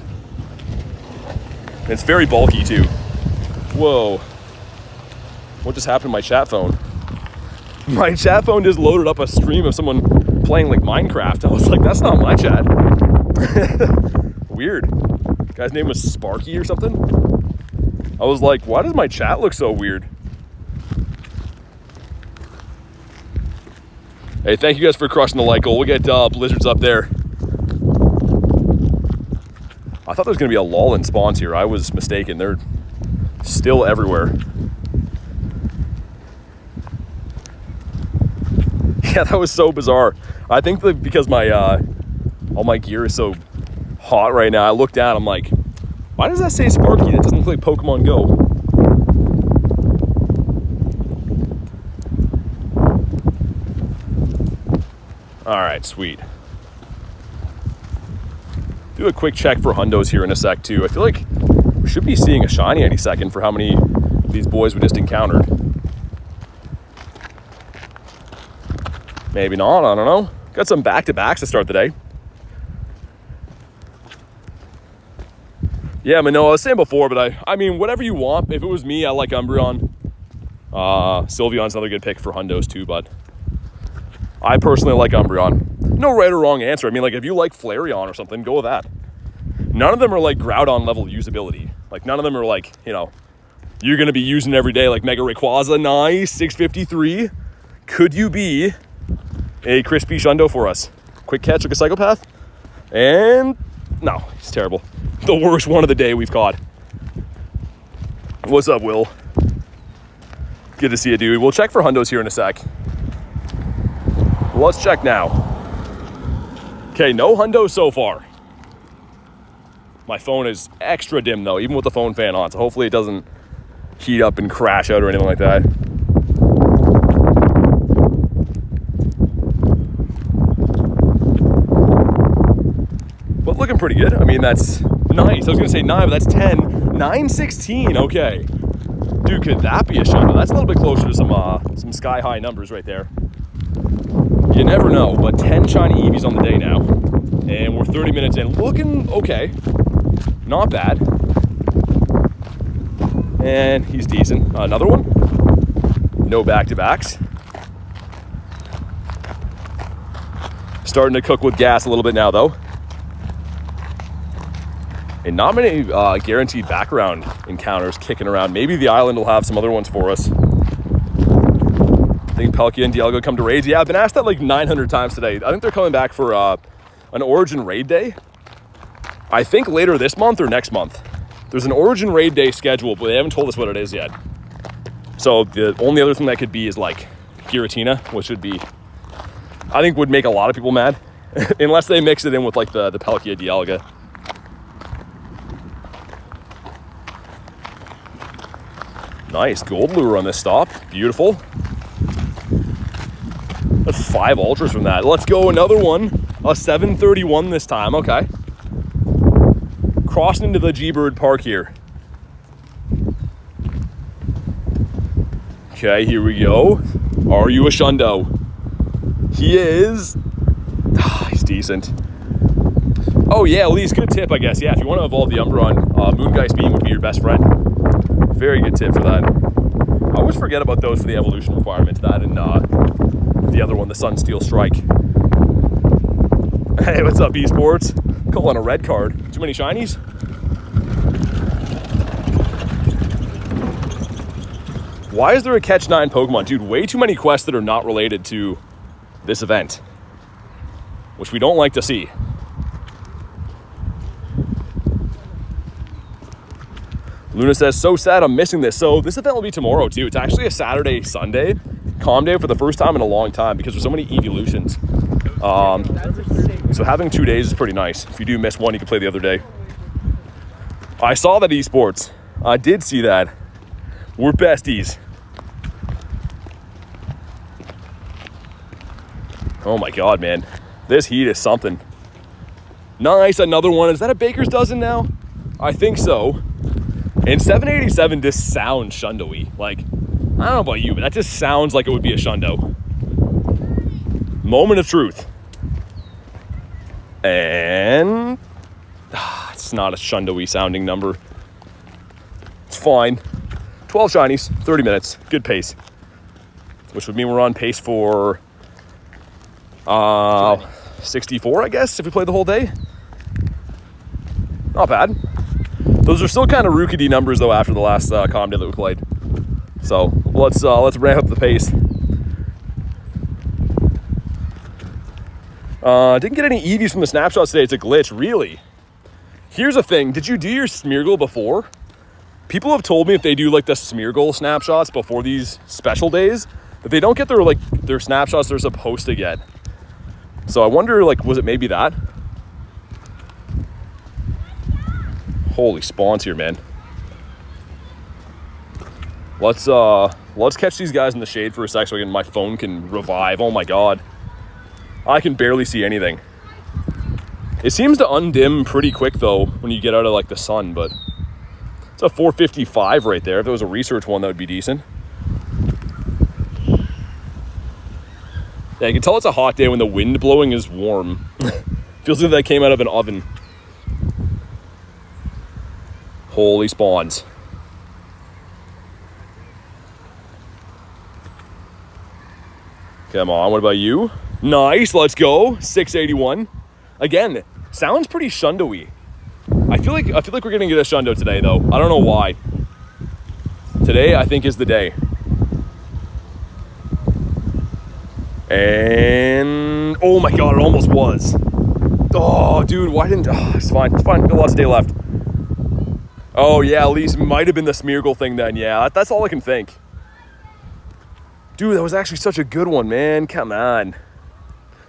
And it's very bulky too. Whoa. What just happened to my chat phone? My chat phone just loaded up a stream of someone playing like Minecraft. I was like, that's not my chat. Weird. The guy's name was Sparky or something. I was like, why does my chat look so weird? Hey, thank you guys for crushing the like goal. We'll get blizzards up there. I thought there was going to be a lull in spawns here. I was mistaken. They're still everywhere. Yeah, that was so bizarre. I think that because my all my gear is so hot right now, I look down, I'm like, why does that say Sparky? That doesn't look like Pokemon GO. All right, sweet. Do a quick check for hundos here in a sec too. I feel like we should be seeing a shiny any second for how many of these boys we just encountered. Maybe not, I don't know. Got some back-to-backs to start the day. Yeah, Manoa, I was saying before, but I mean, whatever you want. If it was me, I like Umbreon. Sylveon's another good pick for hundos too, but I personally like Umbreon. No right or wrong answer. I mean, like, if you like Flareon or something, go with that. None of them are like Groudon level usability. Like, none of them are like, you know, you're going to be using every day, like Mega Rayquaza. Nice, 653. Could you be a crispy shundo for us? Quick catch like a psychopath? And no, he's terrible. The worst one of the day we've caught. What's up, Will? Good to see you, dude. We'll check for hundos here in a sec. Let's check now. Okay, no hundos so far. My phone is extra dim though, even with the phone fan on, so hopefully it doesn't heat up and crash out or anything like that. But looking pretty good. I mean, that's nice. I was gonna say 9, but that's 10. 916, okay. Dude, could that be a shundo? That's a little bit closer to some sky-high numbers right there. You never know, but 10 shiny Eevees on the day now. And we're 30 minutes in. Looking okay. Not bad. And he's decent. Another one. No back-to-backs. Starting to cook with gas a little bit now, though. And not many guaranteed background encounters kicking around. Maybe the island will have some other ones for us. I think Palkia and Dialga come to raids. Yeah, I've been asked that like 900 times today. I think they're coming back for an Origin raid day. I think later this month or next month. There's an Origin raid day scheduled, but they haven't told us what it is yet. So the only other thing that could be is like Giratina, which would be, I think would make a lot of people mad. Unless they mix it in with like the Palkia Dialga. Nice gold lure on this stop. Beautiful. That's 5 ultras from that. Let's go another one. A 731 this time. Okay. Crossing into the G-Bird Park here. Okay, here we go. Are you a shundo? He is. He's decent. Oh yeah, at least good tip, I guess. Yeah, if you want to evolve the Umbreon, Moongeist Beam would be your best friend. Very good tip for that. I always forget about those for the evolution requirements. That and the other one, the Sunsteel Strike. Hey, what's up, esports? Calling a red card. Too many shinies? Why is there a catch 9 Pokemon? Dude, way too many quests that are not related to this event, which we don't like to see. Luna says, so sad I'm missing this. So this event will be tomorrow too. It's actually a Saturday, Sunday calm day for the first time in a long time because there's so many Eeveelutions. So having 2 days is pretty nice. If you do miss one, you can play the other day. I saw that esports. I did see that. We're besties. Oh my God, man. This heat is something. Nice, another one. Is that a baker's dozen now? I think so. And 787 just sounds Shundo-y. Like, I don't know about you, but that just sounds like it would be a Shundo. Moment of truth. And it's not a Shundo-y sounding number. It's fine. 12 shinies, 30 minutes, good pace. Which would mean we're on pace for 64, I guess, if we play the whole day. Not bad. Those are still kind of rookie numbers though after the last comm day that we played. So let's ramp up the pace. Didn't get any Eevees from the snapshots today. It's a glitch, really. Here's the thing. Did you do your Smeargle before? People have told me if they do like the Smeargle snapshots before these special days, that they don't get their snapshots they're supposed to get. So I wonder, like, was it maybe that? Holy spawns here, man. Let's catch these guys in the shade for a sec so my phone can revive. Oh my God. I can barely see anything. It seems to undim pretty quick though when you get out of like the sun, but it's a 455 right there. If it was a research one, that would be decent. Yeah, you can tell it's a hot day when the wind blowing is warm. Feels like that came out of an oven. Holy spawns. Come on, what about you? Nice, let's go. 681. Again, sounds pretty Shundo-y. I feel like we're gonna get a Shundo today though. I don't know why. Today I think is the day. And oh my God, it almost was. Oh dude, why didn't it's fine. It's fine. Got lots of day left. Oh yeah, at least might have been the Smeargle thing then. Yeah, that's all I can think. Dude, that was actually such a good one, man. Come on.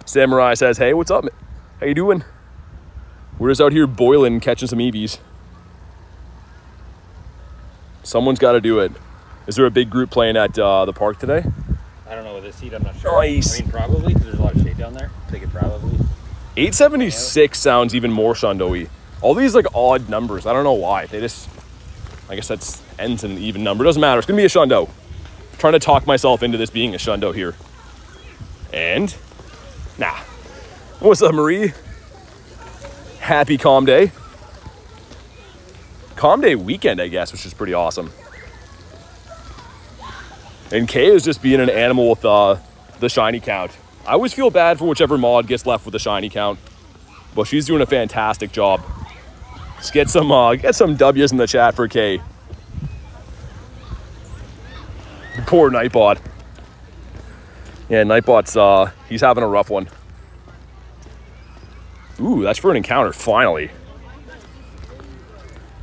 Samurai says, hey, what's up? How you doing? We're just out here boiling, catching some Eevees. Someone's got to do it. Is there a big group playing at the park today? I don't know with this heat, I'm not sure. Nice. I mean, probably, because there's a lot of shade down there. I think it probably. 876 sounds even more Shundo-y. All these like odd numbers. I don't know why. They just, I guess that's ends in an even number. Doesn't matter. It's going to be a Shundo. I'm trying to talk myself into this being a Shundo here. And, nah. What's up, Marie? Happy Calm Day. Calm Day weekend, I guess, which is pretty awesome. And Kay is just being an animal with the shiny count. I always feel bad for whichever mod gets left with the shiny count, but she's doing a fantastic job. Let's get some W's in the chat for Kay. Poor Nightbot. Yeah, Nightbot's he's having a rough one. Ooh, that's for an encounter, finally.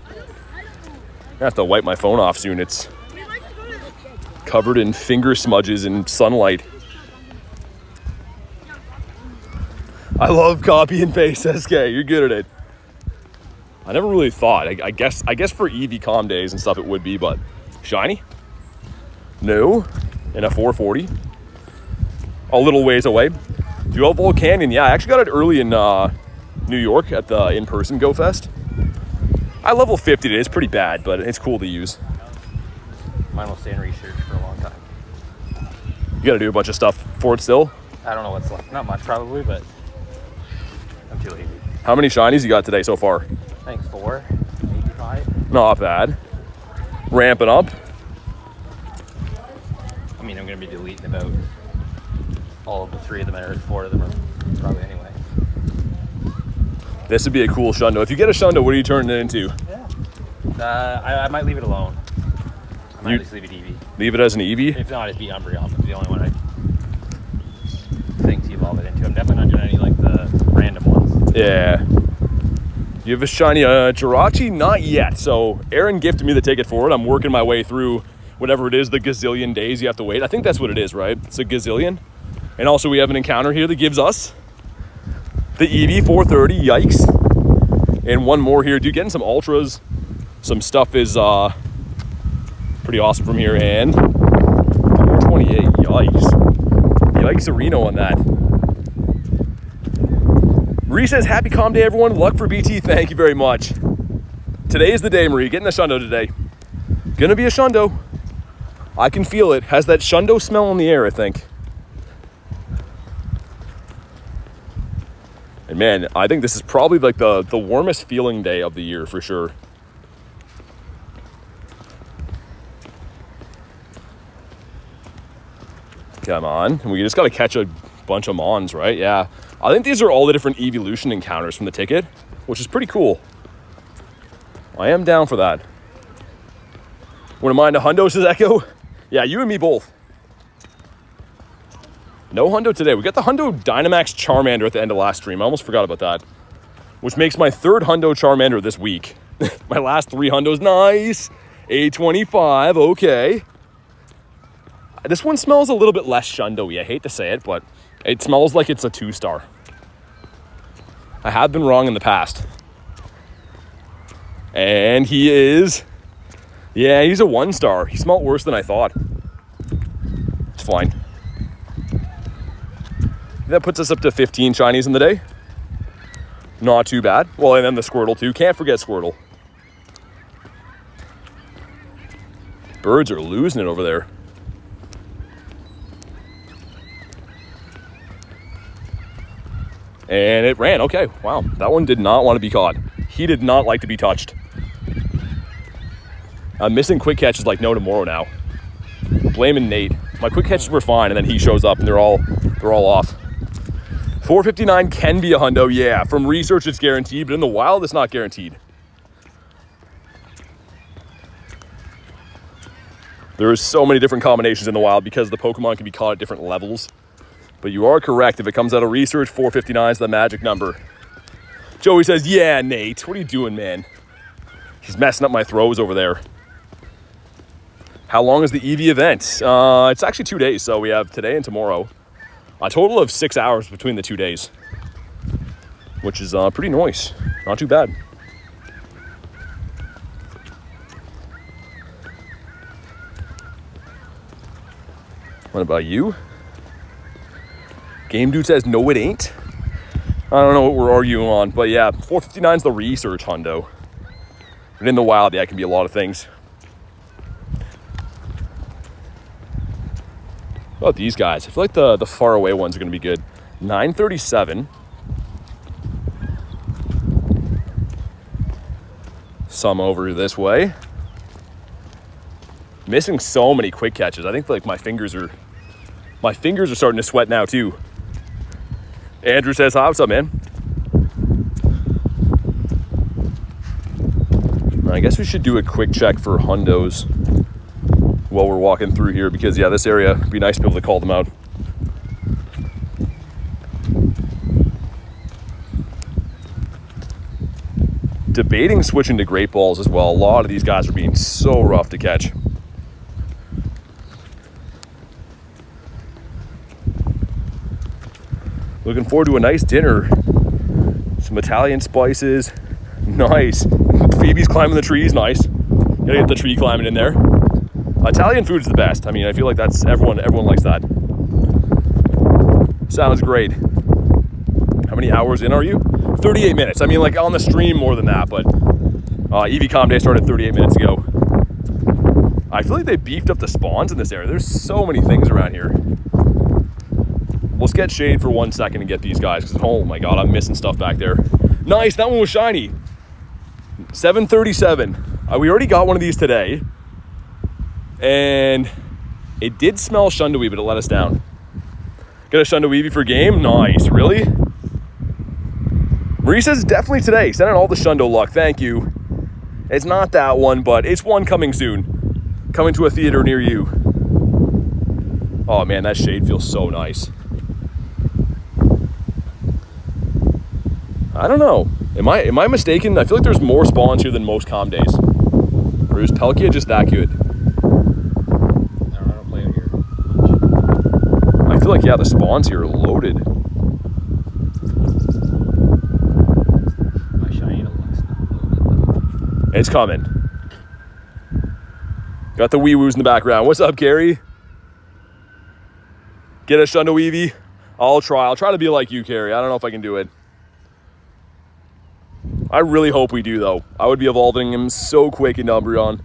I have to wipe my phone off soon. It's covered in finger smudges and sunlight. I love copy and paste, SK. You're good at it. I never really thought. I guess for Eevee Comm days and stuff it would be, but shiny? No. In a 440. A little ways away. Dual Volt Canyon. Yeah, I actually got it early in New York at the in-person Go Fest. I level 50 it. It's pretty bad, but it's cool to use. Mine will stay in research for a long time. You gotta do a bunch of stuff for it still? I don't know what's left. Not much probably, but I'm too lazy. How many shinies you got today so far? I think 4, maybe 5. Not bad. Ramping up. I mean, I'm going to be deleting about all of the 3 of them, or 4 of them, or probably anyway. This would be a cool Shundo. If you get a Shundo, what are you turning it into? Yeah. I might leave it alone. I might just leave it Eevee. Leave it as an Eevee? If not, it'd be Umbreon. It's the only one I think to evolve it into. I'm definitely not doing any like the random ones. Yeah. You have a shiny Jirachi? Not yet. So Aaron gifted me the ticket for it. I'm working my way through whatever it is, the gazillion days you have to wait. I think that's what it is, right? It's a gazillion. And also we have an encounter here that gives us the Eevee 430. Yikes. And one more here. Dude, getting some ultras. Some stuff is pretty awesome from here. And 428. Yikes. Yikes Reno on that. Marie says, happy calm day, everyone. Luck for BT. Thank you very much. Today is the day, Marie. Getting the Shundo today. Gonna be a Shundo. I can feel it. Has that Shundo smell in the air, I think. And man, I think this is probably like the warmest feeling day of the year for sure. Come on. And we just got to catch a bunch of Mons, right? Yeah. I think these are all the different Eeveelution encounters from the ticket, which is pretty cool. I am down for that. Wouldn't mind a Hundo, says Echo. Yeah, you and me both. No Hundo today. We got the Hundo Dynamax Charmander at the end of last stream. I almost forgot about that. Which makes my third Hundo Charmander this week. My last 3 Hundos. Nice. A25. Okay. This one smells a little bit less Shundo-y. I hate to say it, but it smells like it's a 2-star. I have been wrong in the past. And he is... Yeah, he's a 1-star. He smelled worse than I thought. It's fine. That puts us up to 15 shinies in the day. Not too bad. Well, and then the Squirtle too. Can't forget Squirtle. Birds are losing it over there. And it ran. Okay, wow. That one did not want to be caught. He did not like to be touched. I'm missing quick catches like no tomorrow now. Blaming Nate. My quick catches were fine, and then he shows up and they're all off. 459 can be a Hundo. Yeah, from research it's guaranteed, but in the wild it's not guaranteed. There's so many different combinations in the wild because the Pokemon can be caught at different levels. But you are correct. If it comes out of research, 459 is the magic number. Joey says, yeah, Nate. What are you doing, man? He's messing up my throws over there. How long is the Eevee event? It's actually 2 days. So we have today and tomorrow. A total of 6 hours between the 2 days. Which is pretty nice. Not too bad. What about you? Game Dude says, no, it ain't. I don't know what we're arguing on, but yeah, 459 is the research Hundo. And in the wild, yeah, it can be a lot of things. What about these guys? I feel like the far away ones are going to be good. 937. Some over this way. Missing so many quick catches. I think like my fingers are starting to sweat now too. Andrew says, hi, what's up, man? I guess we should do a quick check for Hundos while we're walking through here because, yeah, this area would be nice to be able to call them out. Debating switching to Great Balls as well. A lot of these guys are being so rough to catch. Looking forward to a nice dinner. Some Italian spices. Nice. Phoebe's climbing the trees. Nice. Gotta get the tree climbing in there. Italian food's the best. I mean, I feel like that's everyone likes that. Sounds great. How many hours in are you? 38 minutes. I mean, like on the stream more than that, but Eevee Comm Day started 38 minutes ago. I feel like they beefed up the spawns in this area. There's so many things around here. Let's get shade for 1 second and get these guys, because oh my god, I'm missing stuff back there. Nice, that one was shiny. 737. We already got one of these today. And it did smell Shundo-y, but it let us down. Got a Shundo-Eevee for game? Nice, really? Marie says definitely today. Send out all the Shundo luck, thank you. It's not that one, but it's one coming soon. coming to a theater near you. Oh man, that shade feels so nice. I don't know. Am I mistaken? I feel like there's more spawns here than most calm days. Or is Palkia just that good? I don't play out here. I feel like, yeah, the spawns here are loaded. My shiny looks loaded. It's coming. Got the wee woos in the background. What's up, Gary? Get a Shundo Eevee? I'll try to be like you, Carrie. I don't know if I can do it. I really hope we do, though. I would be evolving him so quick in Umbreon.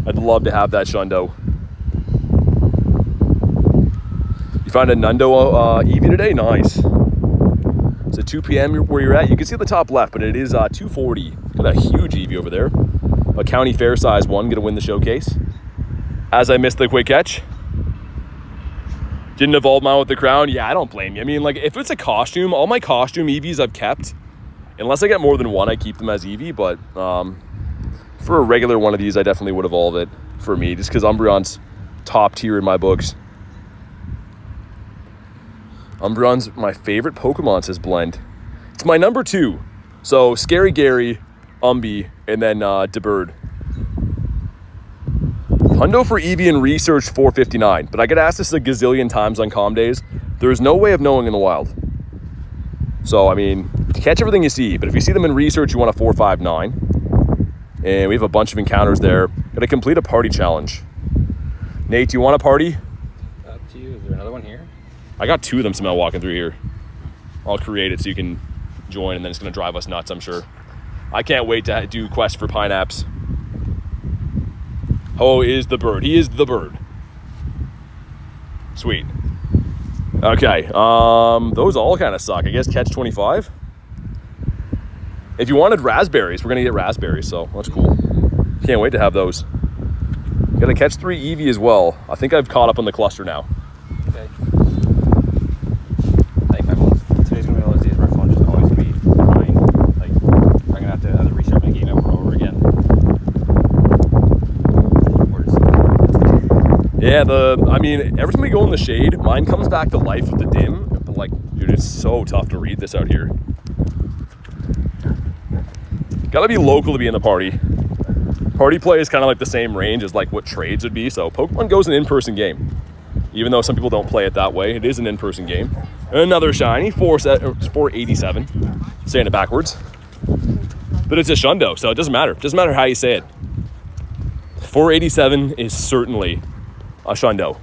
I'd love to have that Shundo. You found a Nundo Eevee today? Nice. It's at 2 p.m. where you're at. You can see the top left, but it is 2:40. Got a huge Eevee over there. A county fair size one, gonna win the showcase. As I missed the quick catch. Didn't evolve mine with the crown. Yeah, I don't blame you. I mean, like, if it's a costume, all my costume Eevees I've kept. Unless I get more than one, I keep them as Eevee, but for a regular one of these, I definitely would evolve it for me, just because Umbreon's top tier in my books. Umbreon's my favorite Pokemon, says Blend. It's my number 2. So, Scary Gary, Umby, and then DeBird. Hundo for Eevee in Research 459, but I get asked this a gazillion times on comm days. There's no way of knowing in the wild. So, I mean, catch everything you see, but if you see them in Research, you want a 459. And we have a bunch of encounters there. Got to complete a party challenge. Nate, do you want a party? Up to you. Is there another one here? I got 2 of them somehow walking through here. I'll create it so you can join, and then it's going to drive us nuts, I'm sure. I can't wait to do Quest for Pineapps. Ho is the bird. He is the bird. Sweet. Okay, those all kind of suck. I guess catch 25. If you wanted raspberries, we're gonna get raspberries, so that's cool. Can't wait to have those. Gotta catch 3 Eevee as well. I think I've caught up on the cluster now. Okay. Like today's gonna be one of those days where my phone just always gonna be behind. Like I'm gonna have to either restart my game over and over again. Yeah, I mean, every time we go in the shade, mine comes back to life with the dim. But like, dude, it's so tough to read this out here. Gotta be local to be in the party. Party play is kind of like the same range as like what trades would be. So Pokemon Go is an in-person game. Even though some people don't play it that way, it is an in-person game. Another shiny, 487. Saying it backwards. But it's a Shundo, so it doesn't matter. It doesn't matter how you say it. 487 is certainly a Shundo.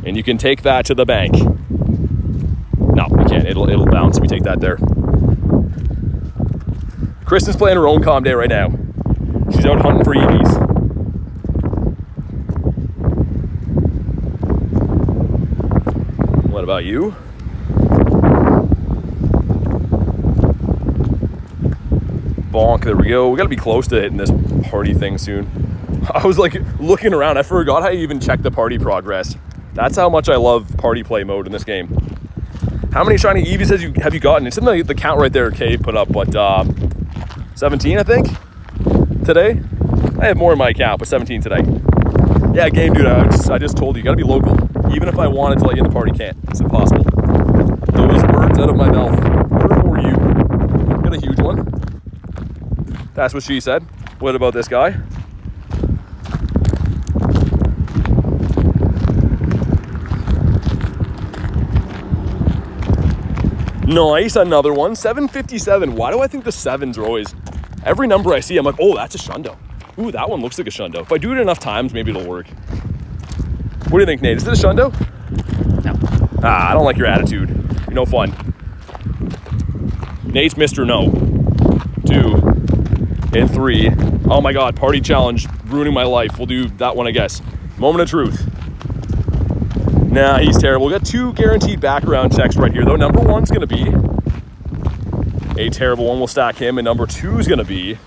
And you can take that to the bank. No, you can't. It'll bounce if we take that there. Kristen's playing her own comm day right now. She's out hunting for Eevees. What about you? Bonk, there we go. We gotta be close to hitting this party thing soon. I was like looking around. I forgot how you even check the party progress. That's how much I love party play mode in this game. How many shiny Eevees have you gotten? It's in the count right there, Kay put up, but 17, I think, today. I have more in my account, but 17 today. Yeah, game dude, I just told you, you gotta be local. Even if I wanted to let you in the party, can't. It's impossible. Those words out of my mouth are for you. Got a huge one. That's what she said. What about this guy? Nice, another one. 757. Why do I think the 7s are always... Every number I see, I'm like, oh, that's a Shundo. Ooh, that one looks like a Shundo. If I do it enough times, maybe it'll work. What do you think, Nate? Is it a Shundo? No. I don't like your attitude. You're no fun. Nate's Mr. No. 2 and 3. Oh my God, party challenge, ruining my life. We'll do that one, I guess. Moment of truth. Nah, he's terrible. We got 2 guaranteed background checks right here, though. Number 1's gonna be a terrible one. We'll stack him, and number 2 is gonna be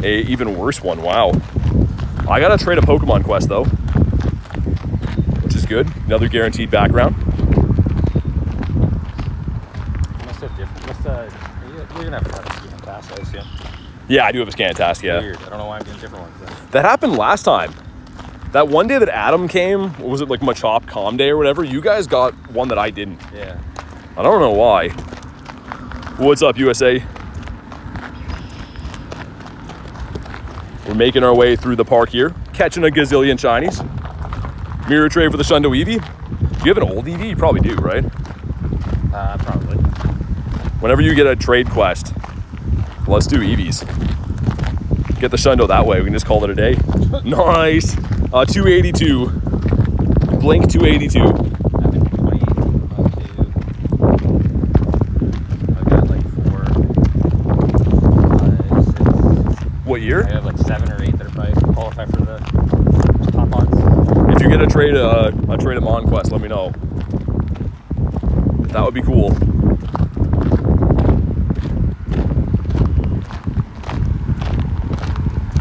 a even worse one. Wow. I gotta trade a Pokemon quest though, which is good. Another guaranteed background. You're gonna have to have a pass, I assume. Yeah, I do have a scan task, yeah. Weird. I don't know why I'm getting different ones then. That happened last time. That one day that Adam came, what was it, like Machop Com Day or whatever, you guys got one that I didn't. Yeah. I don't know why. What's up, USA? We're making our way through the park here, catching a gazillion shinies. Mirror trade for the Shundo Eevee. Do you have an old Eevee? You probably do, right? Probably. Whenever you get a trade quest, let's do Eevees. Get the Shundo that way. We can just call it a day. Nice. 282. Blink 282. I've been 28. I've got like 4, 5, 6. What year? I have like 7 or 8 that are probably qualify for the top odds. If you get a trade a Mon quest, let me know. That would be cool.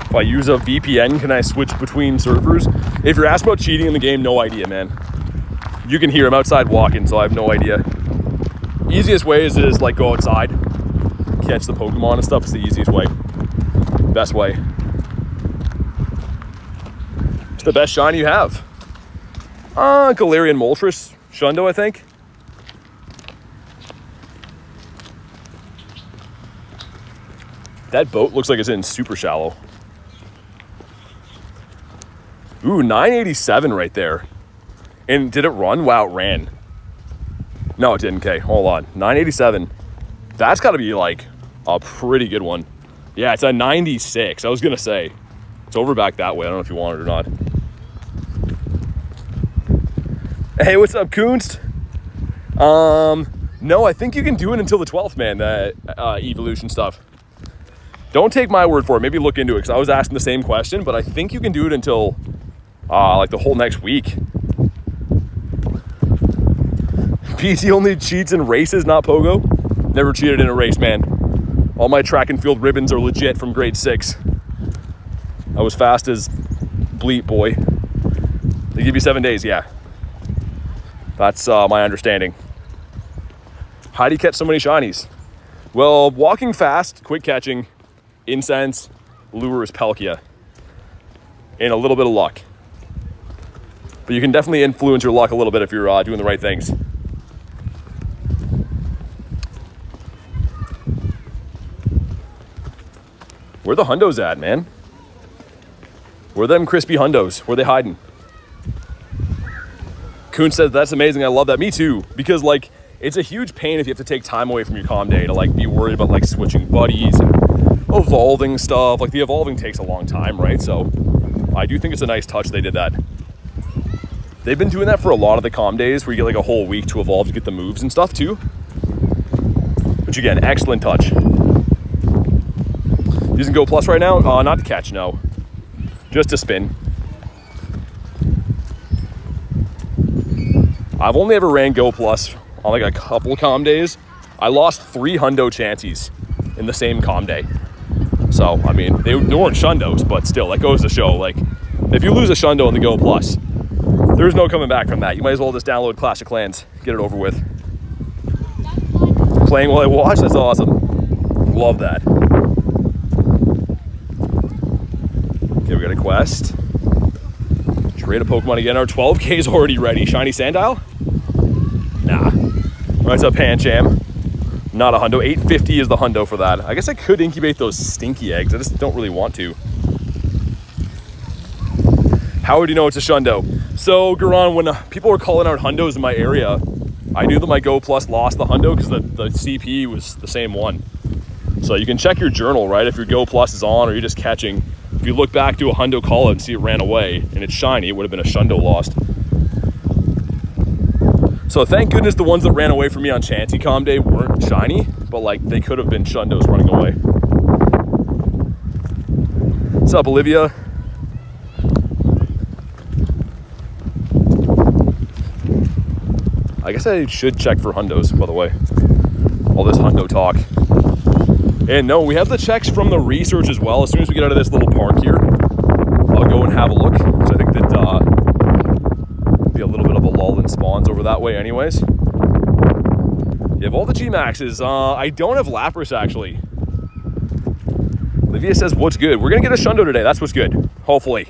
If I use a VPN, can I switch between servers? If you're asking about cheating in the game, no idea, man. You can hear I'm outside walking, so I have no idea. Easiest way is to just like go outside, catch the Pokemon and stuff. It's the easiest way. Best way. It's the best shiny you have. Galarian Moltres, Shundo, I think. That boat looks like it's in super shallow. Ooh, 987 right there. And did it run? Wow, it ran. No, it didn't. Okay, hold on. 987. That's got to be like a pretty good one. Yeah, it's a 96. I was going to say. It's over back that way. I don't know if you want it or not. Hey, what's up, Kunst? No, I think you can do it until the 12th, man, Eeveelution stuff. Don't take my word for it. Maybe look into it, because I was asking the same question, but I think you can do it until, like, the whole next week. PT only cheats in races, not Pogo. Never cheated in a race, man. All my track and field ribbons are legit from grade 6. I was fast as Bleat, boy. They give you 7 days, yeah. That's my understanding. How do you catch so many shinies? Well, walking fast, quick catching, incense, lures, Palkia, and a little bit of luck. But you can definitely influence your luck a little bit if you're doing the right things. Where the hundos at, man? Where them crispy hundos? Where they hiding? Kuhn says, that's amazing. I love that. Me too. Because, like, it's a huge pain if you have to take time away from your comm day to, like, be worried about, like, switching buddies and evolving stuff. Like, the evolving takes a long time, right? So I do think it's a nice touch they did that. They've been doing that for a lot of the comm days where you get, like, a whole week to evolve to get the moves and stuff, too. Which, again, excellent touch. Using Go Plus right now? Not to catch, no. Just to spin. I've only ever ran Go Plus on like a couple of comm days. I lost 3 hundo chances in the same comm day. So, I mean, they weren't shundos, but still, that goes to show, like, if you lose a shundo in the Go Plus, there's no coming back from that. You might as well just download Clash of Clans, get it over with. Playing while I watch, that's awesome. Love that. Okay, we got a quest. Trade a Pokemon again. Our 12K is already ready. Shiny Sandile? Nah. What's up, Pancham? Not a hundo. 850 is the hundo for that. I guess I could incubate those stinky eggs. I just don't really want to. How would you know it's a shundo? So, Garan, when people were calling out hundos in my area, I knew that my Go Plus lost the hundo because the CP was the same one. So you can check your journal, right? If your Go Plus is on or you're just catching. If you look back to a hundo call and see it ran away and it's shiny, it would have been a shundo lost. So thank goodness the ones that ran away from me on Chansey Comm Day weren't shiny, but like they could have been shundos running away. What's up, Olivia? I guess I should check for hundos, by the way. All this hundo talk. And no, we have the checks from the research as well. As soon as we get out of this little park here, I'll go and have a look. So I think that be a little bit of a lull in spawns over that way anyways. You have all the G-Maxes. I don't have Lapras, actually. Olivia says, what's good? We're going to get a shundo today. That's what's good. Hopefully.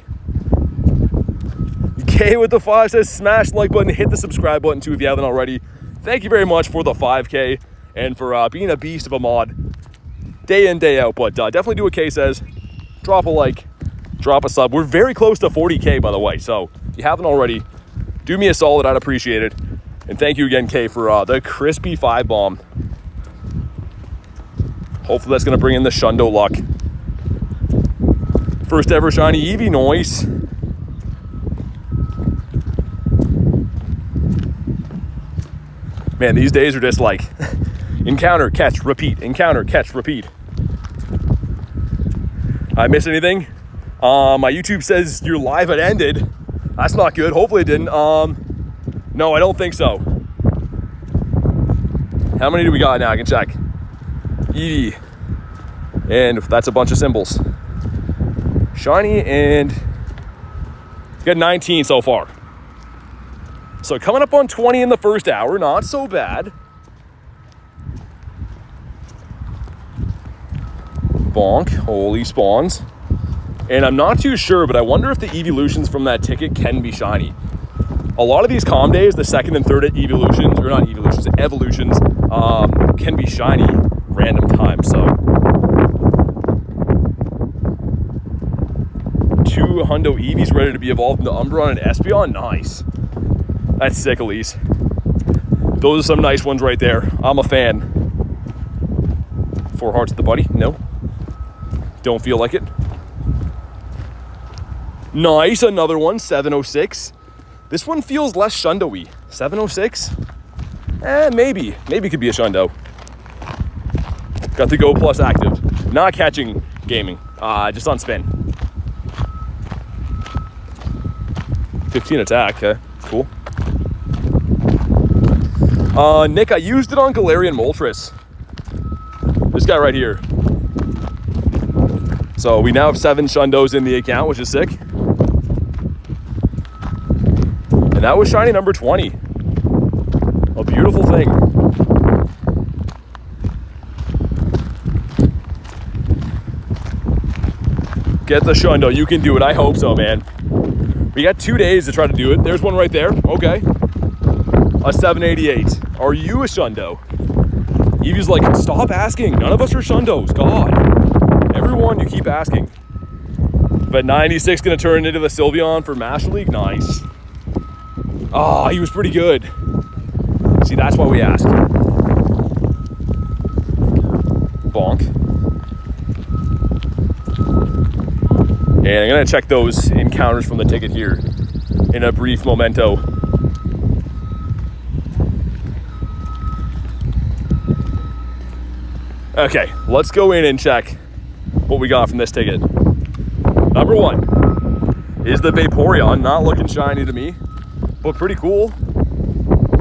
K with the 5 says, smash the like button, hit the subscribe button too if you haven't already. Thank you very much for the 5K and for being a beast of a mod day in, day out. But definitely do what K says. Drop a like, drop a sub. We're very close to 40K, by the way. So if you haven't already, do me a solid. I'd appreciate it. And thank you again, K, for the crispy 5 bomb. Hopefully that's going to bring in the shundo luck. First ever shiny Eevee noise. Man, these days are just like encounter, catch, repeat, encounter, catch, repeat. I miss anything? My YouTube says your live had ended. That's not good. Hopefully it didn't. No, I don't think so. How many do we got now? I can check. Eevee. And that's a bunch of symbols. Shiny and got 19 so far. So coming up on 20 in the first hour, not so bad. Bonk, holy spawns. And I'm not too sure, but I wonder if the Eeveelutions from that ticket can be shiny. A lot of these comm days, the second and third Eeveelutions, or not Eeveelutions, evolutions, can be shiny random times, so. 2 hundo Eevees ready to be evolved into Umbreon and Espeon, nice. That's sick, Elise. Those are some nice ones right there. I'm a fan. 4 hearts at the buddy? No. Don't feel like it. Nice, another one, 706. This one feels less shundo-y. 706? Maybe. Maybe it could be a shundo. Got the Go Plus active. Not catching gaming. Just on spin. 15 attack, okay, cool. Nick, I used it on Galarian Moltres. This guy right here. So we now have 7 shundos in the account, which is sick. And that was shiny number 20. A beautiful thing. Get the shundo, you can do it. I hope so, man. We got 2 days to try to do it. There's one right there, okay. A 788. Are you a shundo? Eevee's like, stop asking. None of us are shundos, God. Everyone, you keep asking. But 96 gonna turn into the Sylveon for Master League, nice. Oh, he was pretty good. See, that's why we asked. Bonk. And I'm gonna check those encounters from the ticket here in a brief momento. Okay, let's go in and check what we got from this ticket. Number 1 is the Vaporeon, not looking shiny to me, but pretty cool.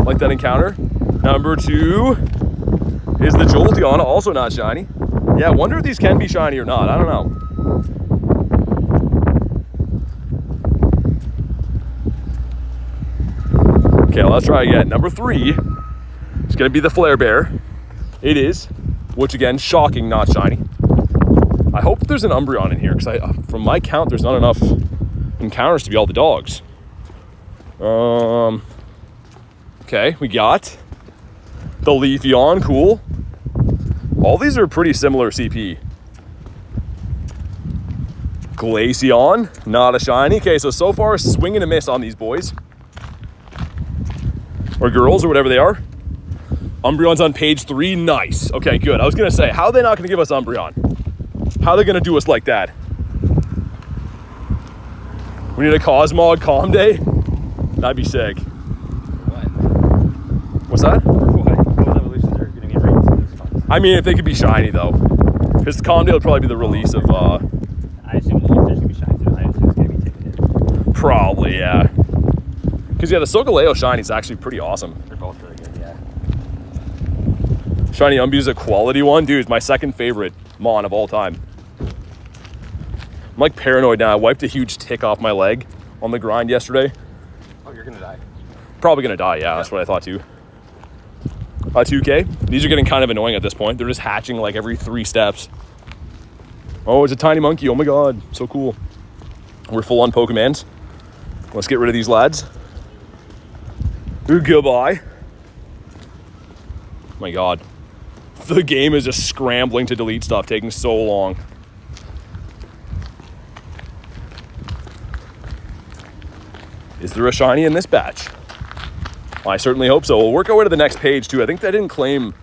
Like that encounter. Number 2 is the Jolteon, also not shiny. Yeah, I wonder if these can be shiny or not. I don't know. Okay, let's try again. Number 3 is gonna be the Flare Bear. It is, which again, shocking, not shiny. I hope there's an Umbreon in here, because from my count, there's not enough encounters to be all the dogs. Okay, we got the Leafeon, cool. All these are pretty similar CP. Glaceon, not a shiny. Okay, so far, swing and a miss on these boys. Or girls, or whatever they are. Umbreon's on page 3, nice. Okay, good. I was gonna say, how are they not gonna give us Umbreon? How are they gonna do us like that? We need a Cosmog Calm Day? That'd be sick. What? What's that? What? Those evolutions are gonna be right to these spots. I mean, if they could be shiny though. Because Calm Day would probably be the release of I assume there's gonna be shiny too. I assume it's gonna be taken in. probably, yeah. Because yeah, the Solgaleo shiny is actually pretty awesome. They're both really good, yeah. Shiny Umbee is a quality one. Dude, it's my second favorite Mon of all time. I'm like paranoid now. I wiped a huge tick off my leg on the grind yesterday. Oh, you're gonna die. Probably gonna die, yeah, that's what I thought too. 2K. These are getting kind of annoying at this point. They're just hatching like every 3 steps. Oh, it's a tiny monkey. Oh my god, so cool. We're full on Pokemons. Let's get rid of these lads. Goodbye. My god. The game is just scrambling to delete stuff, taking so long. Is there a shiny in this batch? I certainly hope so. We'll work our way to the next page too. I think I didn't claim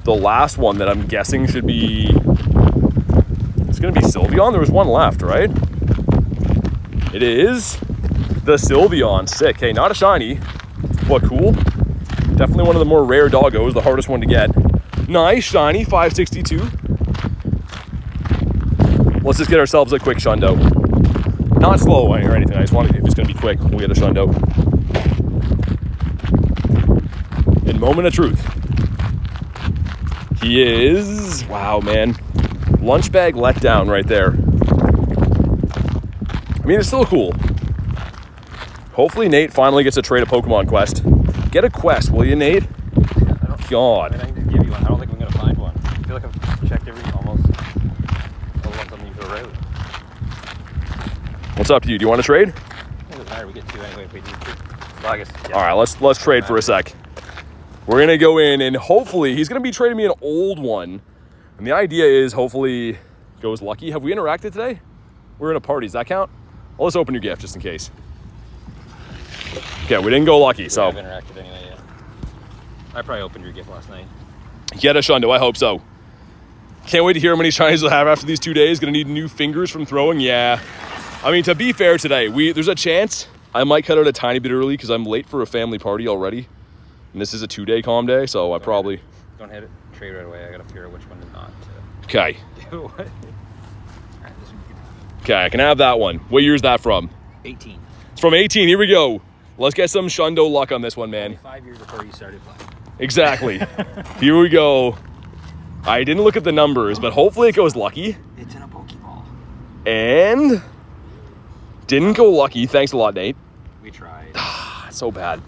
the last one that I'm guessing should be... It's gonna be Sylveon. There was one left, right? It is the Sylveon. Sick. Hey, not a shiny. What, cool? Definitely one of the more rare doggos, the hardest one to get. Nice, shiny, 562. Let's just get ourselves a quick Shundo. Not slow or anything. I just want to, if it's going to be quick, we'll get a Shundo. In moment of truth. He is, wow, man. Lunch bag letdown right there. I mean, it's still cool. Hopefully Nate finally gets to trade a Pokemon quest. Get a quest, will you, Nate? God. I mean, I can just give you one. I don't think I'm going to find one. I feel like I've checked almost all the ones on the usual route. What's up to you? Do you want to trade? It doesn't matter. We get two anyway if we need to. Well, I guess, yeah. All right, let's trade for a sec. We're going to go in, and hopefully he's going to be trading me an old one. And the idea is hopefully goes lucky. Have we interacted today? We're in a party. Does that count? Well, let's open your gift just in case. Okay, we didn't go lucky, so. I've interacted anyway, yeah. I probably opened your gift last night. Get a Shundo, I hope so. Can't wait to hear how many shinies we'll have after these 2 days. Gonna need new fingers from throwing, yeah. I mean, to be fair today, there's a chance I might cut out a tiny bit early because I'm late for a family party already. And this is a 2-day calm day, so I probably... Don't hit it. Trade right away. I gotta figure out which one to not. Okay. Do what? Okay, I can have that one. What year is that from? 18. It's from 18, here we go. Let's get some Shundo luck on this one, man. 5 years before you started playing. Exactly. Here we go. I didn't look at the numbers, but hopefully it goes lucky. It's in a Pokeball. And didn't go lucky. Thanks a lot, Nate. We tried. So bad.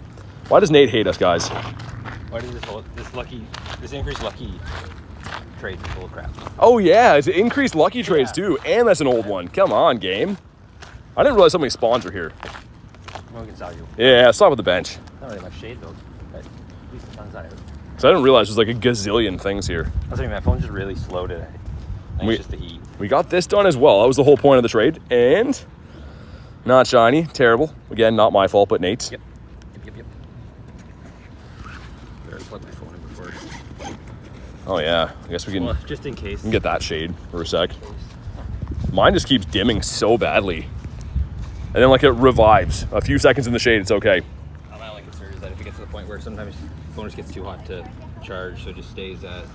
Why does Nate hate us, guys? Why does this increased lucky trade full of crap? Oh yeah, it's increased lucky trades too, and that's an old one. Come on, game. I didn't realize so many spawns are here. No one can sell you. Yeah, stop at the bench. Not really much shade though. But at least the sun's out. So I didn't realize there's like a gazillion things here. I was saying my phone's just really slow today. I think it's just the heat. We got this done as well. That was the whole point of the trade. And not shiny, terrible. Again, not my fault, but Nate's. Yep. Better plug my phone in before. Oh yeah, I guess we can, just in case. we can get that shade for a sec. Mine just keeps dimming so badly. And then like it revives. A few seconds in the shade, it's okay. I'm not like concerned is that if it gets to the point where sometimes the phone just gets too hot to charge, so it just stays at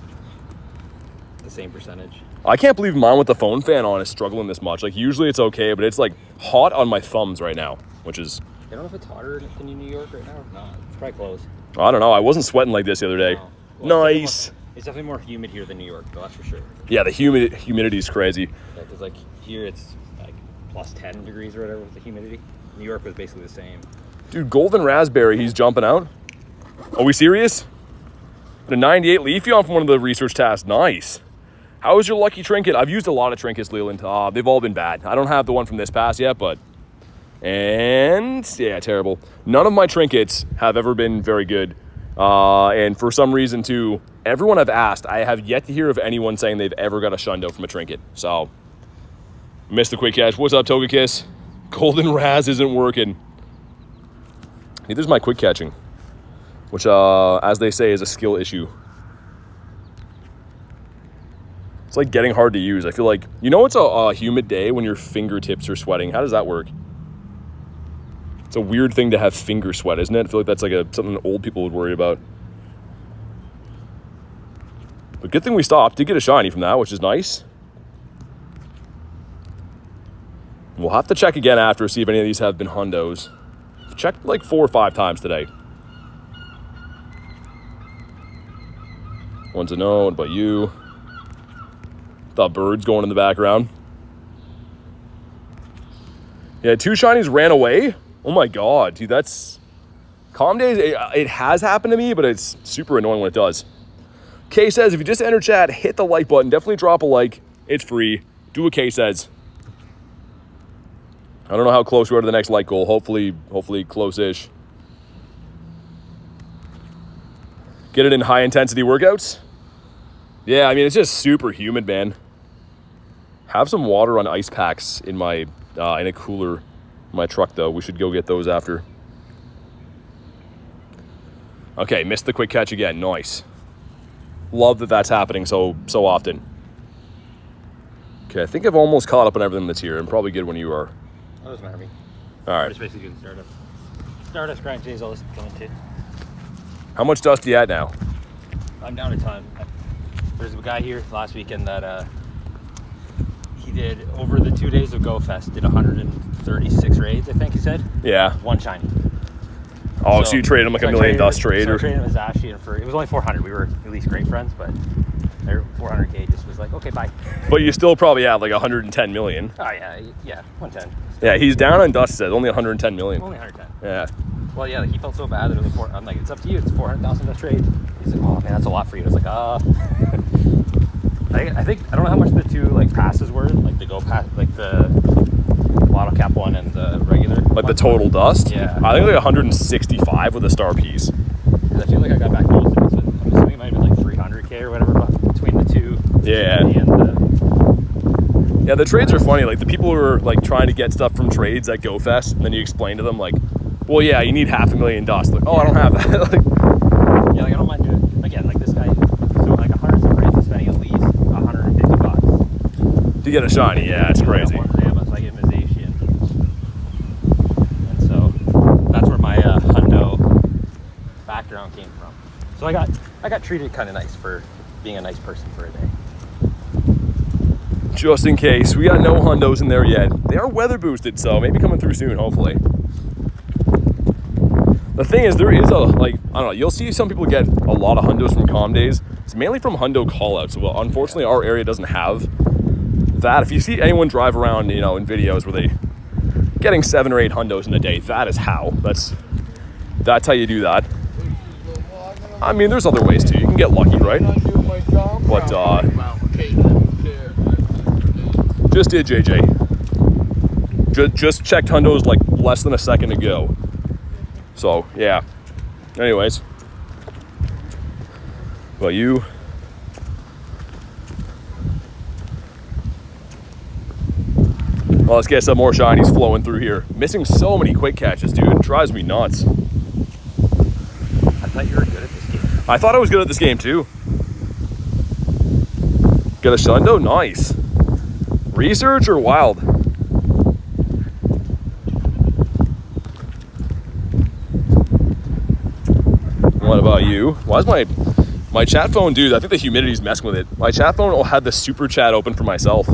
the same percentage. I can't believe mine with the phone fan on is struggling this much. Like usually it's okay, but it's like hot on my thumbs right now, which is... I don't know if it's hotter than in New York right now or not. It's probably close. I don't know. I wasn't sweating like this the other day. No. Well, Nice. It's definitely more humid here than New York, though, that's for sure. Yeah, the humidity is crazy. Yeah, because like here it's like plus 10 degrees or whatever with the humidity. New York was basically the same. Dude, Golden Raspberry, he's jumping out. Are we serious? The 98 Leafeon from one of the research tasks. Nice. How is your lucky trinket? I've used a lot of trinkets, Leland. They've all been bad. I don't have the one from this pass yet, but... And... yeah, terrible. None of my trinkets have ever been very good. And for some reason, too, everyone I've asked, I have yet to hear of anyone saying they've ever got a Shundo from a trinket. So, missed the quick catch. What's up, Togekiss? Golden Raz isn't working. Neither's my quick catching, which, as they say, is a skill issue. It's like getting hard to use. I feel like, you know, it's a humid day when your fingertips are sweating. How does that work? It's a weird thing to have finger sweat, isn't it? I feel like that's like something old people would worry about. But good thing we stopped. Did get a shiny from that, which is nice. We'll have to check again after, see if any of these have been hundos. I've checked like 4 or 5 times today. One's a no. What about you? Thought birds going in the background. Yeah, 2 shinies ran away. Oh my god, dude, that's... Calm days, it has happened to me, but it's super annoying when it does. Kay says, if you just enter chat, hit the like button. Definitely drop a like. It's free. Do what Kay says. I don't know how close we are to the next light goal. Hopefully close-ish. Get it in high-intensity workouts? Yeah, I mean, it's just super humid, man. Have some water on ice packs in my in a cooler in my truck, though. We should go get those after. Okay, missed the quick catch again. Nice. Love that that's happening so often. Okay, I think I've almost caught up on everything that's here. I'm probably good when you are. That doesn't matter to me. All right. Just basically doing Stardust, Grindz days, all this going to. How much dust are you at now? I'm down a ton. There's a guy here last weekend that he did, over the 2 days of Go Fest, did 136 raids, I think he said. Yeah. One shiny. Oh, so you traded him like a million dust trade? So I traded him with Zashi, and it was only 400. We were at least great friends, but 400K just was like, okay, bye. But you still probably have like 110 million. Oh, yeah, 110. Yeah, he's down on dust, says only 110 million. Only 110. Yeah. Well, yeah, like he felt so bad that it was I'm like, it's up to you. It's 400,000 dust trade. He's like, oh man, that's a lot for you. I was like, I think I don't know how much the two like passes were, like the Go pass, like the bottle cap one and the regular. Like one. the total dust? Yeah. I think like 165 with a star piece. Because I feel like I got back most of it, so I'm assuming it might have been like 300K or whatever between the two. Yeah. Yeah, the trades are funny. Like the people who are like trying to get stuff from trades at Go Fest, and then you explain to them like, well, yeah, you need 500,000 dust. Like, oh, I don't have that. Like, yeah, like I don't mind doing it. Again, like this guy, so like 100 some raids is spending at least $150 to get a shiny, yeah, it's crazy. So I get him his Asian. And so that's where my hundo background came from. So I got treated kind of nice for being a nice person for a day. Just in case. We got no hundos in there yet. They are weather boosted, so maybe coming through soon, hopefully. The thing is, there is I don't know, you'll see some people get a lot of hundos from comm days. It's mainly from hundo callouts. Well, unfortunately, our area doesn't have that. If you see anyone drive around, in videos where they getting 7 or 8 hundos in a day, that is how. That's how you do that. I mean, there's other ways too. You can get lucky, right? But just did, JJ. Just checked hundos like less than a second ago. So, yeah. Anyways. Well, you... Well, let's get some more shinies flowing through here. Missing so many quick catches, dude. It drives me nuts. I thought you were good at this game. I thought I was good at this game, too. Get a shundo? Nice. Research or wild? What about you? Why is my chat phone, dude? I think the humidity's messing with it. My chat phone had the super chat open for myself.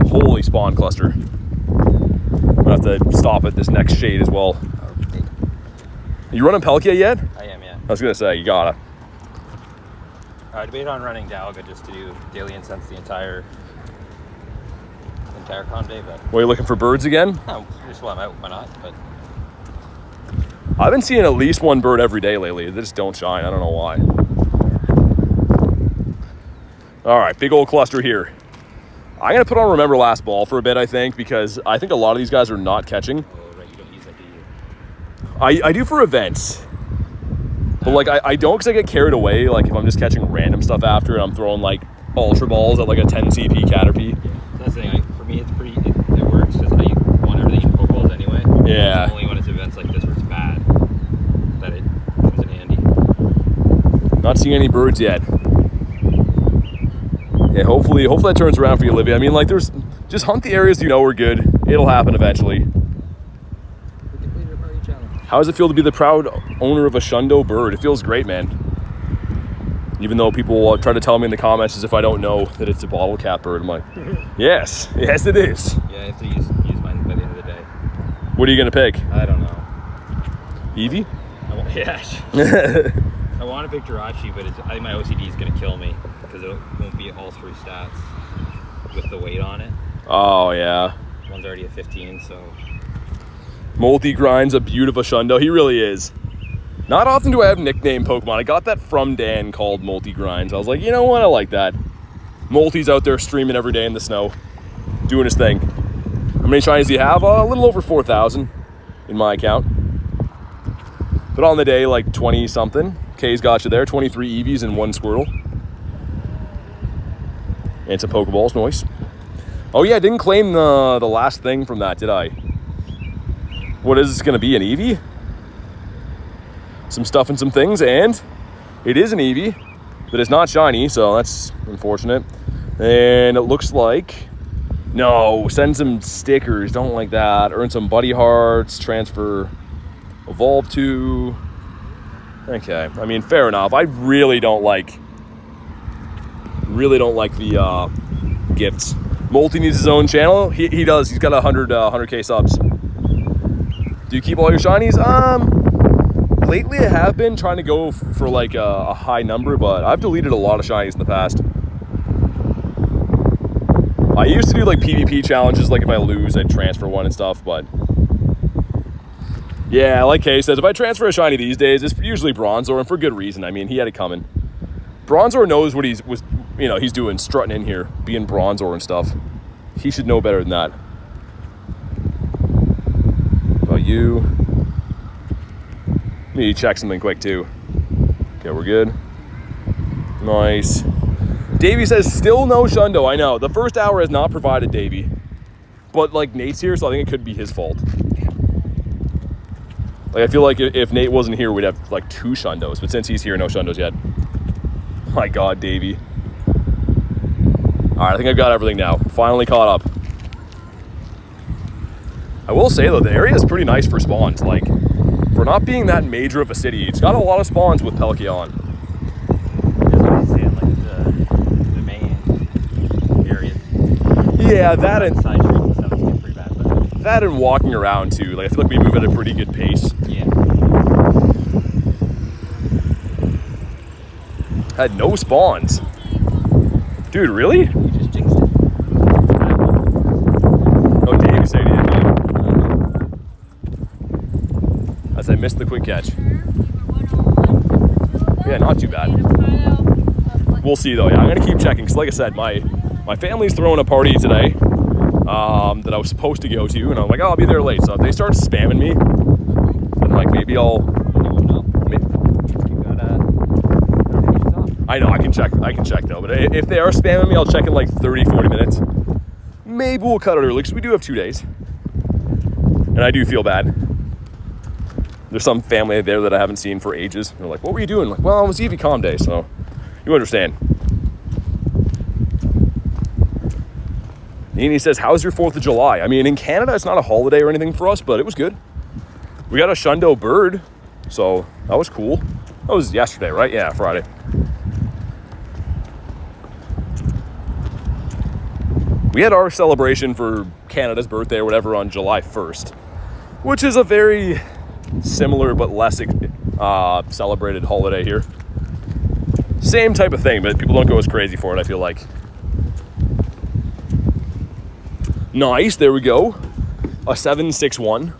Holy spawn cluster. I'm gonna have to stop at this next shade as well. You running Pelkia yet? I am, yeah. I was gonna say, you gotta. I debated on running Dalga just to do Daily Incense the entire con day, but... What, are you looking for birds again? No, just while I'm out, why not? But I've been seeing at least one bird every day lately. They just don't shine. I don't know why. All right, big old cluster here. I'm going to put on Remember Last Ball for a bit, I think, because I think a lot of these guys are not catching. oh, right, you don't use that, do you? I do for events. But, like, I don't because I get carried away. Like, if I'm just catching random stuff after and I'm throwing, like, Ultra Balls at, like, a 10 CP Caterpie. Yeah, so that's the thing. For me, it's pretty... It works because I want everything in Pokeballs anyway. Yeah. It's only when it's events like this where it's bad that it comes in handy. Not seeing any birds yet. Yeah, hopefully that turns around for you, Olivia. I mean, like, just hunt the areas you know are good. It'll happen eventually. How does it feel to be the proud owner of a shundo bird? It feels great, man. Even though people try to tell me in the comments as if I don't know that it's a bottle cap bird. I'm like, yes it is. Yeah, I have to use mine by the end of the day. What are you gonna pick? I don't know. Eevee? I want to pick Jirachi, but I think my OCD is gonna kill me because it won't be all 3 stats with the weight on it. Oh yeah. One's already at 15, so. Grindz a beaut of a shundo. He really is. Not often do I have nickname Pokemon. I got that from Dan called Grindz. I was like, you know what? I like that. Molty's out there streaming every day in the snow, doing his thing. How many shinies do you have? A little over 4,000 in my account. But on the day, like 20 something. Kay's got you there. 23 Eevees and 1 Squirtle. And some Pokeballs, nice. Oh yeah, I didn't claim the last thing from that, did I? What is this gonna be, an Eevee? Some stuff and some things, and it is an Eevee, but it's not shiny, so that's unfortunate. And it looks like, no, send some stickers, don't like that. Earn some buddy hearts, transfer, evolve to. Okay, I mean, fair enough. I really don't like the gifts. Molty needs his own channel. He does. He's got 100K subs. Do you keep all your shinies? Lately I have been trying to go for like a high number, but I've deleted a lot of shinies in the past. I used to do like PvP challenges, like if I lose, I'd transfer one and stuff, but yeah, like Kay says, if I transfer a shiny these days, it's usually Bronzor, and for good reason. I mean, he had it coming. Bronzor knows what he's doing, strutting in here, being Bronzor and stuff. He should know better than that. About you. Let me check something quick too. Okay, we're good. Nice. Davey says, still no Shundo. I know. The first hour has not provided Davey. But like Nate's here, so I think it could be his fault. Like I feel like if Nate wasn't here, we'd have like 2 Shundos. But since he's here, no Shundos yet. My God, Davey. All right, I think I've got everything now. Finally caught up. I will say though, the area is pretty nice for spawns. Like, for not being that major of a city, it's got a lot of spawns with Pelkion. The main area. Yeah, that and side streets and stuff is pretty bad, but that and walking around too. Like I feel like we move at a pretty good pace. yeah. Had no spawns. Dude, really? You just jinxed it. No, Dave said he didn't. As I missed the quick catch. Yeah, not too bad. We'll see though. Yeah, I'm gonna keep checking because, like I said, my family's throwing a party today that I was supposed to go to, and I'm like, oh, I'll be there late. So if they start spamming me, then like maybe I'll. I know, I can check though, but if they are spamming me, I'll check in like 30, 40 minutes. Maybe we'll cut it early, because we do have 2 days. And I do feel bad. There's some family there that I haven't seen for ages. They're like, what were you doing? Like, well, it was Eevee Comm Day, so you understand. Nini says, how's your 4th of July? I mean, in Canada, it's not a holiday or anything for us, but it was good. We got a Shundo bird, so that was cool. That was yesterday, right? Yeah, Friday. We had our celebration for Canada's birthday or whatever on July 1st, which is a very similar but less celebrated holiday here. Same type of thing, but people don't go as crazy for it, I feel like. Nice, there we go. A 761.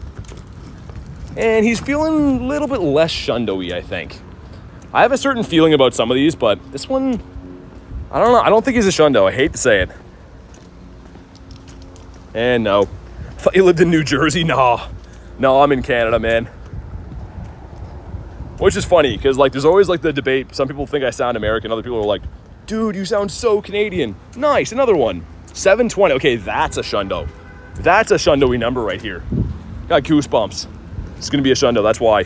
And he's feeling a little bit less Shundo-y, I think. I have a certain feeling about some of these, but this one, I don't know. I don't think he's a Shundo. I hate to say it. And no. I thought you lived in New Jersey. No, I'm in Canada, man. Which is funny, because like there's always like the debate. Some people think I sound American. Other people are like, dude, you sound so Canadian. Nice, another one. 720. Okay, that's a Shundo. That's a Shundo-y number right here. Got goosebumps. It's going to be a Shundo, that's why.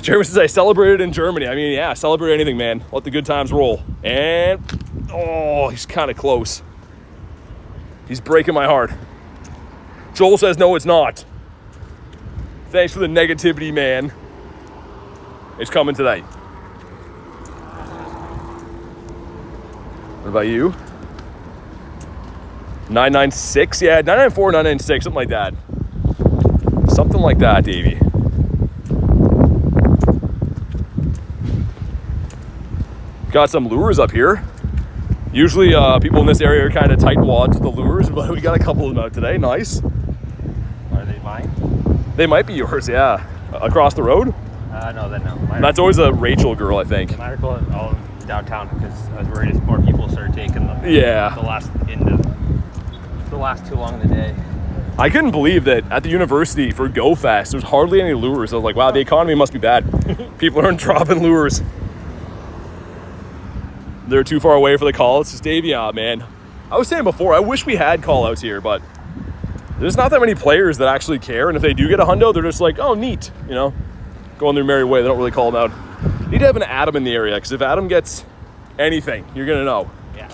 Jeremy says, I celebrated in Germany. I mean, yeah, celebrate anything, man. Let the good times roll. And, oh, he's kind of close. He's breaking my heart. Joel says, no, it's not. Thanks for the negativity, man. It's coming today. What about you? 996? Yeah, 994, 996, something like that. Something like that, Davey. Got some lures up here. Usually people in this area are kind of tight wads with the lures, but we got a couple of them out today. Nice. Are they mine? They might be yours, yeah. Across the road? No, then no. That's always a Rachel girl, I think. Mine are called, downtown because I was worried if more people started taking them. Yeah. The last too long in the day. I couldn't believe that at the university for Go Fest, there's hardly any lures. I was like, wow, the economy must be bad. People aren't dropping lures. They're too far away for the call. It's just Davey out, man. I was saying before, I wish we had call-outs here, but there's not that many players that actually care. And if they do get a hundo, they're just like, oh, neat, you know, going their merry way. They don't really call them out. You need to have an Adam in the area, because if Adam gets anything, you're going to know. Yeah.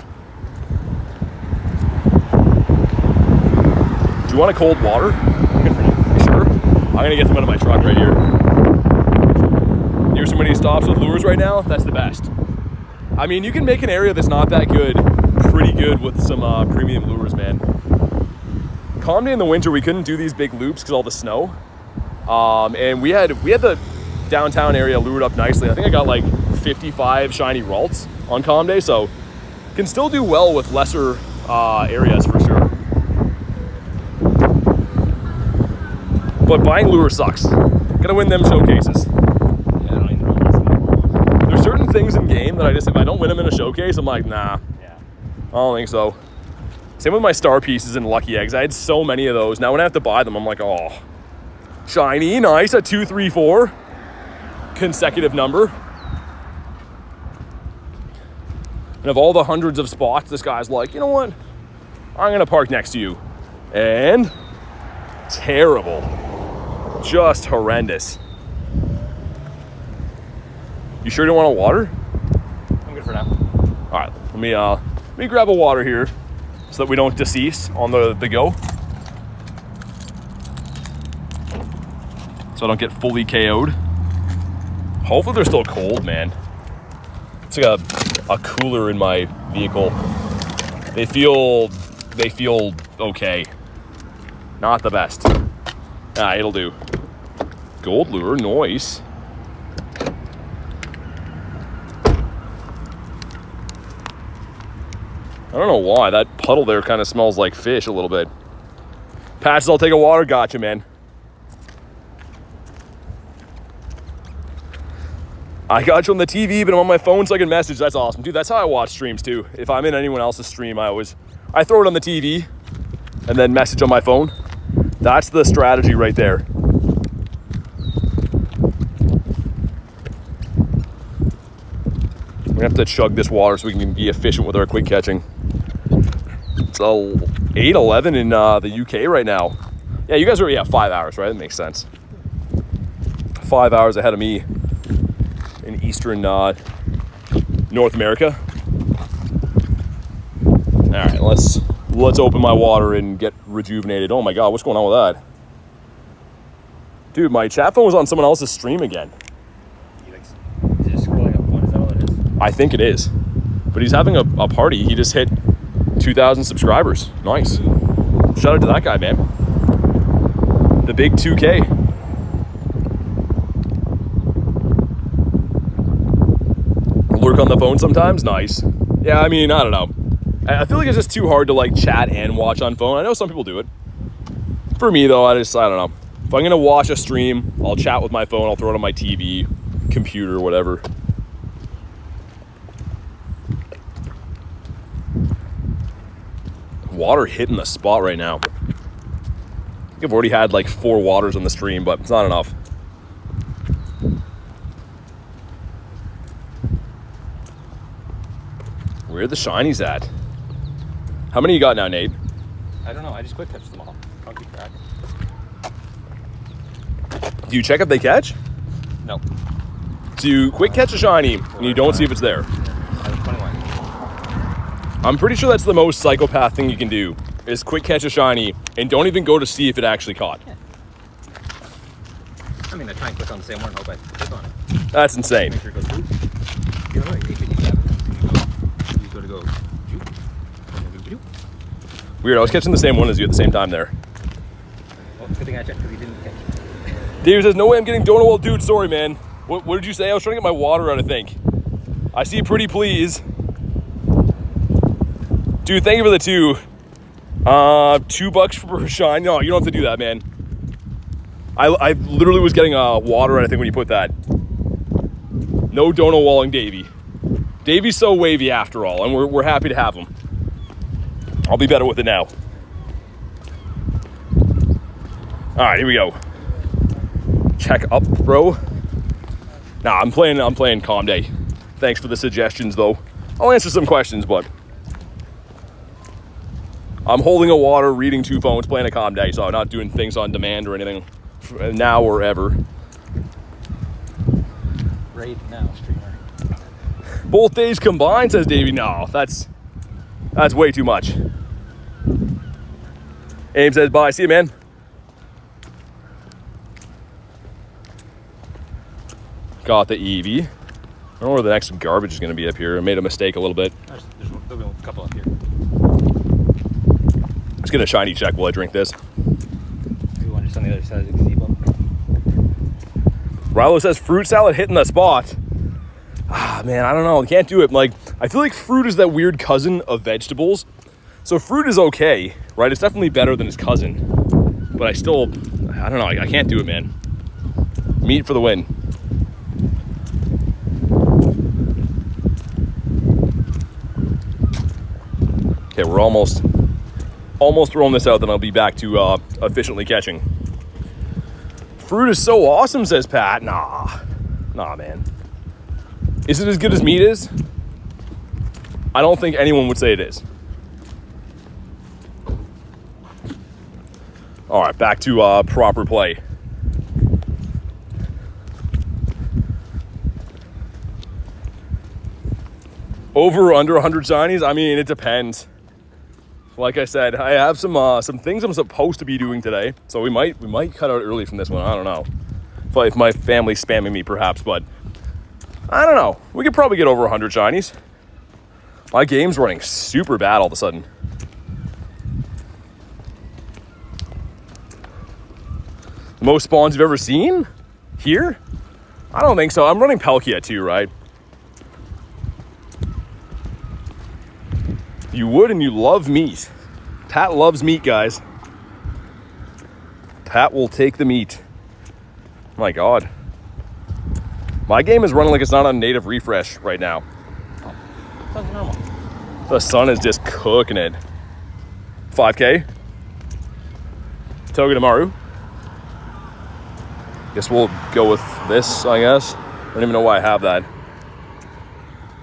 Do you want a cold water? Good for now. Sure. I'm going to get them out of my truck right here. Here's so many stops with lures right now. That's the best. I mean, you can make an area that's not that good pretty good with some premium lures, man. Calm Day in the winter, we couldn't do these big loops because all the snow. And we had the downtown area lured up nicely. I think I got like 55 shiny Ralts on Calm Day, so can still do well with lesser areas for sure. But buying lure sucks. Gotta win them showcases. Yeah, I don't even know. There's certain things in game that if I don't win them in a showcase, I'm like, nah. Yeah. I don't think so. Same with my star pieces and lucky eggs. I had so many of those. Now when I have to buy them, I'm like, oh, shiny, nice, a 2, 3, 4 consecutive number. And of all the hundreds of spots, this guy's like, you know what? I'm gonna park next to you. And terrible. Just horrendous. You sure don't want a water? I'm good for now. All right, let me grab a water here so that we don't decease on the go. So I don't get fully KO'd. Hopefully they're still cold, man. It's like a cooler in my vehicle. They feel okay. Not the best. It'll do. Gold lure, nice. I don't know why. That puddle there kind of smells like fish a little bit. Patches, I'll take a water. Gotcha, man. I got you on the TV, but I'm on my phone so I can message. That's awesome. Dude, that's how I watch streams too. If I'm in anyone else's stream, I throw it on the TV and then message on my phone. That's the strategy right there. We have to chug this water so we can be efficient with our quick catching. It's 8:11 in the UK right now. Yeah, you guys are 5 hours, right? That makes sense. 5 hours ahead of me in Eastern North America. All right, let's open my water and get rejuvenated. Oh my God, what's going on with that? Dude, my chat phone was on someone else's stream again. Is it just scrolling up one? Is that all it is? I think it is. But he's having a party. He just hit 2,000 subscribers. Nice. Shout out to that guy, man. The big 2K. Lurk on the phone sometimes? Nice. Yeah, I mean, I don't know. I feel like it's just too hard to like chat and watch on phone. I know some people do it. For me though, I don't know. If I'm gonna watch a stream, I'll chat with my phone, I'll throw it on my TV, computer, whatever. Water hitting the spot right now. I think I've already had like 4 waters on the stream, but it's not enough. Where are the shinies at? How many you got now, Nate? I don't know. I just quick catch them all. I'll keep track. Do you check if they catch? No. So you quick catch a shiny and you don't see if it's there. I have 21. I'm pretty sure that's the most psychopath thing you can do, is quick catch a shiny and don't even go to see if it actually caught. Yeah. I mean, I try and click on the same one and hope I click on it. That's insane. Make sure it goes through. You know, if you grab it, you go to go. Weird, I was catching the same one as you at the same time there. Well, good thing I checked because he didn't catch it. Dave says, no way I'm getting donut wall. Dude, sorry, man. What did you say? I was trying to get my water out, I think. I see pretty please. Dude, thank you for the 2. $2 for a shine. No, you don't have to do that, man. I literally was getting water, I think, when you put that. No donut walling, Davey. Davey's so wavy after all, and we're happy to have him. I'll be better with it now. All right, here we go. Check up, bro. Nah, I'm playing Calm Day. Thanks for the suggestions, though. I'll answer some questions, but I'm holding a water, reading 2 phones, playing a Calm Day, so I'm not doing things on demand or anything now or ever. Right now, streamer. Both days combined, says Davey. No, that's way too much. Abe says bye. See you, man. Got the Eevee. I don't know where the next garbage is going to be up here. I made a mistake a little bit. There's a couple up here. Let's get a shiny check while I drink this. Do you want just on the other side of the gazebo? Rilo says fruit salad hitting the spot. Ah, man, I don't know. I can't do it. Like, I feel like fruit is that weird cousin of vegetables. So fruit is okay, right? It's definitely better than its cousin. But I don't know. I can't do it, man. Meat for the win. Okay, we're almost throwing this out, then I'll be back to efficiently catching. Fruit is so awesome, says Pat. Nah, man. Is it as good as meat is? I don't think anyone would say it is. All right, back to proper play. Over or under 100 shinies? I mean, it depends. Like I said, I have some things I'm supposed to be doing today, so we might cut out early from this one. I don't know. If my family's spamming me, perhaps, but I don't know. We could probably get over 100 shinies. My game's running super bad all of a sudden. The most spawns you've ever seen? Here? I don't think so. I'm running Palkia too, right? You would, and you love meat. Pat loves meat, guys. Pat will take the meat. My God. My game is running like it's not on native refresh right now. Oh, that's normal. The sun is just cooking it. 5K. Togedemaru. Guess we'll go with this, I guess. I don't even know why I have that.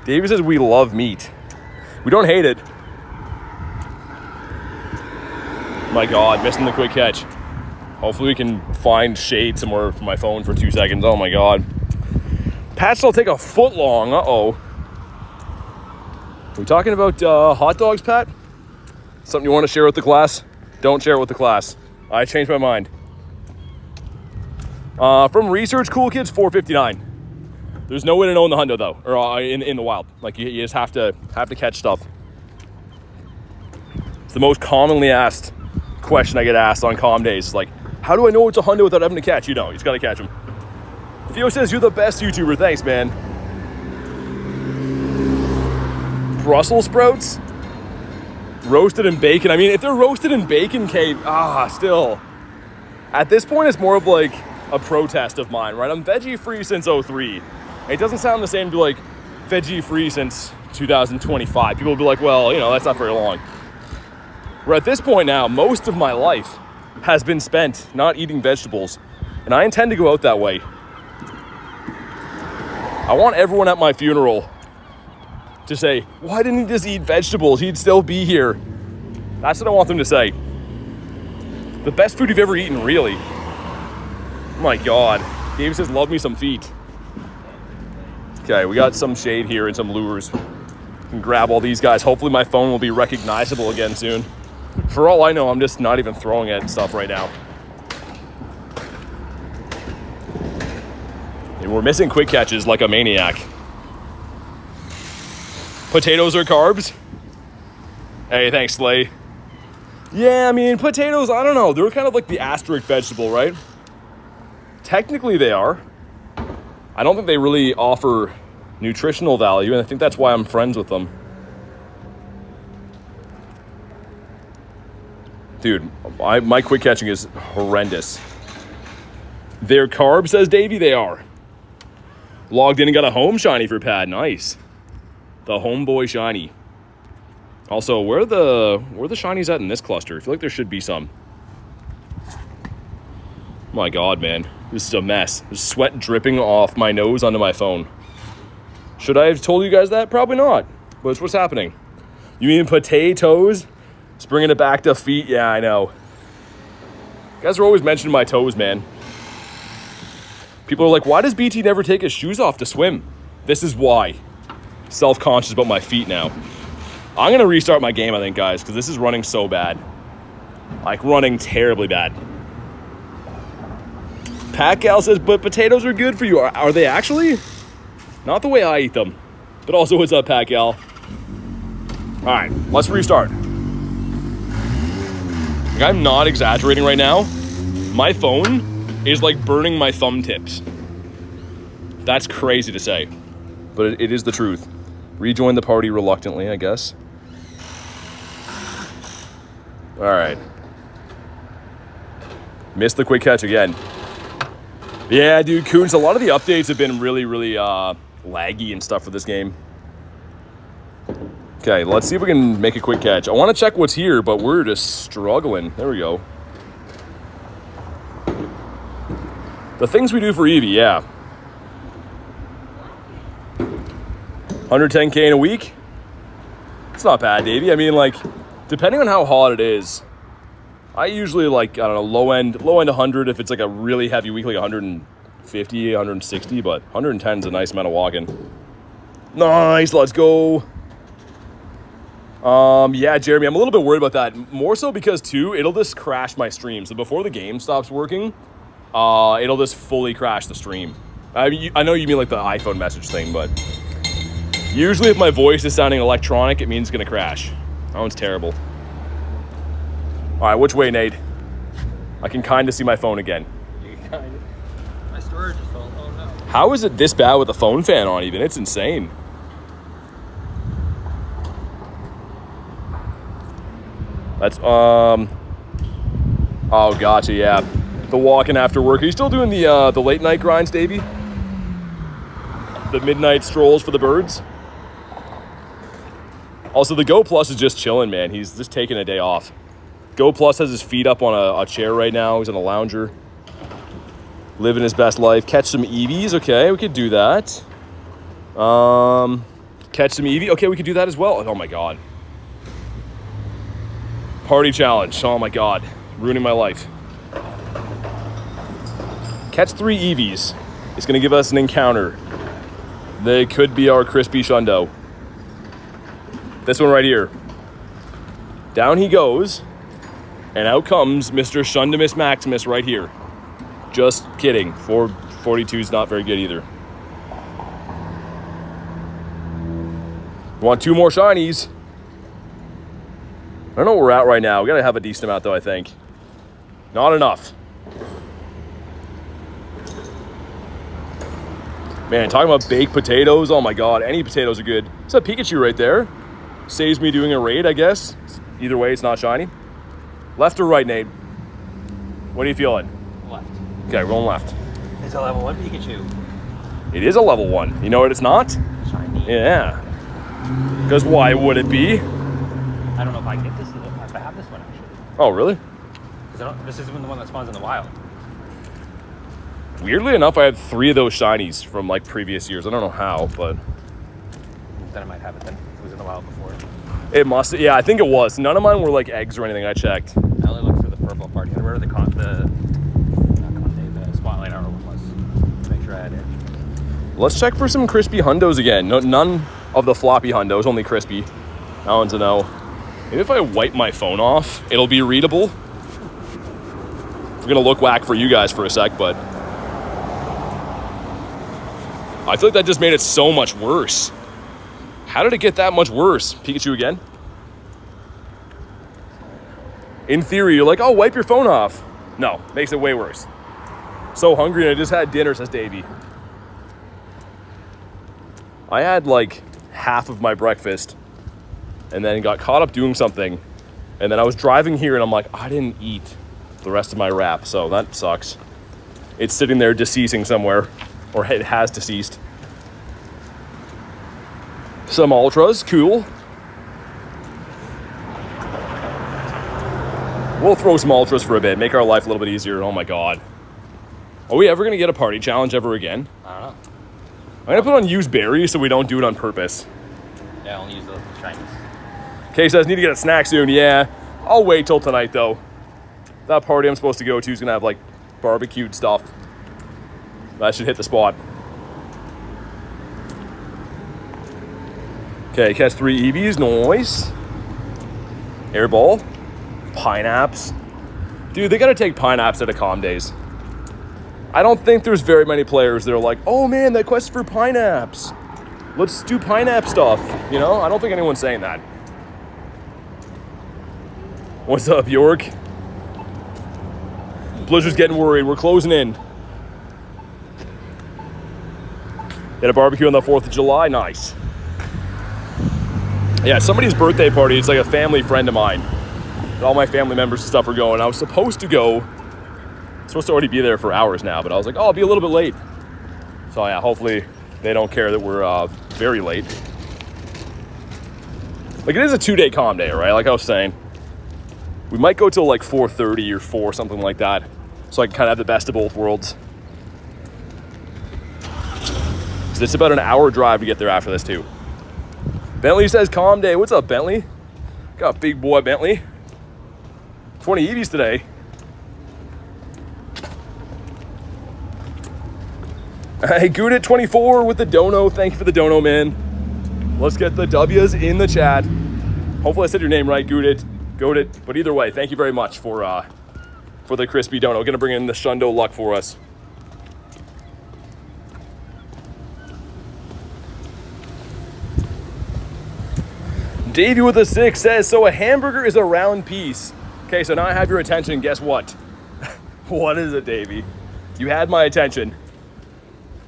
Davey says we love meat. We don't hate it. My God, missing the quick catch. Hopefully we can find shade somewhere for my phone for 2 seconds. Oh my God. Patch will take a foot long. Uh-oh. Are we talking about hot dogs, Pat? Something you want to share with the class? Don't share it with the class. I changed my mind. From research, cool kids, 459. There's no way to know in the hundo though, or in the wild. Like you just have to catch stuff. It's the most commonly asked question I get asked on calm days. Is like, how do I know it's a hundo without having to catch? You know, you just gotta catch them. Theo says you're the best YouTuber. Thanks, man. Brussels sprouts, roasted in bacon. I mean, if they're roasted in bacon, Kate, still. At this point, it's more of like a protest of mine, right? I'm veggie free since 03. It doesn't sound the same to be like veggie free since 2025. People will be like, well, that's not very long. We're at this point now, most of my life has been spent not eating vegetables, and I intend to go out that way. I want everyone at my funeral to say, why didn't he just eat vegetables? He'd still be here. That's what I want them to say. The best food you've ever eaten, really. Oh my God. Dave says, love me some feet. Okay, we got some shade here and some lures. We can grab all these guys. Hopefully my phone will be recognizable again soon. For all I know, I'm just not even throwing at stuff right now. And we're missing quick catches like a maniac. Potatoes are carbs? Hey, thanks, Slay. Yeah, I mean, potatoes, I don't know. They're kind of like the asterisk vegetable, right? Technically they are. I don't think they really offer nutritional value, and I think that's why I'm friends with them. Dude, my quick catching is horrendous. They're carbs, says Davey. They are. Logged in and got a home shiny for Pad. Nice. The homeboy shiny. Also, where are the shinies at in this cluster? I feel like there should be some. My God, man. This is a mess. There's sweat dripping off my nose onto my phone. Should I have told you guys that? Probably not. But it's what's happening. You mean potatoes? It's bringing it back to feet? Yeah, I know. You guys are always mentioning my toes, man. People are like, why does BT never take his shoes off to swim? This is why. Self-conscious about my feet now. I'm going to restart my game, I think, guys, because this is running so bad. Like, running terribly bad. Pat Gal says, but potatoes are good for you. Are they actually? Not the way I eat them. But also, what's up, Pat Gal? All right, let's restart. Like, I'm not exaggerating right now. My phone is like burning my thumb tips. That's crazy to say, but it is the truth. Rejoin the party reluctantly, I guess. All right. Missed the quick catch again. Yeah, dude, Coons, a lot of the updates have been really, really laggy and stuff for this game. Okay, let's see if we can make a quick catch. I want to check what's here, but we're just struggling. There we go. The things we do for Eevee, yeah. 110K in a week? It's not bad, Davey. I mean, like, depending on how hot it is, I usually, like, I don't know, low end 100 if it's like a really heavy week, like 150, 160, but 110 is a nice amount of walking. Nice, let's go. Yeah, Jeremy, I'm a little bit worried about that. More so because, too, it'll just crash my stream. So before the game stops working, it'll just fully crash the stream. I know you mean like the iPhone message thing, but usually if my voice is sounding electronic, it means it's going to crash. That one's terrible. All right, which way, Nate? I can kind of see my phone again. You kind of. My storage is full. Oh, no. How is it this bad with the phone fan on even? It's insane. That's, oh, gotcha, yeah. The walking after work. Are you still doing the late night grinds, Davey? The midnight strolls for the birds? Also, the Go Plus is just chilling, man. He's just taking a day off. Go Plus has his feet up on a chair right now. He's on a lounger. Living his best life. Catch some Eevees. Okay, we could do that. Catch some Eevee. Okay, we could do that as well. Oh, my God. Party challenge. Oh, my God. Ruining my life. Catch 3 Eevees. It's going to give us an encounter. They could be our crispy shundo. This one right here. Down he goes. And out comes Mr. Shundimus Maximus right here. Just kidding. 442 is not very good either. Want 2 more shinies. I don't know where we're at right now. We got to have a decent amount, though, I think. Not enough. Man, talking about baked potatoes. Oh, my God. Any potatoes are good. It's a Pikachu right there. Saves me doing a raid, I guess. Either way, it's not shiny. Left or right, Nate? What are you feeling? Left. Okay, rolling left. It's a level 1 Pikachu. It is a level 1. You know what it's not? Shiny. Yeah. Because why would it be? I don't know if I get this. If I have this one, actually. Oh, really? This isn't the one that spawns in the wild. Weirdly enough, I had 3 of those shinies from, like, previous years. I don't know how, but... Then I might have it then. It was in the wild before. It must... Yeah, I think it was. None of mine were, like, eggs or anything. I checked. I only looked for the purple part. You remember the spotlight hour one was. Make sure I had it. Let's check for some crispy hundos again. No, none of the floppy hundos, only crispy. That one's a no. Maybe if I wipe my phone off, it'll be readable. We're going to look whack for you guys for a sec, but... I feel like that just made it so much worse. How did it get that much worse? Pikachu again? In theory, you're like, oh, wipe your phone off. No, makes it way worse. So hungry and I just had dinner, says Davey. I had like half of my breakfast and then got caught up doing something. And then I was driving here and I'm like, I didn't eat the rest of my wrap, so that sucks. It's sitting there deceasing somewhere, or it has deceased. Some ultras, cool. We'll throw some ultras for a bit, make our life a little bit easier. Oh my god. Are we ever gonna get a party challenge ever again? I don't know. I'm gonna put on use berries so we don't do it on purpose. Yeah, I'll use the shinies. Kay says, need to get a snack soon. Yeah, I'll wait till tonight though. That party I'm supposed to go to is gonna have like barbecued stuff. That should hit the spot. Okay, catch 3 Eevees, nice. Airball, Pineapps. Dude, they gotta take Pineapps at a comm days. I don't think there's very many players that are like, oh man, that quest for Pineapps. Let's do Pineapp stuff. You know, I don't think anyone's saying that. What's up, York? Blizzard's getting worried. We're closing in. Get a barbecue on the 4th of July. Nice. Yeah, somebody's birthday party. It's like a family friend of mine. And all my family members and stuff are going. I was supposed to go. Supposed to already be there for hours now, but I was like, oh, I'll be a little bit late. So yeah, hopefully they don't care that we're very late. Like, it is a 2-day comm day, right? Like I was saying. We might go till like 4:30 or 4, something like that. So I can kind of have the best of both worlds. So it's about an hour drive to get there after this too. Bentley says comm day. What's up, Bentley? Got a big boy, Bentley. 20 Eevees today. Hey, Goodit 24 with the dono. Thank you for the dono, man. Let's get the W's in the chat. Hopefully I said your name right, Goodit. But either way, thank you very much for the crispy dono. Gonna bring in the Shundo luck for us. Davey with a 6 says, so a hamburger is a round piece. Okay, so now I have your attention. Guess what? What is it, Davey? You had my attention.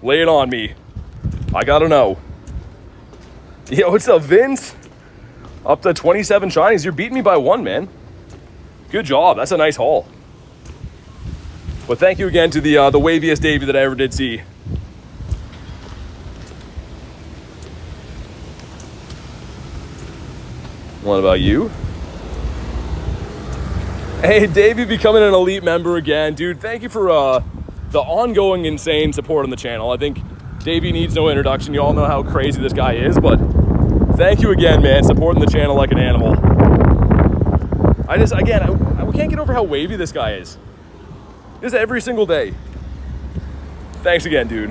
Lay it on me. I gotta know. Yo, what's up, Vince? Up to 27 shinies. You're beating me by 1, man. Good job. That's a nice haul. But thank you again to the waviest Davey that I ever did see. What about you? Hey, Davey becoming an elite member again. Dude, thank you for the ongoing insane support on the channel. I think Davey needs no introduction. You all know how crazy this guy is, but thank you again, man, supporting the channel like an animal. We can't get over how wavy this guy is. This every single day. Thanks again, dude.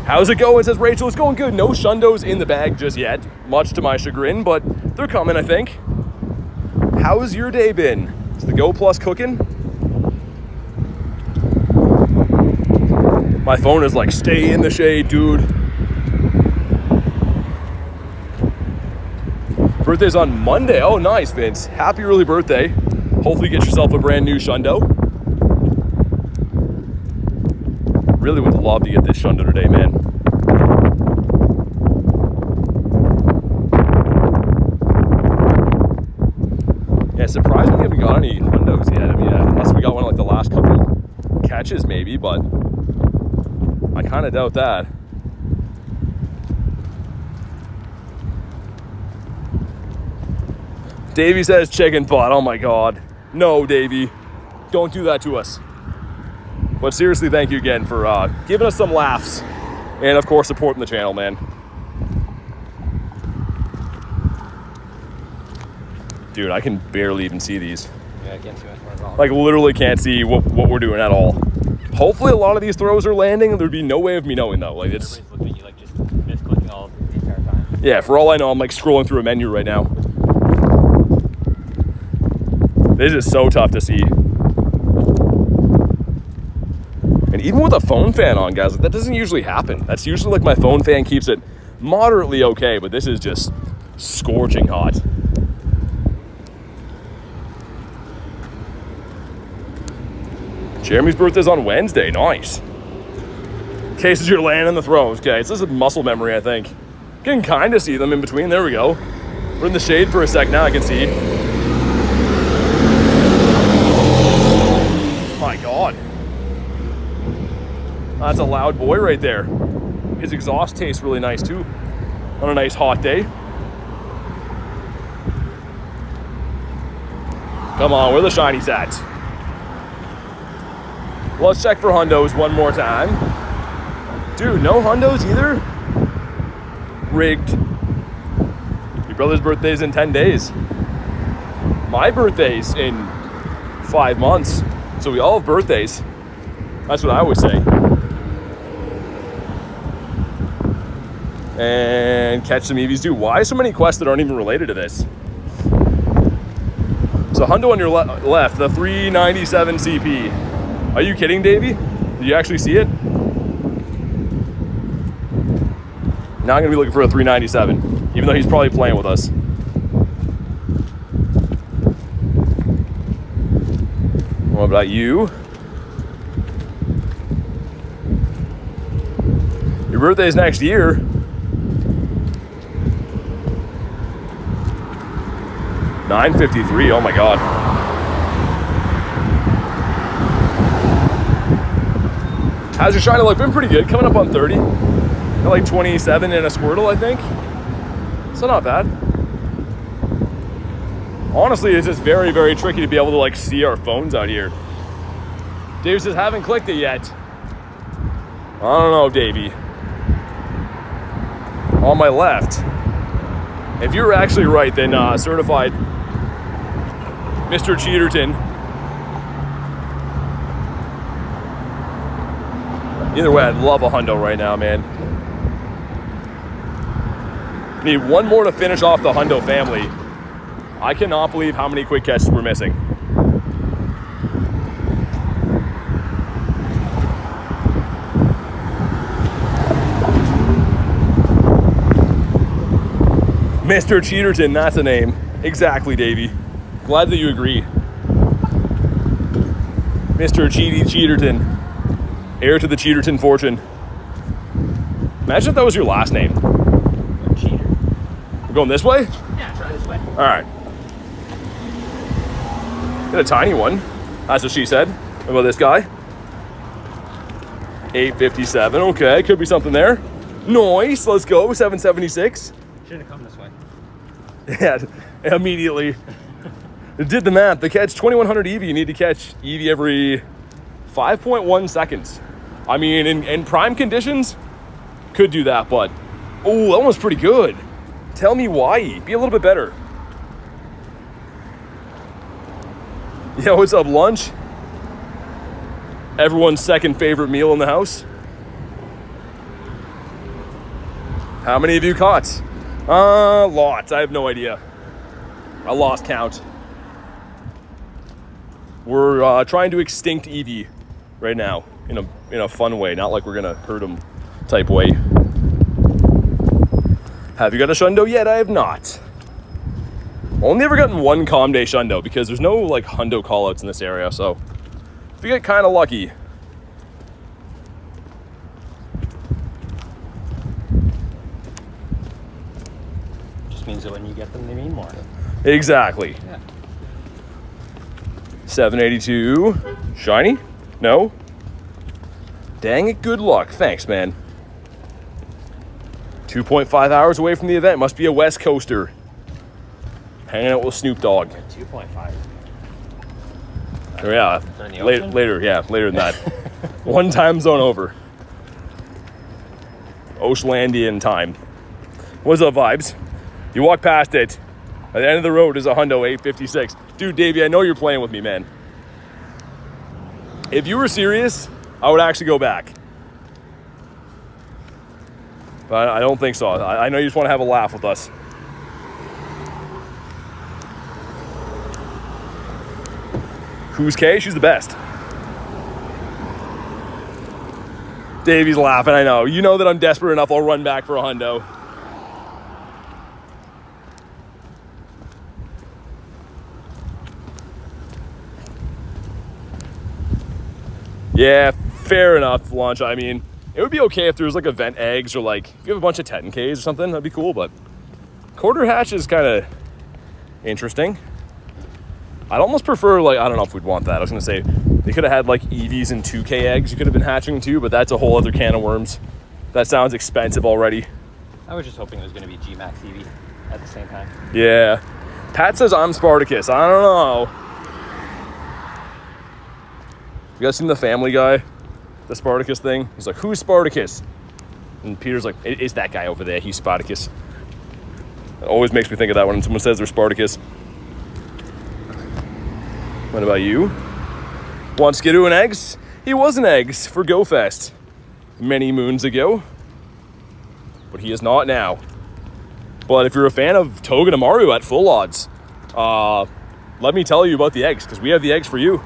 How's it going? Says Rachel. It's going good. No Shundos in the bag just yet, much to my chagrin, but they're coming, I think. How's your day been? Is the Go Plus cooking? My phone is like, stay in the shade, dude. Birthday's on Monday. Oh, nice, Vince. Happy early birthday. Hopefully you get yourself a brand new Shundo. Really would love to get this Shundo today, man. Yeah, surprisingly we haven't got any Hundos yet. I mean, unless we got one like the last couple catches maybe, but I kind of doubt that. Davey says chicken butt. Oh my god. No, Davey. Don't do that to us. But seriously, thank you again for giving us some laughs. And of course, supporting the channel, man. Dude, I can barely even see these. Yeah, I can't see much more at all. Like, literally can't see what we're doing at all. Hopefully a lot of these throws are landing. There'd be no way of me knowing though. Like, it's... Everybody's looking at you like just misclicking all the entire time. Yeah, for all I know, I'm like scrolling through a menu right now. This is so tough to see. And even with a phone fan on, guys, like, that doesn't usually happen. That's usually like my phone fan keeps it moderately okay, but this is just scorching hot. Jeremy's birthday's on Wednesday. Nice. Cases you're landing the throws. Okay, it's just a muscle memory, I think. Can kind of see them in between. There we go. We're in the shade for a sec now. I can see. My God. That's a loud boy right there. His exhaust tastes really nice too. on a nice hot day. Come on, where the shinies at? Let's check for hundos one more time. Dude, no hundos either? Rigged. Your brother's birthday's in 10 days. My birthday's in 5 months. So we all have birthdays. That's what I always say. And catch some Eevees. Dude, why so many quests that aren't even related to this? So hundo on your left, the 397 CP. Are you kidding, Davey? Did you actually see it? Now I'm gonna be looking for a 397, even though he's probably playing with us. What about you? Your birthday's next year. $9.53, oh my God. How's your shiny look? Been pretty good, coming up on 30. Got like 27 and a Squirtle, I think. So not bad. Honestly, it's just very, very tricky to be able to like see our phones out here. Dave says, haven't clicked it yet. I don't know, Davey. On my left. If you're actually right, then certified Mr. Cheaterton. Either way, I'd love a hundo right now, man. Need one more to finish off the hundo family. I cannot believe how many quick catches we're missing. Mr. Cheaterton, that's a name. Exactly, Davey. Glad that you agree. Mr. Cheaterton. Heir to the Cheaterton fortune. Imagine if that was your last name. Cheater. We're going this way? Yeah, try this way. Alright. Get a tiny one. That's what she said. What about this guy? 857. Okay, could be something there. Nice. Let's go. 776. Should have come this way. Yeah, immediately. It did the math. To catch 2100 Eevee, you need to catch Eevee every 5.1 seconds. I mean, in prime conditions, could do that, but oh, that one's pretty good. Tell me why. Be a little bit better. Yeah, what's up, lunch? Everyone's second favorite meal in the house. How many of you caught? Lots. I have no idea. I lost count. We're trying to extinct Eevee right now in a fun way, not like we're gonna hurt him type way. Have you got a shundo yet? I have not. Only ever gotten one calm day shundo because there's no like hundo callouts in this area, so if you get kind of lucky. Means that when you get them, they mean more. Exactly. Yeah. 782. Shiny? No? Dang it, good luck. Thanks, man. 2.5 hours away from the event. Must be a West Coaster. Hanging out with Snoop Dogg. 2.5. Oh, yeah. Later than that. One time zone over. Oceanlandian time. What's up, vibes? You walk past it. At the end of the road is a hundo 856. Dude, Davey, I know you're playing with me, man. If you were serious, I would actually go back. But I don't think so. I know you just want to have a laugh with us. Who's Kay? She's the best. Davey's laughing, I know. You know that I'm desperate enough, I'll run back for a hundo. Yeah, fair enough, Launch. I mean, it would be okay if there was like event eggs or like if you have a bunch of Tetten-Ks or something, that'd be cool, but quarter hatch is kind of interesting. I'd almost prefer, like, I don't know if we'd want that. I was going to say, they could have had like Eevees and 2K eggs you could have been hatching too, but that's a whole other can of worms. That sounds expensive already. I was just hoping it was going to be G-Max Eevee at the same time. Yeah. Pat says I'm Spartacus. I don't know. You guys seen the Family Guy? The Spartacus thing? He's like, who's Spartacus? And Peter's like, it's that guy over there. He's Spartacus. It always makes me think of that when someone says they're Spartacus. What about you? Want Skidoo and eggs? He was an eggs for Go Fest many moons ago. But he is not now. But if you're a fan of Togedemaru at full odds, let me tell you about the eggs, because we have the eggs for you.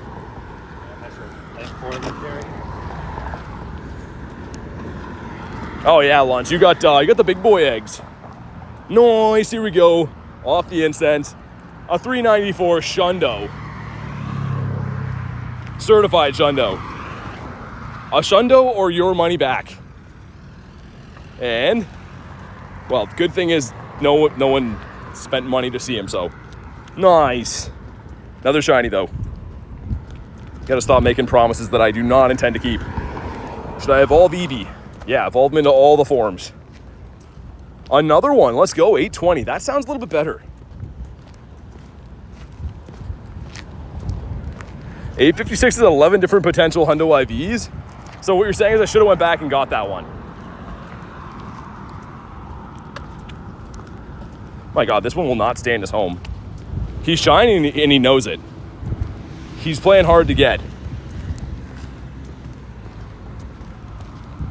Oh yeah, Lunch, you got the big boy eggs. Nice, here we go. Off the incense. A 394 Shundo. Certified Shundo. A Shundo or your money back. And, well, good thing is no one spent money to see him, so nice. Another shiny though. Gotta stop making promises that I do not intend to keep. Should I evolve Eevee? Yeah, evolve him into all the forms. Another one, let's go, 820. That sounds a little bit better. 856 is 11 different potential Hundo IVs. So what you're saying is I should have went back and got that one. My God, this one will not stay in his home. He's shining and he knows it. He's playing hard to get.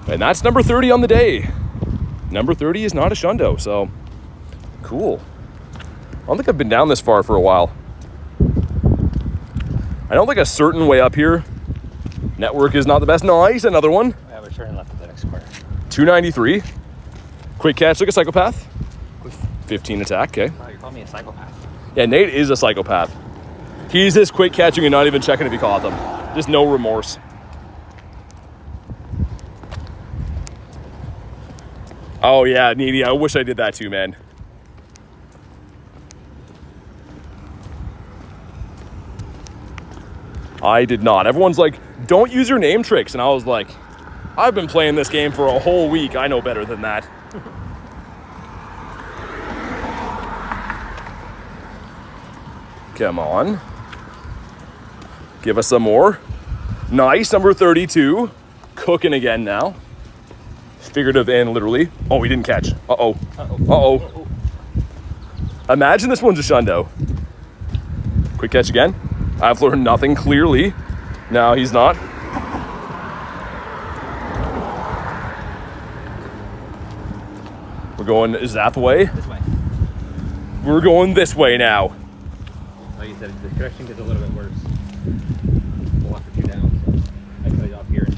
And that's number 30 on the day. Number 30 is not a Shundo, so cool. I don't think I've been down this far for a while. I don't think a certain way up here. Network is not the best. Nice, another one. Yeah, we're turning left at the next corner. 293. Quick catch like a psychopath. 15 attack, okay. Oh, you're calling me a psychopath. Yeah, Nate is a psychopath. He's just quick catching and not even checking if he caught them. Just no remorse. Oh yeah, Needy, I wish I did that too, man. I did not. Everyone's like, don't use your name tricks. And I was like, I've been playing this game for a whole week. I know better than that. Come on. Give us some more. Nice, number 32. Cooking again now. Figurative and literally. Oh, we didn't catch. Uh-oh. Uh-oh. Imagine this one's a Shundo. Quick catch again. I've learned nothing clearly. No, he's not. We're going, is that the way? This way. We're going this way now. Like you said, the direction gets a little bit worse. We'll have to do down, so I cut it off here.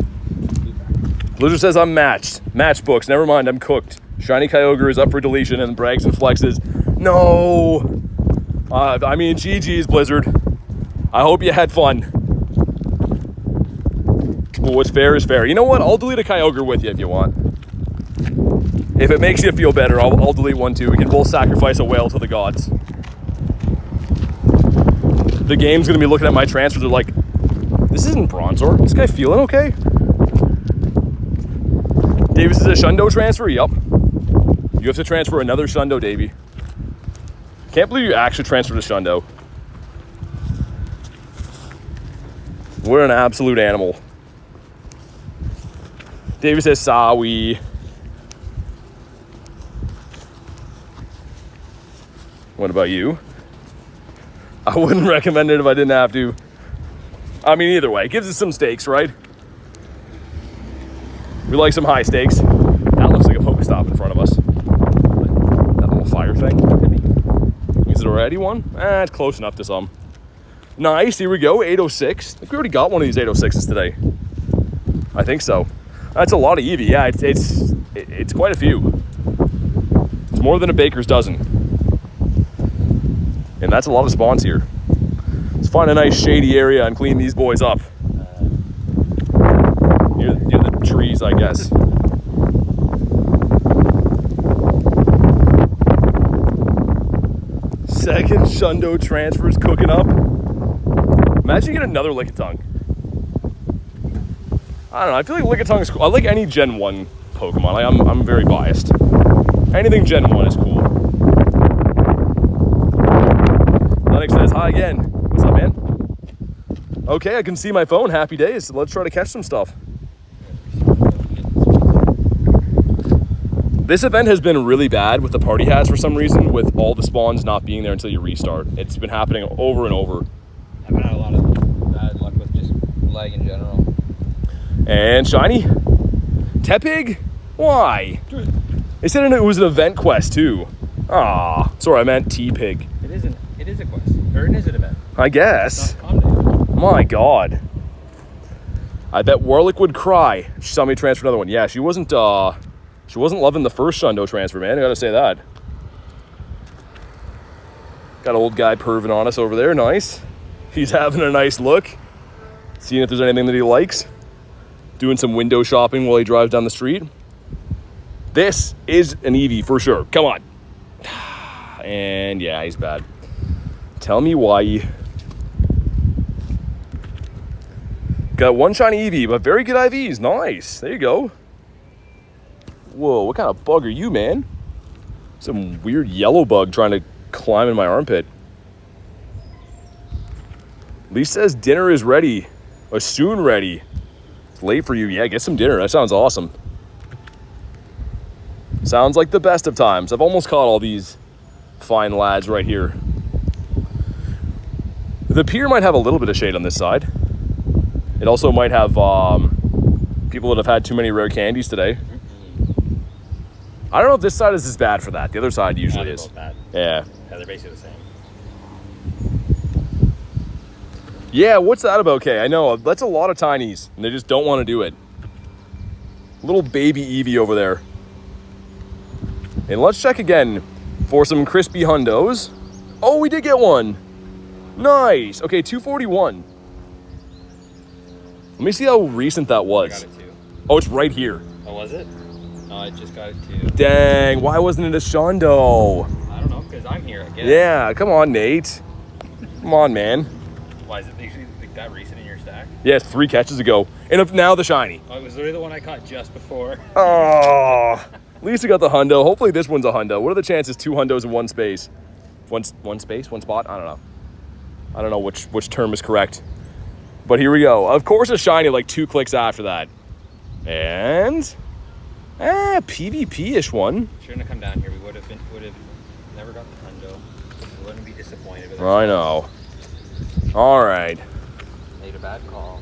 Blizzard says I'm matched. Match books, never mind, I'm cooked. Shiny Kyogre is up for deletion and brags and flexes. No! I mean, GG's, Blizzard. I hope you had fun. Well, what's fair is fair. You know what? I'll delete a Kyogre with you if you want. If it makes you feel better, I'll delete one too. We can both sacrifice a whale to the gods. The game's gonna be looking at my transfers. They're like, this isn't Bronzor. This guy feeling okay? Davis is a Shundo transfer? Yup. You have to transfer another Shundo, Davey. Can't believe you actually transferred a Shundo. What an absolute animal. Davis says, Sawi. What about you? I wouldn't recommend it if I didn't have to. I mean, either way, it gives us some stakes, right? We like some high stakes. That looks like a Pokestop in front of us. That little fire thing. Is it already one? It's close enough to some. Nice, here we go, 806. I think we already got one of these 806s today. I think so. That's a lot of Eevee. Yeah, it's quite a few. It's more than a baker's dozen. And that's a lot of spawns here. Let's find a nice shady area and clean these boys up. Near the trees, I guess. Second Shundo transfers cooking up. Imagine you get another Lickitung. I don't know, I feel like Lickitung is cool. I like any Gen 1 Pokemon. I'm very biased. Anything Gen 1 is cool. Lennox says, hi again. What's up, man? Okay, I can see my phone. Happy days. So let's try to catch some stuff. This event has been really bad with the party hats for some reason, with all the spawns not being there until you restart. It's been happening over and over. I've had a lot of bad luck with just lag in general. And Shiny? Tepig? Why? They said it was an event quest too. Ah, sorry, I meant T-Pig. It is a quest. Or it is an event. I guess. It's not Community. My God. I bet Warlick would cry if she saw me transfer another one. Yeah, she wasn't loving the first Shundo transfer, man. I gotta say that. Got old guy perving on us over there. Nice. He's having a nice look. Seeing if there's anything that he likes. Doing some window shopping while he drives down the street. This is an Eevee for sure. Come on. And yeah, he's bad. Tell me why. Got one shiny Eevee, but very good IVs. Nice. There you go. Whoa, what kind of bug are you, man? Some weird yellow bug trying to climb in my armpit. Lee says dinner is ready. Or soon ready. It's late for you. Yeah, get some dinner. That sounds awesome. Sounds like the best of times. I've almost caught all these fine lads right here. The pier might have a little bit of shade on this side. It also might have people that have had too many rare candies today. I don't know if this side is as bad for that. The other side usually is. Bad. Yeah. Yeah, they're basically the same. Yeah, what's that about, Kay? I know, that's a lot of tinies, and they just don't want to do it. Little baby Eevee over there. And let's check again for some crispy hundos. Oh, we did get one. Nice. Okay, 241. Let me see how recent that I was. got it too. Oh, it's right here. Oh, was it? No, I just got it too. Dang, why wasn't it a Shundo? I don't know, because I'm here again. Yeah, come on, Nate. Come on, man. Why is it actually like that recent in your stack? Yeah, 3 catches ago. And if now the shiny. Oh, it was literally the one I caught just before. Oh, at least we got the hundo. Hopefully this one's a hundo. What are the chances 2 hundos in one space? One space, one spot? I don't know. I don't know which term is correct. But here we go. Of course a shiny like 2 clicks after that. And PvP-ish one. Shouldn't have come down here. We would have never got the hundo. We wouldn't be disappointed with I know. All right. Made a bad call.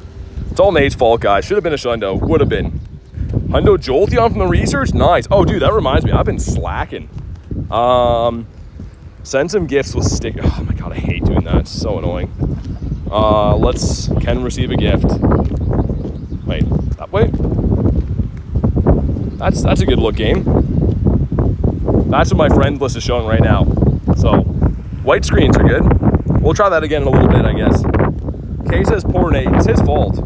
It's all Nate's fault, guys. Should have been a shundo. Would have been. Hundo Jolteon from the research? Nice. Oh, dude, that reminds me. I've been slacking. Send some gifts with stick. Oh, my God. I hate doing that. It's so annoying. Can receive a gift. Wait, that way? That's a good look game. That's what my friend list is showing right now. So, white screens are good. We'll try that again in a little bit, I guess. Kay says poor Nate. It's his fault.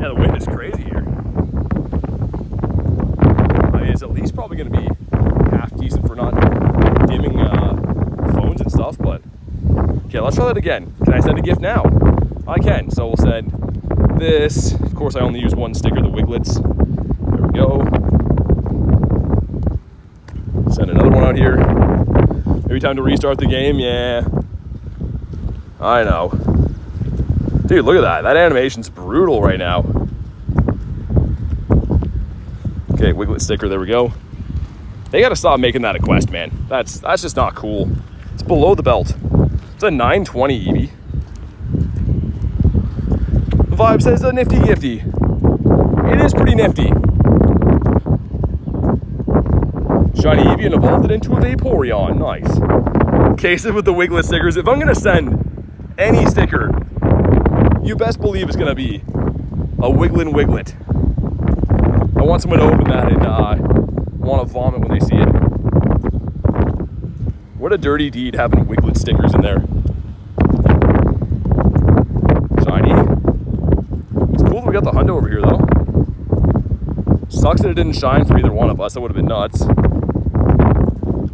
Yeah, the wind is crazy here. I mean, it's at least probably going to be half decent for not dimming phones and stuff, but... Okay, let's try that again. Can I send a gift now? I can, so we'll send this. Of course, I only use one sticker, the Wiglets. There we go. Send another one out here. Maybe time to restart the game. Yeah. I know. Dude, look at that. That animation's brutal right now. Okay, Wiglet sticker. There we go. They gotta stop making that a quest, man. That's just not cool. It's below the belt. It's a 920 Eevee. The vibe says a nifty gifty. It is pretty nifty. Shiny Eevee and evolved it into a Vaporeon. Nice. Cases with the Wiglet stickers. If I'm gonna send any sticker, you best believe it's gonna be a Wiglet. I want someone to open that and want to vomit when they see it. What a dirty deed having Wiglet stickers in there. Shiny. It's cool that we got the hundo over here though. Sucks that it didn't shine for either one of us. That would have been nuts.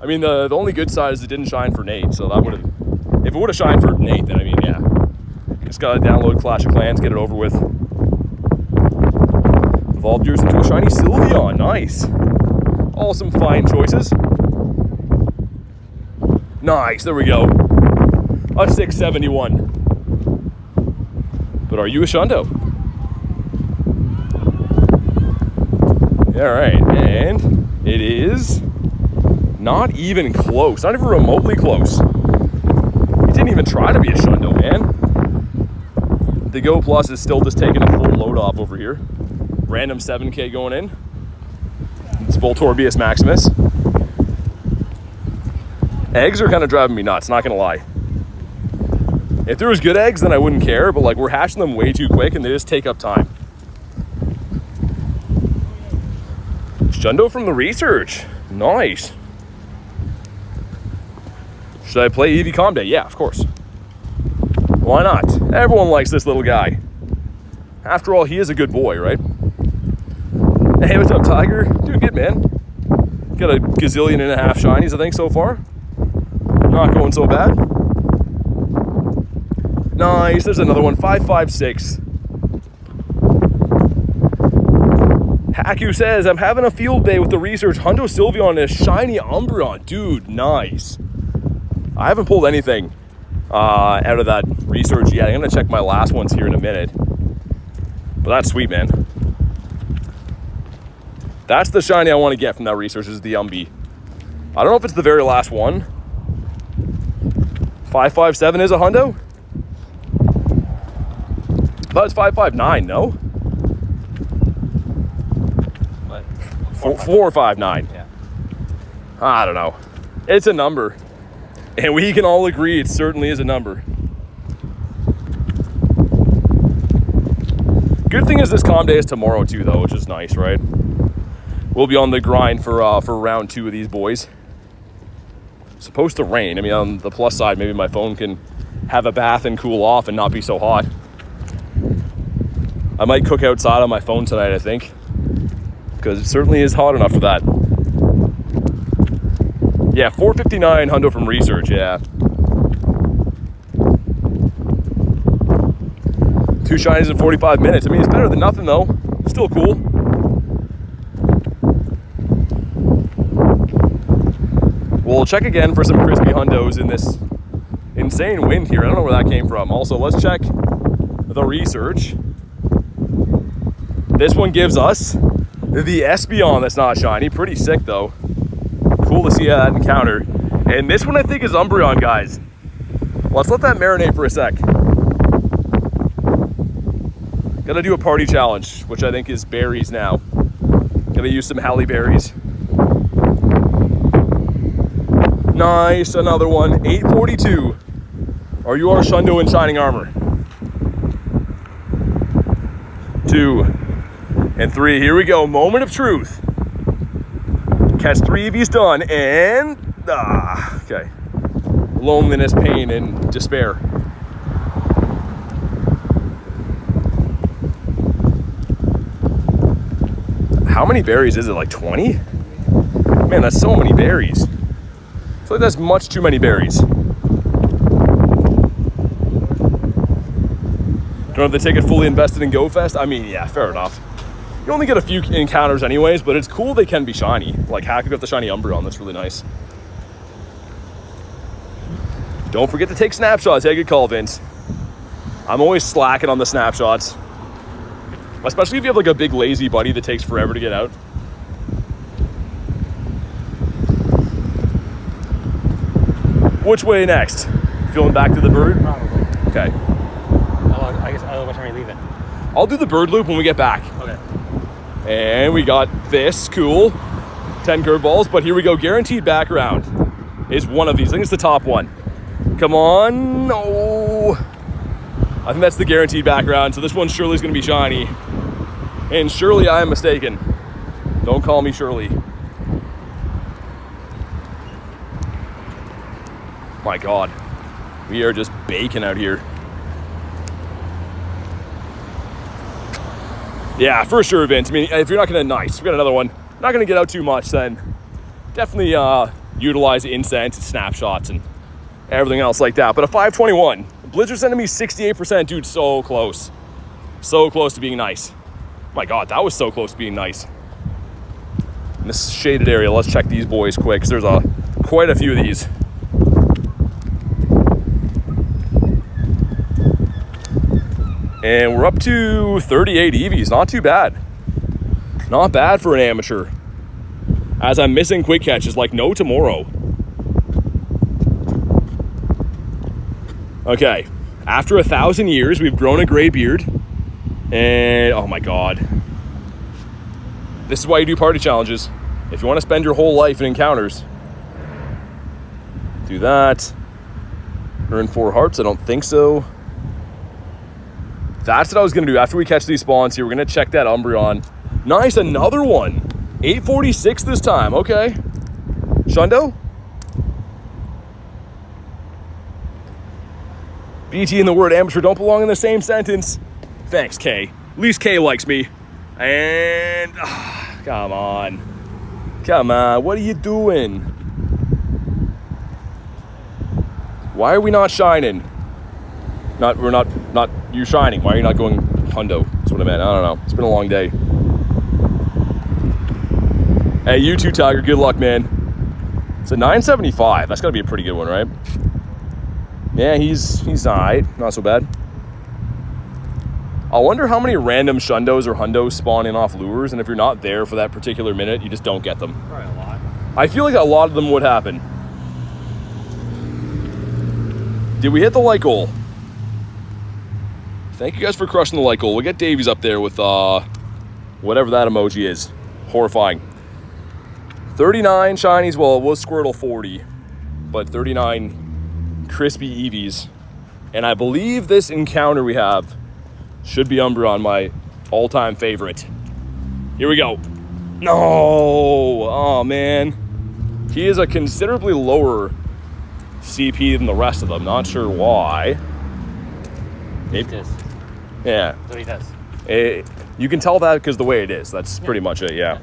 I mean, the only good side is it didn't shine for Nate, so that would have... If it would have shined for Nate, then I mean, yeah. Just gotta download Clash of Clans, get it over with. Evolved yours into a shiny Sylveon. Nice. All some fine choices. Nice, there we go. A 671. But are you a Shundo? All right, and it is not even close. Not even remotely close. He didn't even try to be a Shundo, man. The Go Plus is still just taking a full load off over here. Random 7K going in. It's Voltorbius Maximus. Eggs are kind of driving me nuts, not gonna lie. If there was good eggs, then I wouldn't care, but like we're hatching them way too quick and they just take up time. Shundo from the research. Nice. Should I play Eevee Community Day? Yeah, of course. Why not? Everyone likes this little guy. After all, he is a good boy, right? Hey, what's up, Tiger? Doing good, man. Got a gazillion and a half shinies, I think, so far. Not going so bad. Nice, there's another one, 556. Haku says, I'm having a field day with the research. Hundo Sylveon and a shiny Umbreon. Dude, nice. I haven't pulled anything out of that research yet. I'm gonna check my last ones here in a minute. But that's sweet, man. That's the shiny I want to get from that research, is the Umbee. I don't know if it's the very last one. 557 is a hundo? I thought it's 559, no? What? 459. Yeah. I don't know. It's a number. And we can all agree it certainly is a number. Good thing is this comm day is tomorrow too, though, which is nice, right? We'll be on the grind for round 2 of these boys. Supposed to rain. I mean, on the plus side, maybe my phone can have a bath and cool off and not be so hot. I might cook outside on my phone tonight, I think, because it certainly is hot enough for that. Yeah, 459 hundo from research, yeah. 2 shinies in 45 minutes. I mean, it's better than nothing, though. Still cool. We'll check again for some crispy hundos in this insane wind here. I don't know where that came from. Also, let's check the research. This one gives us the Espeon that's not shiny. Pretty sick, though. Cool to see that encounter. And this one I think is Umbreon, guys. Let's let that marinate for a sec. Gotta do a party challenge, which I think is berries now. Gotta use some Halle berries. Nice, another one, 842. Are you our Shundo in shining armor? 2 and 3, here we go, moment of truth. Catch 3 Eevees done, and, okay. Loneliness, pain, and despair. How many berries is it, like 20? Man, that's so many berries. I feel like that's much too many berries. Don't have the ticket fully invested in GoFest? I mean, yeah, fair enough. You only get a few encounters anyways, but it's cool they can be shiny. Like Haku got the shiny Umbreon, that's really nice. Don't forget to take snapshots. Hey, good call, Vince. I'm always slacking on the snapshots. Especially if you have like a big lazy buddy that takes forever to get out. Which way next? Feeling back to the bird? Probably. Okay. I guess what time are you leaving? I'll do the bird loop when we get back. Okay. And we got this, cool. 10 curveballs, but here we go. Guaranteed background is one of these. I think it's the top one. Come on, no. I think that's the guaranteed background, so this one surely is gonna be shiny. And surely I am mistaken. Don't call me Shirley. My God, we are just baking out here. Yeah, for sure, Vince. I mean, if you're not gonna, nice, we got another one. Not gonna get out too much, then definitely utilize incense and snapshots and everything else like that. But a 521. Blizzard sending me 68%, dude, so close. So close to being nice. My God, that was so close to being nice. In this shaded area, let's check these boys quick, because there's quite a few of these. And we're up to 38 Eevees. Not too bad. Not bad for an amateur. As I'm missing quick catches like no tomorrow. Okay. After 1,000 years, we've grown a gray beard. And, oh my God. This is why you do party challenges. If you want to spend your whole life in encounters, do that. Earn 4 hearts, I don't think so. That's what I was going to do after we catch these spawns here. We're going to check that Umbreon. Nice, another one. 846 this time, okay. Shundo? BT and the word amateur don't belong in the same sentence. Thanks, Kay. At least Kay likes me. And, come on. Come on, what are you doing? Why are we not shining? We're not, you're shining. Why are you not going hundo? That's what I meant. I don't know. It's been a long day. Hey, you too, Tiger. Good luck, man. It's a 975. That's got to be a pretty good one, right? Yeah, he's all right. Not so bad. I wonder how many random shundos or hundos spawn in off lures, and if you're not there for that particular minute, you just don't get them. Probably a lot. I feel like a lot of them would happen. Did we hit the like goal? Thank you guys for crushing the like goal. We'll get Davies up there with whatever that emoji is. Horrifying. 39 shinies. Well, it was Squirtle 40, but 39 crispy Eevees. And I believe this encounter we have should be Umbreon, my all-time favorite. Here we go. No! Oh, man. He is a considerably lower CP than the rest of them. Not sure why. Maybe it is. Yeah. That's what he does. You can tell that because the way it is. That's pretty much it, yeah.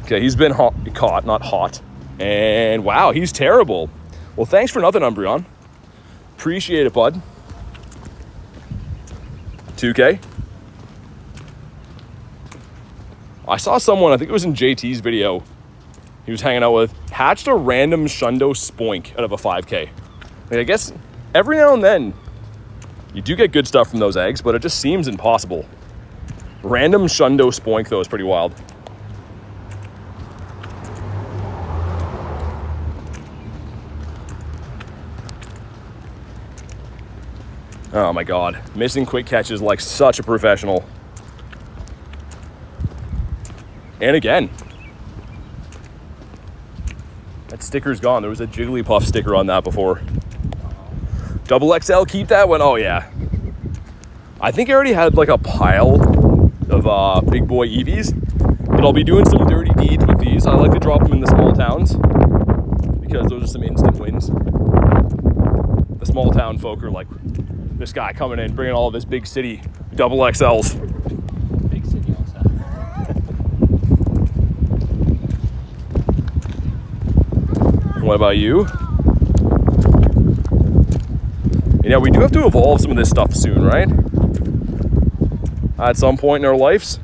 Okay, he's been caught, not hot. And wow, he's terrible. Well, thanks for nothing, Umbreon. Appreciate it, bud. 2K. I saw someone, I think it was in JT's video, he was hanging out with, hatched a random Shundo Spoink out of a 5K. Like, I guess every now and then, you do get good stuff from those eggs, but it just seems impossible. Random Shundo Spoink, though, is pretty wild. Oh my God, missing quick catches like such a professional. And again, that sticker's gone. There was a Jigglypuff sticker on that before. Double XL, keep that one. Oh yeah. I think I already had like a pile of big boy Eevees, but I'll be doing some dirty deeds with these. I like to drop them in the small towns because those are some instant wins. The small town folk are like, this guy coming in, bringing all of his big city double XLs. Big city also. What about you? Yeah, we do have to evolve some of this stuff soon, right? At some point in our lives.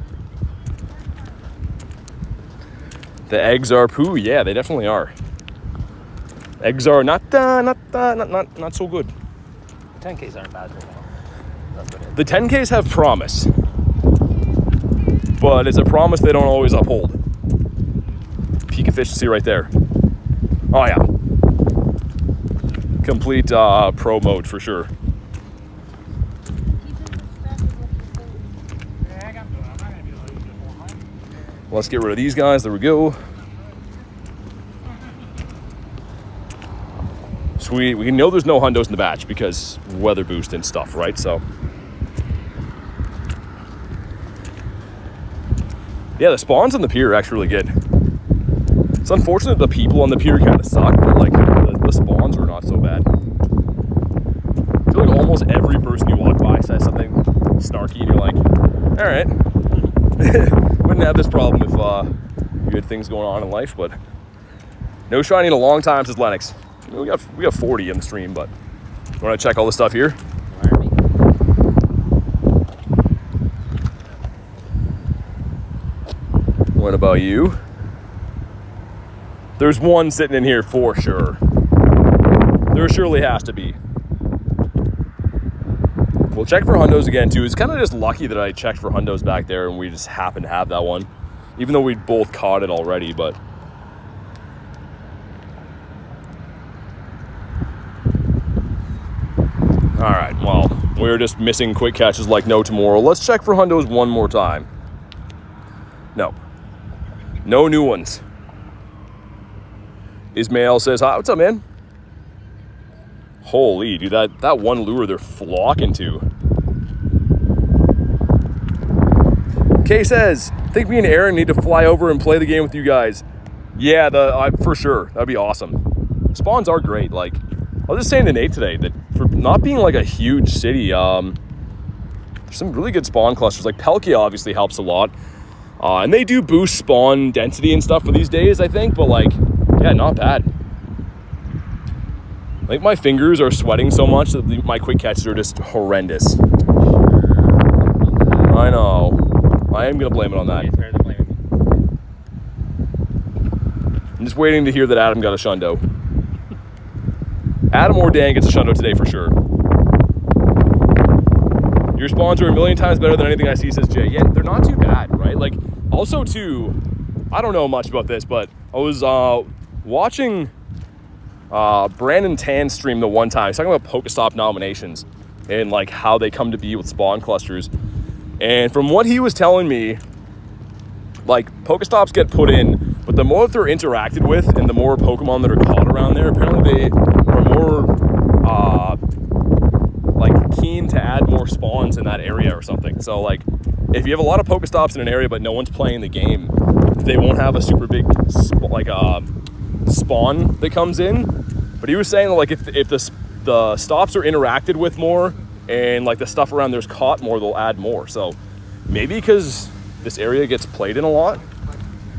The eggs are poo. Yeah, they definitely are. Eggs are not so good. 10Ks aren't bad right now. That's what it is. The 10Ks have promise, but it's a promise they don't always uphold. Peak efficiency right there. Oh yeah. Complete pro mode for sure. Let's get rid of these guys. There we go. Sweet. We know there's no hundos in the batch because weather boost and stuff, right? So yeah, the spawns on the pier are actually really good. It's unfortunate the people on the pier kind of suck, but like the spawns are not so bad. I feel like almost every person you walk by says something snarky and you're like, all right. Wouldn't have this problem if you had things going on in life, but no shiny in a long time, says Lennox. We got 40 in the stream, but you want to check all the stuff here? What about you? There's one sitting in here for sure. There surely has to be. We'll check for hundos again too. It's kind of just lucky that I checked for hundos back there and we just happened to have that one. Even though we both caught it already, but. All right, well, we're just missing quick catches like no tomorrow. Let's check for hundos one more time. No. No new ones. Ismail says, hi, what's up, man? Holy, dude, that one lure they're flocking to. Kay says, think me and Aaron need to fly over and play the game with you guys. Yeah, for sure. That'd be awesome. Spawns are great. Like, I was just saying to Nate today that for not being like a huge city, there's some really good spawn clusters. Like Pelkia obviously helps a lot. And they do boost spawn density and stuff for these days, I think. But like, yeah, not bad. Like my fingers are sweating so much that my quick catches are just horrendous. I know. I am going to blame it on that. It's better than blaming me. I'm just waiting to hear that Adam got a shundo. Adam or Dan gets a shundo today for sure. Your spawns are a million times better than anything I see, says Jay. Yeah, they're not too bad, right? Like, also too, I don't know much about this, but I was watching Brandon Tan stream the one time. He's talking about Pokestop nominations and like how they come to be with spawn clusters. And from what he was telling me, like Pokestops get put in, but the more that they're interacted with and the more Pokemon that are caught around there, apparently they are more like keen to add more spawns in that area or something. So like if you have a lot of Pokestops in an area but no one's playing the game, they won't have a super big spawn that comes in. But he was saying like if the stops are interacted with more and like the stuff around there's caught more, they'll add more. So maybe because this area gets played in a lot,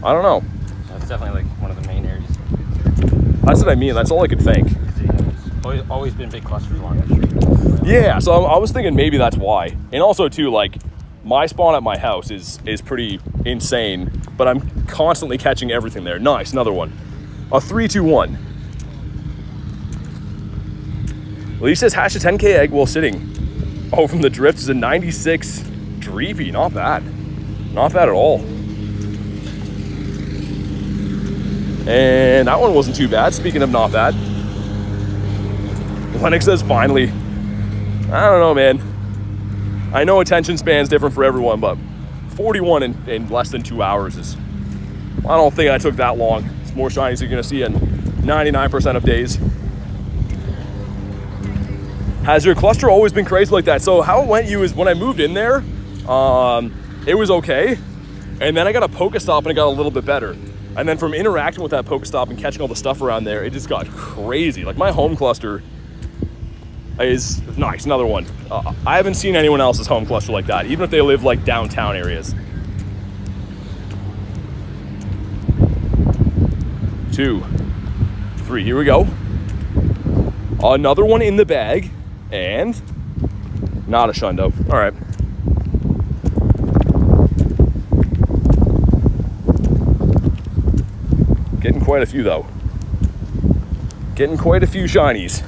I don't know. That's definitely like one of the main areas. That's what I mean. That's all I could think. There's always been big clusters along that street. Yeah, so I was thinking maybe that's why. And also too, like my spawn at my house is pretty insane, but I'm constantly catching everything there. Nice, another one. A 3-2-1. Well, he says hash a 10K egg while sitting. Oh, from the drift is a 96 Dreepy. Not bad. Not bad at all. And that one wasn't too bad. Speaking of not bad. Lennox says finally. I don't know, man. I know attention span's different for everyone, but 41 in less than 2 hours is... I don't think I took that long. It's more shinies you're going to see in 99% of days. Has your cluster always been crazy like that? So how it went is when I moved in there, it was okay. And then I got a Pokestop and it got a little bit better. And then from interacting with that Pokestop and catching all the stuff around there, it just got crazy. Like my home cluster is nice, another one. I haven't seen anyone else's home cluster like that, even if they live like downtown areas. 2, 3, here we go. Another one in the bag, and not a shundo. All right. Getting quite a few though. Getting quite a few shinies.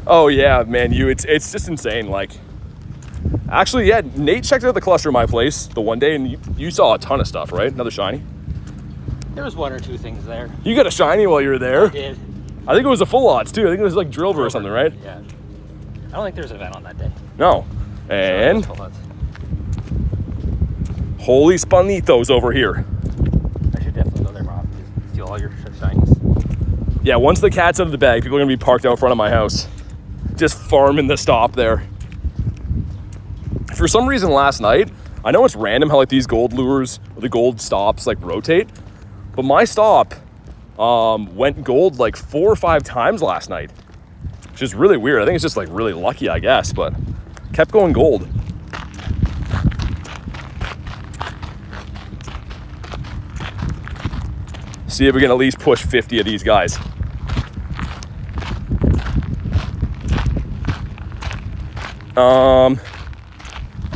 Oh yeah, man, it's just insane. Like, actually, yeah, Nate checked out the cluster at my place the one day, and you saw a ton of stuff, right? Another shiny. There was 1 or 2 things there. You got a shiny while you were there. I did. I think it was a full odds too. I think it was like Drillbur or something, right? Yeah. I don't think there was an event on that day. No. And holy Spanitos over here. I should definitely go there more often to steal all your shinies. Yeah, once the cat's out of the bag, people are gonna be parked out front of my house, just farming the stop there. For some reason last night, I know it's random how like these gold lures or the gold stops like rotate, but my stop went gold like 4 or 5 times last night, which is really weird. I think it's just like really lucky, I guess, but kept going gold. See if we can at least push 50 of these guys.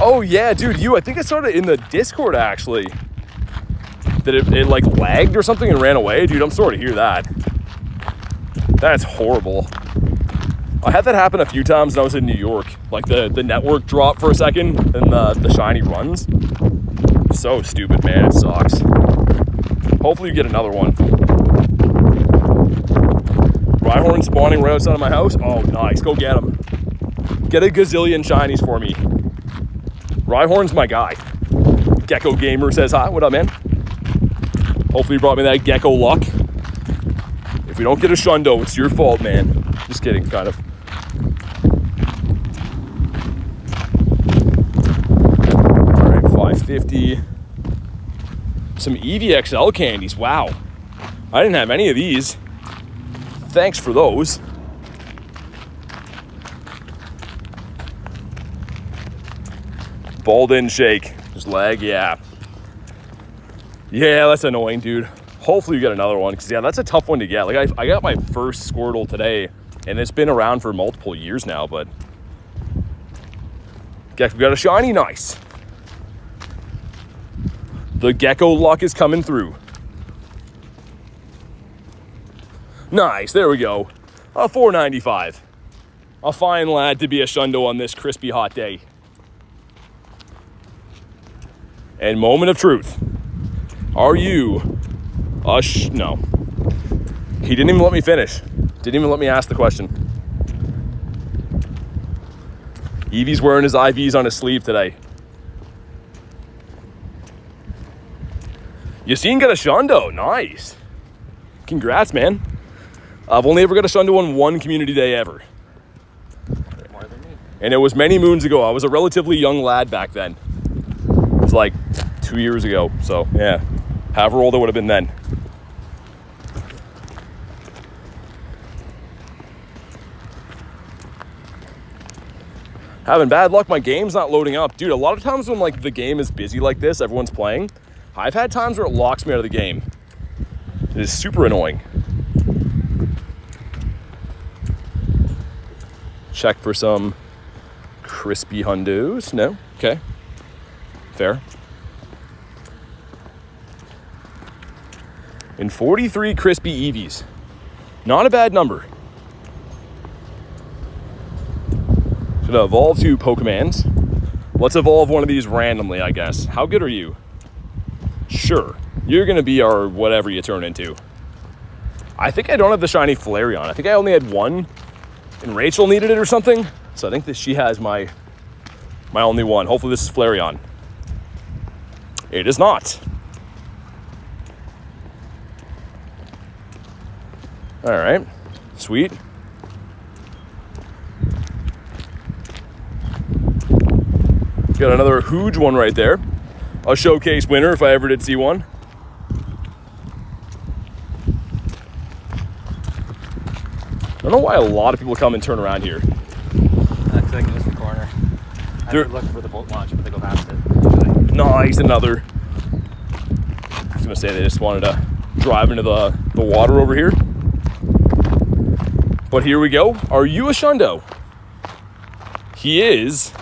Oh yeah, dude, I think I saw it in the Discord actually. That it like lagged or something and ran away. Dude, I'm sorry to hear that. That's horrible. I had that happen a few times when I was in New York. Like the network dropped for a second and the Shiny runs. So stupid, man, it sucks. Hopefully you get another one. Rhyhorn spawning right outside of my house. Oh, nice, go get him. Get a gazillion shinies for me. Rhyhorn's my guy. Gecko Gamer says hi. What up, man? Hopefully you brought me that gecko luck. If we don't get a Shundo, it's your fault, man. Just kidding, kind of. All right, 550. Some Eevee XL candies. Wow. I didn't have any of these. Thanks for those. Ball didn't shake. Just lag, yeah. Yeah, that's annoying, dude. Hopefully you get another one, because yeah, that's a tough one to get. Like I got my first Squirtle today, and it's been around for multiple years now, but we got a shiny, nice. The gecko luck is coming through. Nice, there we go. A 495. A fine lad to be a Shundo on this crispy hot day. And moment of truth. Are you no. He didn't even let me finish. Didn't even let me ask the question. Eevee's wearing his IVs on his sleeve today. Yassine got a Shundo, nice. Congrats, man. I've only ever got a Shundo on one community day ever. More than me. And it was many moons ago. I was a relatively young lad back then. It was like 2 years ago, so yeah. However old I would have been then. Having bad luck, my game's not loading up. Dude, a lot of times when like the game is busy like this, everyone's playing, I've had times where it locks me out of the game. It is super annoying. Check for some crispy hundos. No? Okay. Fair. And 43 crispy Eevees. Not a bad number. Should evolve two Pokemons. Let's evolve one of these randomly, I guess. How good are you? Sure. You're going to be our whatever you turn into. I think I don't have the shiny Flareon. I think I only had one, and Rachel needed it or something. So I think that she has my only one. Hopefully this is Flareon. It is not. All right, sweet. Got another huge one right there. A showcase winner if I ever did see one. I don't know why a lot of people come and turn around here. Because I can miss the corner. They're looking for the boat launch, but they go past it. Nice, another. I was gonna say they just wanted to drive into the water over here. But here we go. Are you a Shundo? He is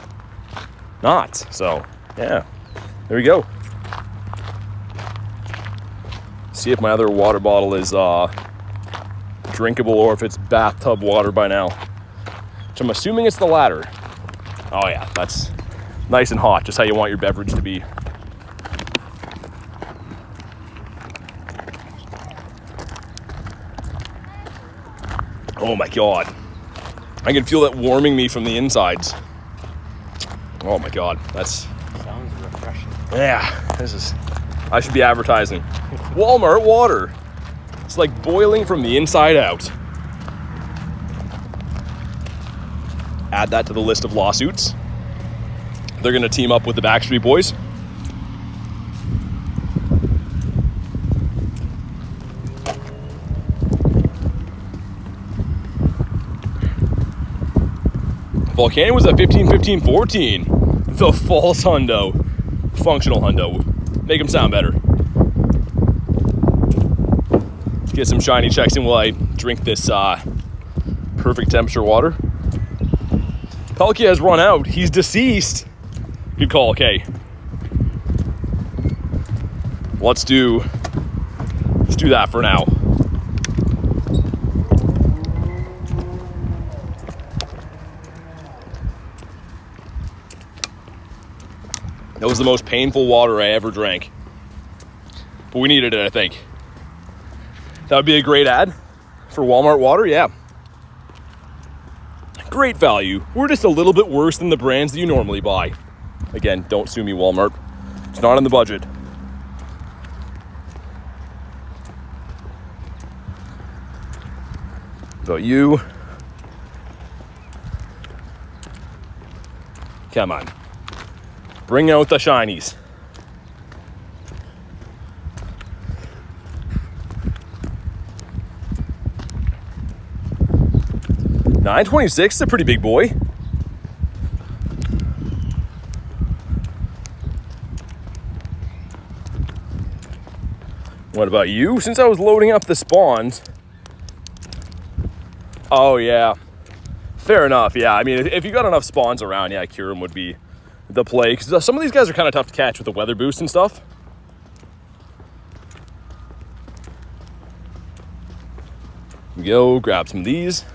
not. So, yeah. There we go. See if my other water bottle is drinkable or if it's bathtub water by now. Which I'm assuming it's the latter. Oh yeah, that's nice and hot, just how you want your beverage to be. Oh my God. I can feel that warming me from the insides. Oh my God, that's... Sounds refreshing. Yeah, I should be advertising. Walmart water. It's like boiling from the inside out. Add that to the list of lawsuits. They're gonna team up with the Backstreet Boys. Volcano was at 15, 15, 14. The false hundo. Functional hundo. Make them sound better. Get some shiny checks in while I drink this perfect temperature water. Pelkia has run out. He's deceased. Good call. Okay. Let's do that for now. That was the most painful water I ever drank. But we needed it, I think. That would be a great ad for Walmart water, yeah. Great value. We're just a little bit worse than the brands that you normally buy. Again, don't sue me, Walmart. It's not in the budget. About you. Come on. Bring out the shinies. $9.26 is a pretty big boy. What about you? Since I was loading up the spawns. Oh, yeah. Fair enough, yeah. I mean, if you got enough spawns around, yeah, Kyurem would be the play. Because some of these guys are kind of tough to catch with the weather boost and stuff. Go grab some of these.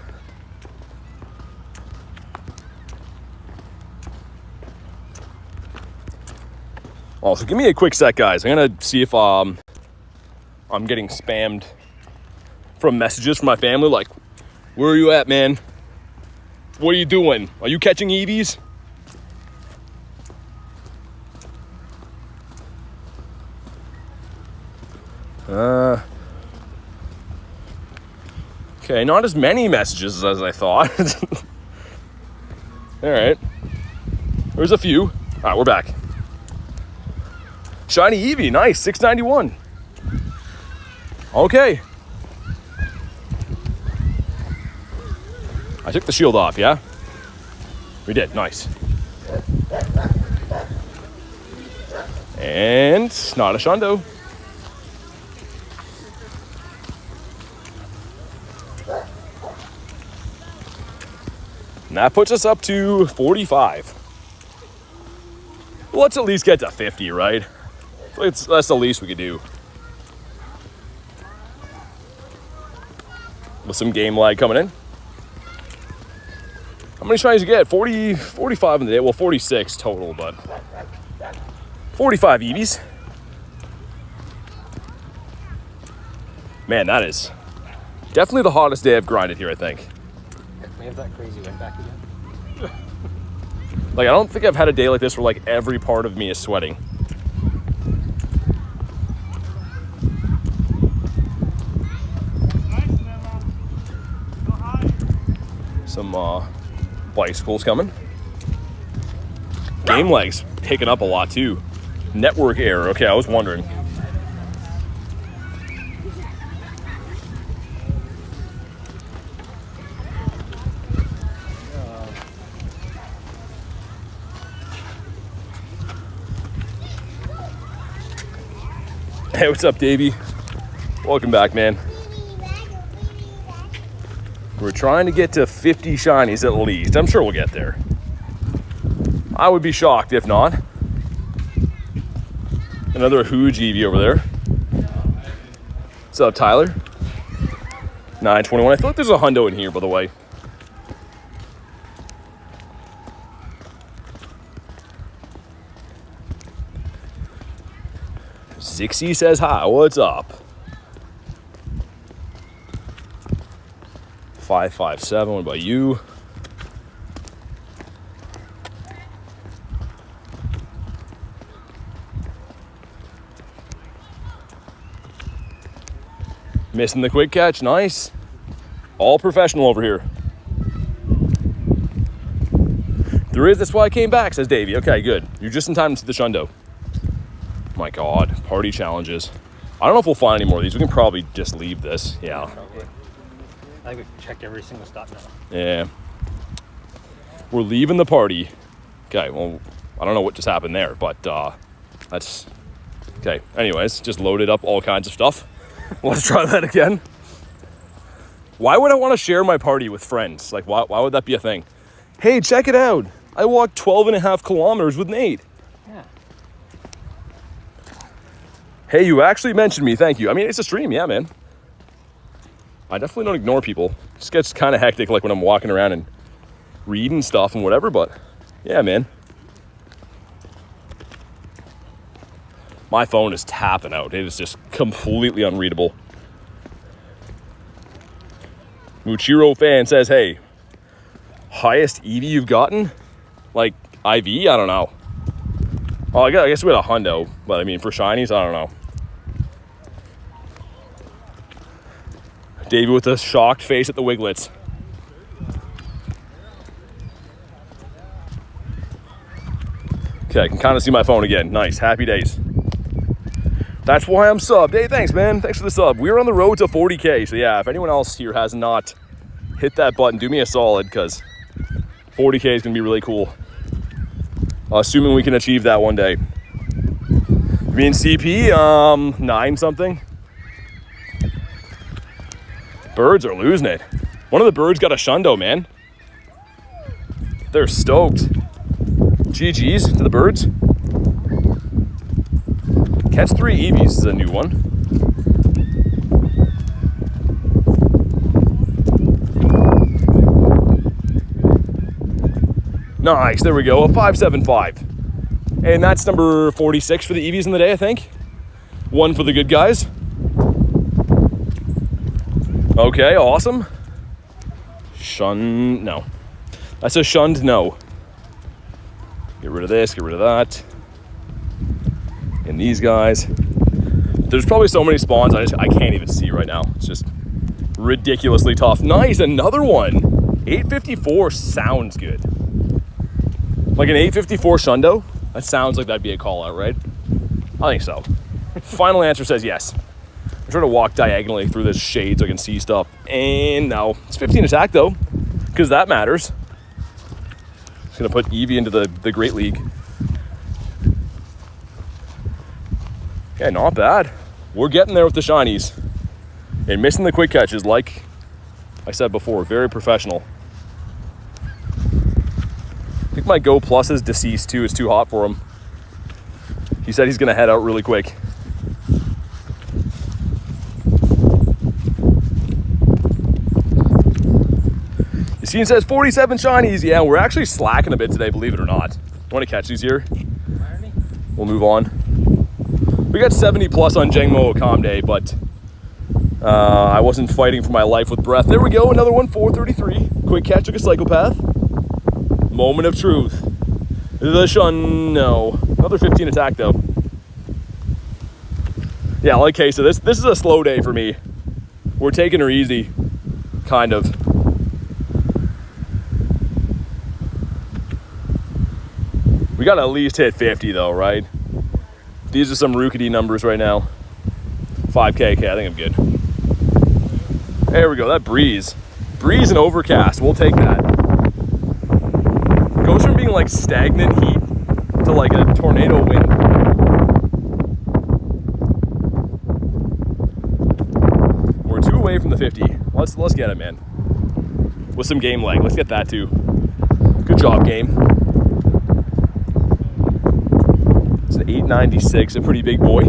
Also, give me a quick sec, guys. I'm gonna see if I'm getting spammed from messages from my family. Like, where are you at, man? What are you doing? Are you catching Eevees? Okay, not as many messages as I thought. All right. There's a few. All right, we're back. Shiny Eevee, nice, 691. Okay. I took the shield off, yeah? We did, nice. And not a Shundo. And that puts us up to 45. Well, let's at least get to 50, right? That's the least we could do. With some game lag coming in. How many shinies you get? 40, 45 in the day. Well, 46 total, but 45 Eevees. Man, that is definitely the hottest day I've grinded here, I think. Can we have that crazy win back again? Like, I don't think I've had a day like this where, like, every part of me is sweating. Some bicycles coming. Game lag's picking up a lot too. Network error. Okay, I was wondering. Hey, what's up, Davey? Welcome back, man. We're trying to get to 50 shinies at least. I'm sure we'll get there. I would be shocked if not. Another huge Eevee over there. What's up, Tyler? 921. I feel like there's a hundo in here, by the way. Zixie says hi. What's up? 557. What about you? Missing the quick catch. Nice. All professional over here. There is. That's why I came back, says Davey. Okay, good. You're just in time to see the Shundo. My God. Party challenges. I don't know if we'll find any more of these. We can probably just leave this. Yeah. I think we checked every single stop now. Yeah. We're leaving the party. Okay, well, I don't know what just happened there, but that's... Okay, anyways, just loaded up all kinds of stuff. Let's try that again. Why would I want to share my party with friends? Like, why would that be a thing? Hey, check it out. I walked 12 and a half kilometers with Nate. Yeah. Hey, you actually mentioned me. Thank you. I mean, it's a stream. Yeah, man. I definitely don't ignore people. It just gets kind of hectic, like when I'm walking around and reading stuff and whatever, but yeah, man. My phone is tapping out. It is just completely unreadable. Muchiro fan says, hey, highest Eevee you've gotten? Like IV? I don't know. Oh, I guess we had a hundo, but I mean, for shinies, I don't know. Davey with a shocked face at the Wiglets. Okay, I can kind of see my phone again. Nice, happy days. That's why I'm subbed. Hey, thanks, man. Thanks for the sub. We're on the road to 40K. So yeah, if anyone else here has not hit that button, do me a solid, because 40K is going to be really cool. Assuming we can achieve that one day. Me and CP, 9 something. Birds are losing it. One of the birds got a shundo, man. They're stoked. GG's to the birds. Catch 3 Eevees is a new one. Nice, there we go, a 575. And that's number 46 for the Eevees in the day, I think. 1 for the good guys. Okay, awesome. No. That's a shunned no. Get rid of this, get rid of that. And these guys. There's probably so many spawns I can't even see right now. It's just ridiculously tough. Nice, another one. 854 sounds good. Like an 854 shundo? That sounds like that'd be a call out, right? I think so. Final answer says yes. I'm trying to walk diagonally through this shade so I can see stuff. And no, it's 15 attack though, because that matters. Just gonna put Eevee into the Great League. Yeah, not bad. We're getting there with the shinies. And missing the quick catches, like I said before, very professional. I think my Go Plus is deceased too. It's too hot for him. He said he's gonna head out really quick. Yassine says 47 shinies. Yeah, we're actually slacking a bit today, believe it or not. You want to catch these here? We'll move on. We got 70 plus on Jengmo Calm Day, but I wasn't fighting for my life with breath. There we go, another one, 433. Quick catch like a psychopath. Moment of truth. The shun, no. Another 15 attack though. Yeah, like Queso, this is a slow day for me. We're taking her easy, kind of. We gotta at least hit 50 though, right? These are some rookity numbers right now. 5K, okay, I think I'm good. There we go, that breeze. Breeze and overcast, we'll take that. Goes from being like stagnant heat to like a tornado wind. We're 2 away from the 50. Let's get it, man. With some game lag, let's get that too. Good job, game. It's an 896, a pretty big boy.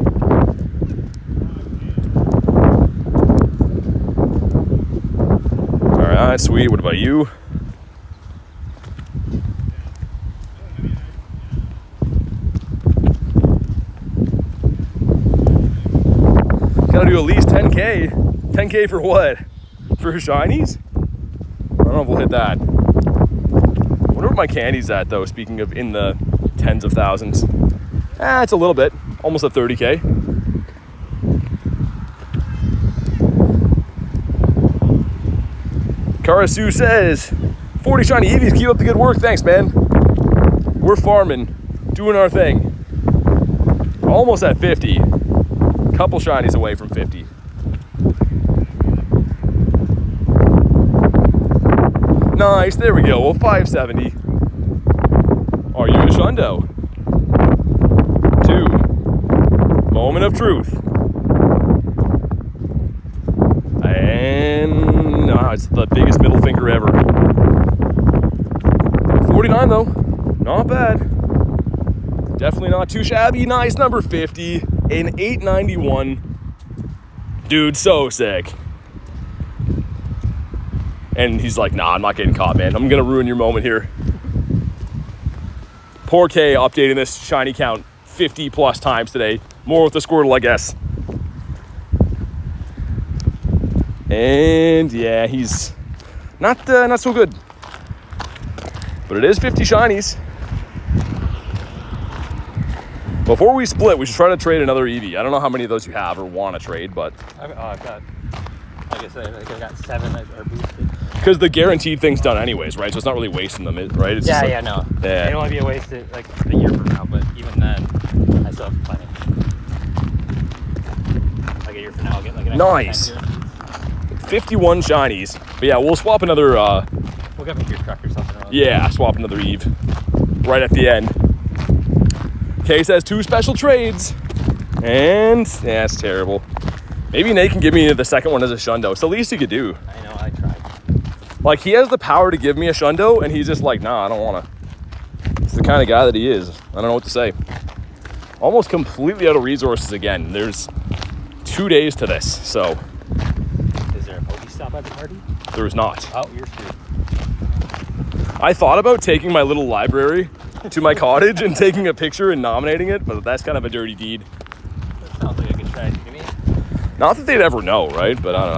All right, sweet. What about you? Gotta do at least 10K. 10K for what? For shinies? I don't know if we'll hit that. I wonder what my candy's at though, speaking of in the tens of thousands. It's a little bit. Almost at 30K. Karasu says, 40 shiny Eevees, keep up the good work. Thanks, man. We're farming, doing our thing. Almost at 50. Couple shinies away from 50. Nice, there we go. Well, 570. Are you a shundo? 2. Moment of truth. And it's the biggest middle finger ever. 49 though, not bad. Definitely not too shabby. Nice number 50, an 891. Dude, so sick. And he's like, nah, I'm not getting caught, man. I'm gonna ruin your moment here. Poor K updating this shiny count 50 plus times today. More with the Squirtle, I guess. And yeah, he's not so good. But it is 50 shinies. Before we split, we should try to trade another Eevee. I don't know how many of those you have or want to trade, but... I've got, like I said, I got 7 that are boosted. Because the guaranteed thing's done anyways, right? So it's not really wasting them, right? It's just like, no. Yeah. It'll only be a waste like a year from now, but even then, I still have plenty. Like a year from now, I'll get like an extra Nice. 10 guaranteed. 51 shinies. But yeah, we'll swap another... We'll get me your truck or something. Yeah, swap another Eevee right at the end. Case has 2 special trades. And yeah, it's terrible. Maybe Nate can give me the second one as a Shundo. It's the least he could do. I know, I tried. Like, he has the power to give me a Shundo, and he's just like, nah, I don't want to. It's the kind of guy that he is. I don't know what to say. Almost completely out of resources again. There's 2 days to this, so. Is there a Pokestop at the party? There is not. Oh, you're screwed. I thought about taking my little library to my cottage and taking a picture and nominating it, but that's kind of a dirty deed. That sounds like a good strategy to me. Not that they'd ever know, right? But I don't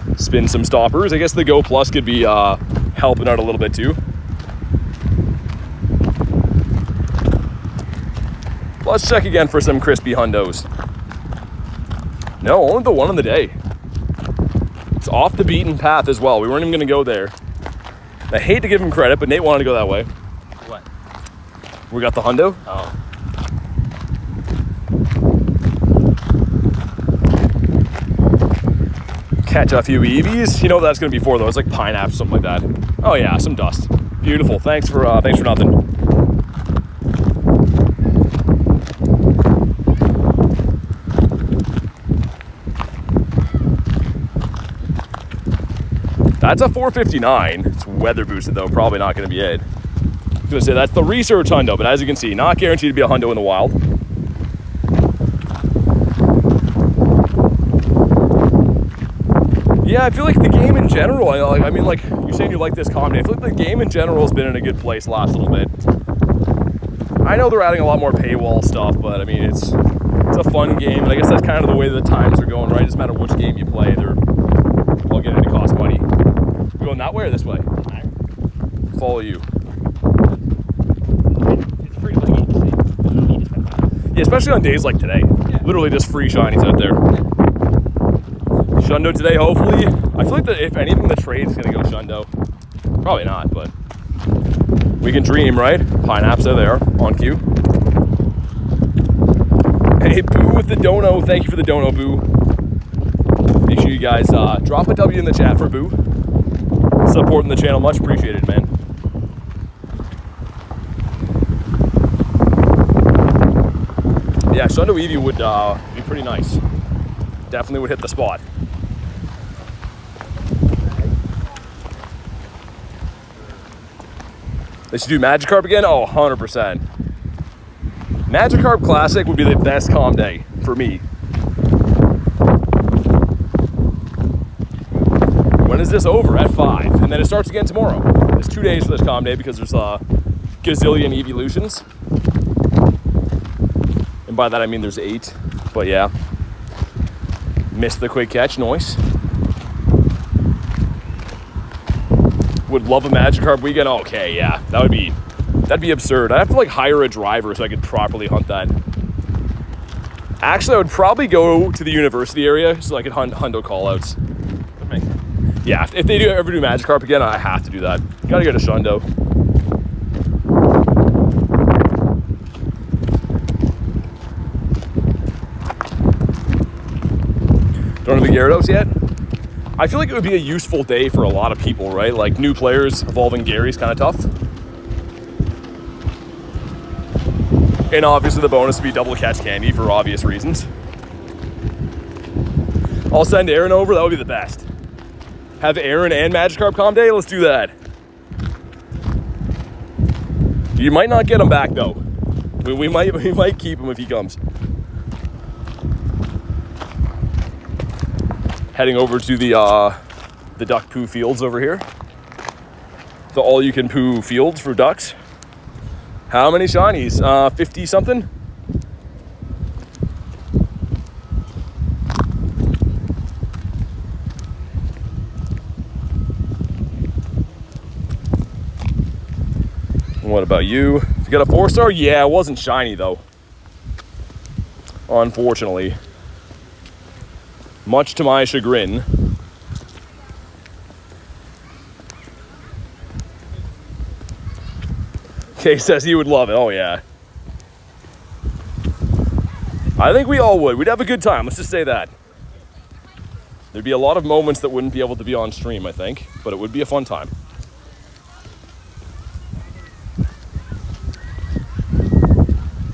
know. Spin some stoppers. I guess the Go Plus could be helping out a little bit too. Let's check again for some crispy hundos. No, only the one on the day. It's off the beaten path as well. We weren't even going to go there. I hate to give him credit, but Nate wanted to go that way. What? We got the hundo. Oh. Catch a few Eevees. You know what that's going to be for, though. It's like pineapple, something like that. Oh, yeah, some dust. Beautiful. Thanks for nothing. That's a 459. It's weather boosted, though. Probably not going to be it. I was going to say that's the research hundo, but as you can see, not guaranteed to be a hundo in the wild. Yeah, I feel like the game in general, I mean, like, you're saying you like this comedy. I feel like the game in general has been in a good place last little bit. I know they're adding a lot more paywall stuff, but I mean, it's a fun game, and I guess that's kind of the way the times are going, right? It doesn't matter which game you play, they're all getting to cost money. You going that way or this way? Follow you. It's free to play games. You don't need to spend money. Yeah, especially on days like today. Yeah. Literally just free shinies out there. Shundo today, hopefully. I feel like that if anything, the trade's gonna go Shundo. Probably not, but we can dream, right? Pineapps are there on cue. Hey, Boo with the dono. Thank you for the dono, Boo. Make sure you guys drop a W in the chat for Boo. Supporting the channel, much appreciated, man. Yeah, Shundo Eevee would be pretty nice. Definitely would hit the spot. They should do Magikarp again? Oh, 100%. Magikarp Classic would be the best calm day for me. When is this over? At 5. And then it starts again tomorrow. There's 2 days for this calm day because there's a gazillion Eeveelutions. And by that I mean there's 8. But yeah. Missed the quick catch, noise. Would love a Magikarp weekend. Okay, yeah, that'd be absurd. I'd have to like hire a driver so I could properly hunt that. Actually, I would probably go to the university area so I could hunt hundo callouts. Yeah, if they ever do Magikarp again, I have to do that. Gotta go to Shundo. Don't have the Gyarados yet? I feel like it would be a useful day for a lot of people, right? Like new players, evolving Gary's kind of tough. And obviously the bonus would be double catch candy for obvious reasons. I'll send Aaron over, that would be the best. Have Aaron and Magikarp Calm Day? Let's do that. You might not get him back though. We might keep him if he comes. Heading over to the duck poo fields over here. The all-you-can-poo fields for ducks. How many shinies? 50 something? What about you? You got a 4-star? Yeah, it wasn't shiny though. Unfortunately. Much to my chagrin. Kay says he would love it. Oh yeah. I think we all would. We'd have a good time. Let's just say that. There'd be a lot of moments that wouldn't be able to be on stream, I think, but it would be a fun time.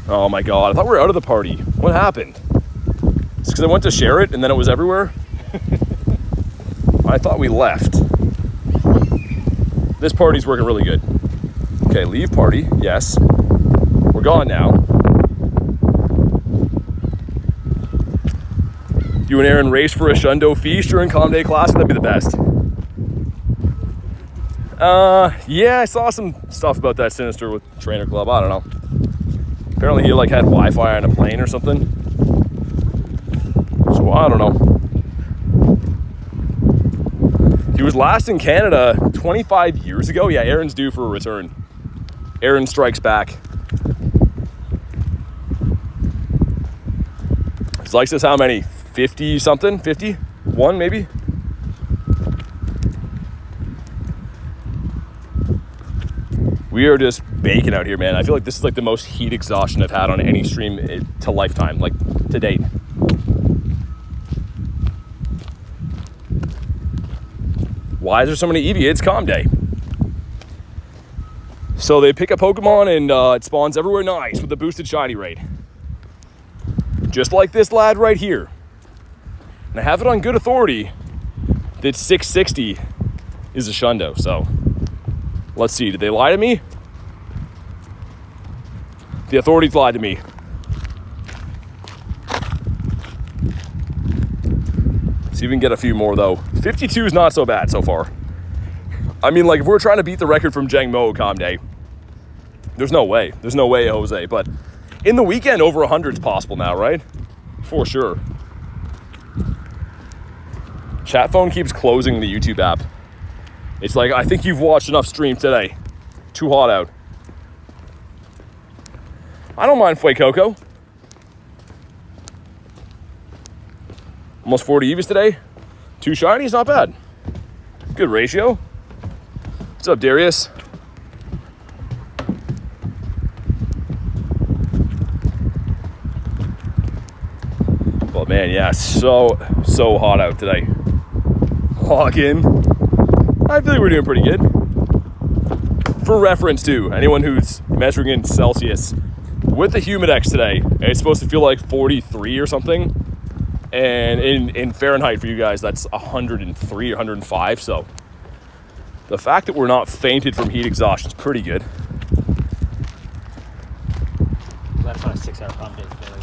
Oh my god, I thought we were out of the party. What happened? It's because I went to share it and then it was everywhere? I thought we left. This party's working really good. Okay, leave party, yes. We're gone now. You and Aaron race for a Shundo feast during Calm Day Classic? That'd be the best. Yeah, I saw some stuff about that Sinister with Trainer Club. I don't know. Apparently he like had Wi-Fi on a plane or something. So I don't know. He was last in Canada 25 years ago. Yeah, Aaron's due for a return. Aaron strikes back. His like says how many? 50 something? 51 maybe? We are just baking out here, man. I feel like this is like the most heat exhaustion I've had on any stream to lifetime, like to date. Why is there so many Eevee? It's Calm Day. So they pick a Pokemon and it spawns everywhere nice with a boosted shiny rate. Just like this lad right here. And I have it on good authority that 660 is a Shundo, so let's see, did they lie to me? The authorities lied to me. See if we can get a few more though. 52 is not so bad so far. I mean, like if we're trying to beat the record from Jangmo Calm Day, there's no way. There's no way, Jose. But in the weekend, over 100 is possible now, right? For sure. Chat phone keeps closing the YouTube app. It's like, I think you've watched enough stream today. Too hot out. I don't mind Fuecoco. Almost 40 Eevees today. 2 shinies, not bad. Good ratio. What's up, Darius? Well, man, yeah, so hot out today. Log in. I feel like we're doing pretty good. For reference too, anyone who's measuring in Celsius, with the Humidex today, it's supposed to feel like 43 or something. And in Fahrenheit for you guys, that's 103 or 105. So the fact that we're not fainted from heat exhaustion is pretty good. That's on a 6-hour Calm Day today.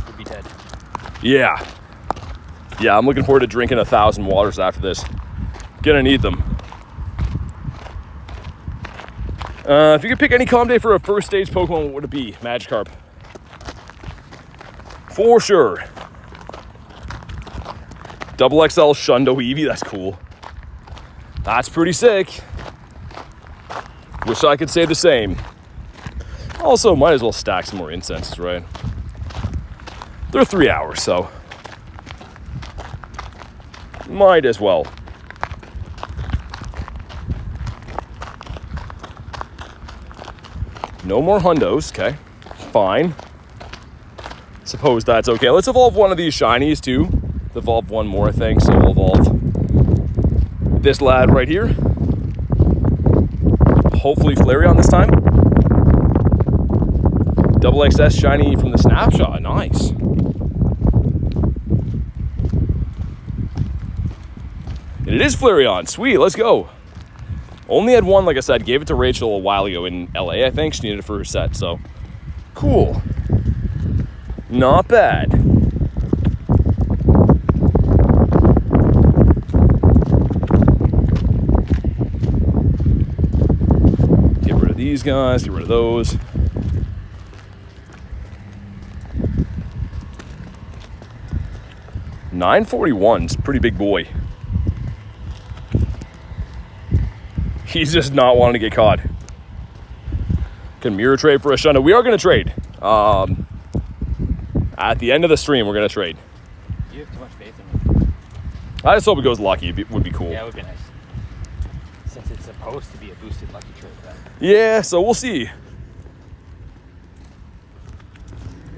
We'd be dead. Yeah. Yeah, I'm looking forward to drinking 1,000 waters after this. Gonna need them. If you could pick any Calm Day for a first stage Pokemon, what would it be? Magikarp. For sure. Double XL Shundo Eevee, that's cool. That's pretty sick. Wish I could say the same. Also, might as well stack some more incenses, right? They're 3 hours, so might as well. No more hundos, okay, fine. Suppose that's okay. Let's evolve one of these shinies too. Evolve one more, I think, so we'll evolve this lad right here. Hopefully Flareon this time. Double XS shiny from the snapshot, nice. And it is Flareon. Sweet, let's go. Only had one, like I said, gave it to Rachel a while ago in LA, I think. She needed it for her set, so cool. Not bad. Get rid of these guys, get rid of those. $941's a pretty big boy. He's just not wanting to get caught. Can mirror trade for a Shundo? We are going to trade. At the end of the stream, we're going to trade. You have too much faith in me. I just hope it goes lucky. It would be cool. Yeah, it would be nice. Since it's supposed to be a boosted lucky trade. Yeah, so we'll see. Have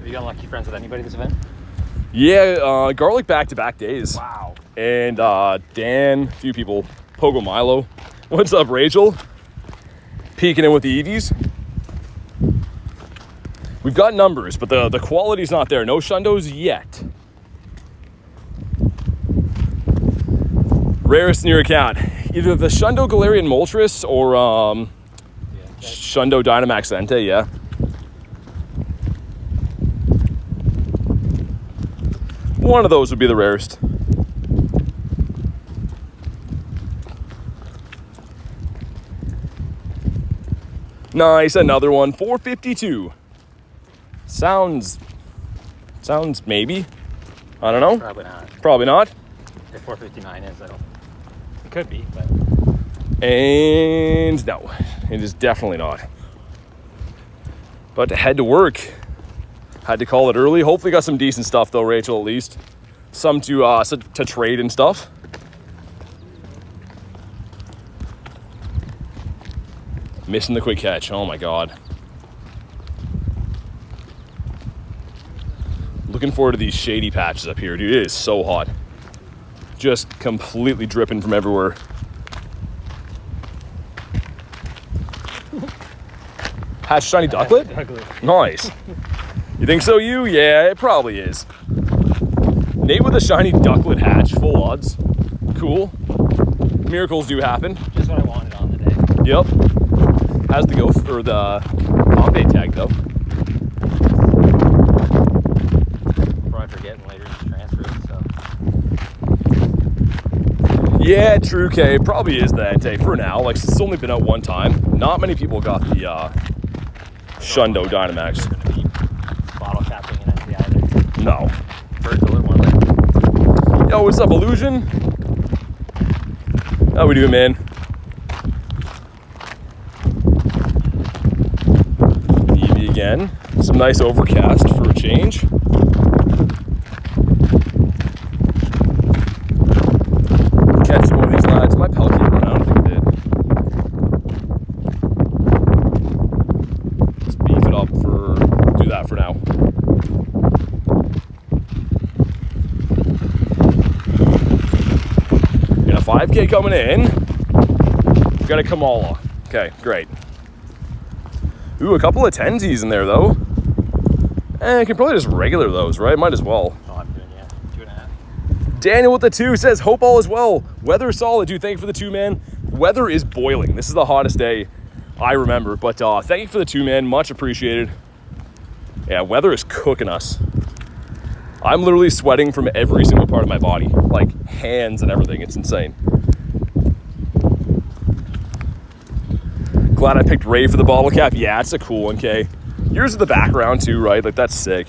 you got lucky friends with anybody this event? Yeah, Garlic back-to-back days. Wow. And Dan, a few people. Pogo Milo. What's up, Rachel? Peeking in with the Eevees. We've got numbers, but the quality's not there. No Shundos yet. Rarest in your account. Either the Shundo Galarian Moltres or Shundo Dynamax Entei, yeah. One of those would be the rarest. Nice, another one. 452. Sounds maybe. I don't know. Probably not. Probably not. If 459 is, I don't. It could be, but. And no, it is definitely not. But to head to work. Had to call it early. Hopefully got some decent stuff though, Rachel, at least. Some to trade and stuff. Missing the quick catch. Oh my god. Looking forward to these shady patches up here, dude. It is so hot. Just completely dripping from everywhere. Hatch Shiny Ducklet? Nice. You think so, you? Yeah, it probably is. Nate with a Shiny Ducklet hatch, full odds. Cool. Miracles do happen. Just what I wanted on the day. Yep. Has the go for the Combat tag though. Probably forgetting later in the transfer, so. Yeah, true, K. Probably is the Entei for now. Like, it's only been out one time. Not many people got the Shundo Dynamax. Bottle capping an Entei either. No. First alert one. Yo, what's up, Illusion? How we doing, man? Eevee again. Some nice overcast for a change. Catch some more of these lads. My Pelican run out, I think it did. Let's beef it up for, do that for now. Got a 5K coming in. We got a Kamala. Okay, great. Ooh, a couple of tensies in there though. I can probably just regular those, right? Might as well. Oh, I'm doing, yeah, 2.5. Daniel with the 2 says, hope all is well. Weather solid, dude. Thank you for the 2, man. Weather is boiling. This is the hottest day I remember. But thank you for the 2, man. Much appreciated. Yeah, weather is cooking us. I'm literally sweating from every single part of my body. Like, hands and everything. It's insane. Glad I picked Ray for the bottle cap. Yeah, it's a cool one, Kay. Yours is the background too, right? Like, that's sick.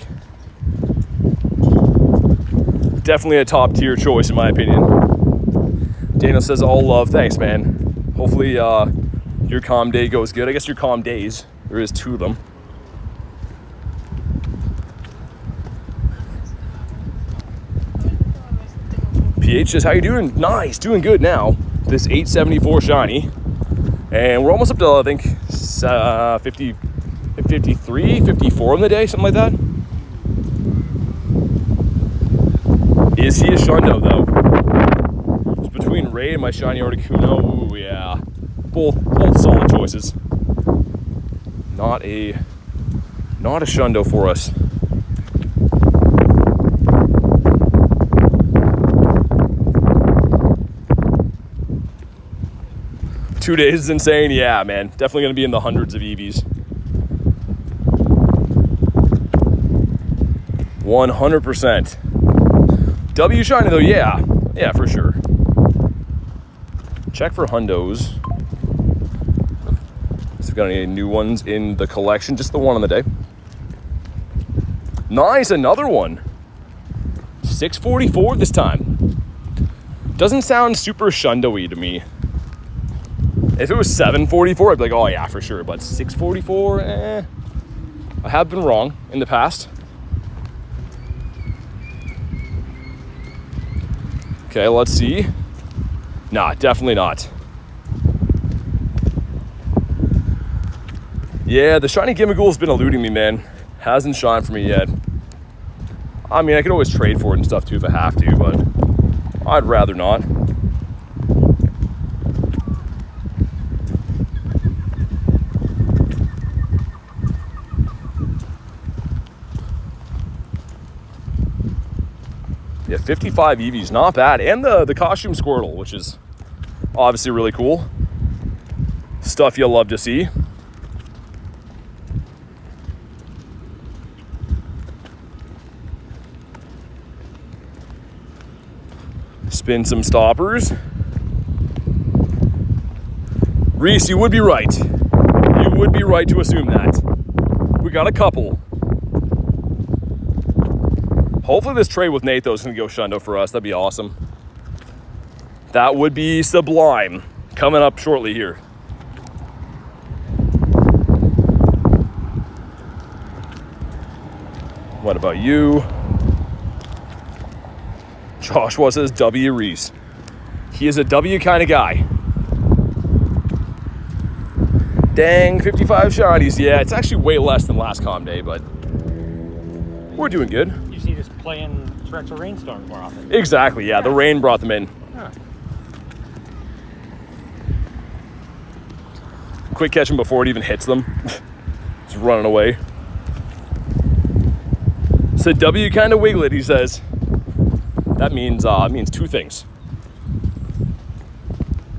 Definitely a top tier choice in my opinion. Daniel says all love. Thanks, man. Hopefully your calm day goes good. I guess your calm days. There is 2 of them. PH says, how you doing? Nice, doing good now. This 874 shiny. And we're almost up to, I think, 50, 53, 54 in the day, something like that. Is he a Shundo, though? It's between Ray and my shiny Articuno. Ooh, yeah. Both solid choices. Not a Shundo for us. 2 days is insane. Yeah, man. Definitely going to be in the hundreds of Eevees. 100%. W shiny though, yeah. Yeah, for sure. Check for hundos. So we got any new ones in the collection? Just the one on the day. Nice, another one. 644 this time. Doesn't sound super shundo-y to me. If it was 744, I'd be like, oh yeah, for sure. But 644, I have been wrong in the past. Okay, let's see. Nah, definitely not. Yeah, the Shiny Gimmighoul's been eluding me, man. Hasn't shined for me yet. I mean, I could always trade for it and stuff too if I have to, but I'd rather not. Yeah, 55 Eevees, not bad. And the costume Squirtle, which is obviously really cool. Stuff you'll love to see. Spin some stoppers. Reese, you would be right. You would be right to assume that. We got a couple. Hopefully this trade with Nate, though, is going to go shundo for us. That'd be awesome. That would be sublime. Coming up shortly here. What about you? Joshua says W Reese. He is a W kind of guy. Dang, 55 shinies. Yeah, it's actually way less than last comm day, but we're doing good. You see this playing torrential rainstorms more often. Exactly, yeah. The rain brought them in. Huh. Quick catch him before it even hits them. Just running away. It's a W kind of wiglet, he says. That means two things.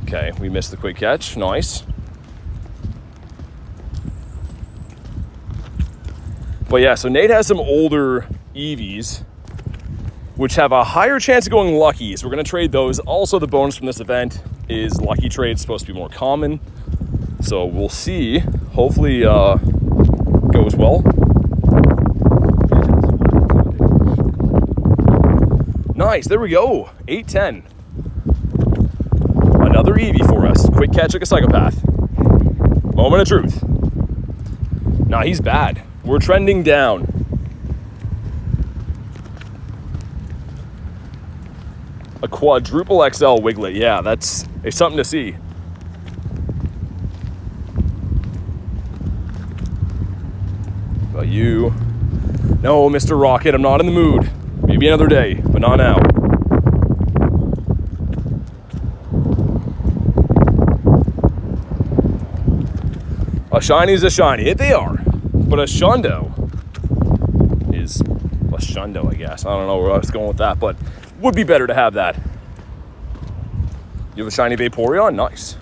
Okay, we missed the quick catch. Nice. But yeah, so Nate has some older Eevees, which have a higher chance of going lucky. So we're going to trade those. Also, the bonus from this event is lucky trades supposed to be more common. So we'll see. Hopefully goes well. Nice, there we go. 810. Another Eevee for us. Quick catch like a psychopath. Moment of truth. Nah, he's bad. We're trending down. A quadruple XL Wiglet. Yeah, it's something to see. About you. No, Mr. Rocket, I'm not in the mood. Maybe another day, but not now. A shiny's a shiny. They are. But a shundo is a shundo, I guess. I don't know where I was going with that, but would be better to have that. You have a shiny Vaporeon? Nice.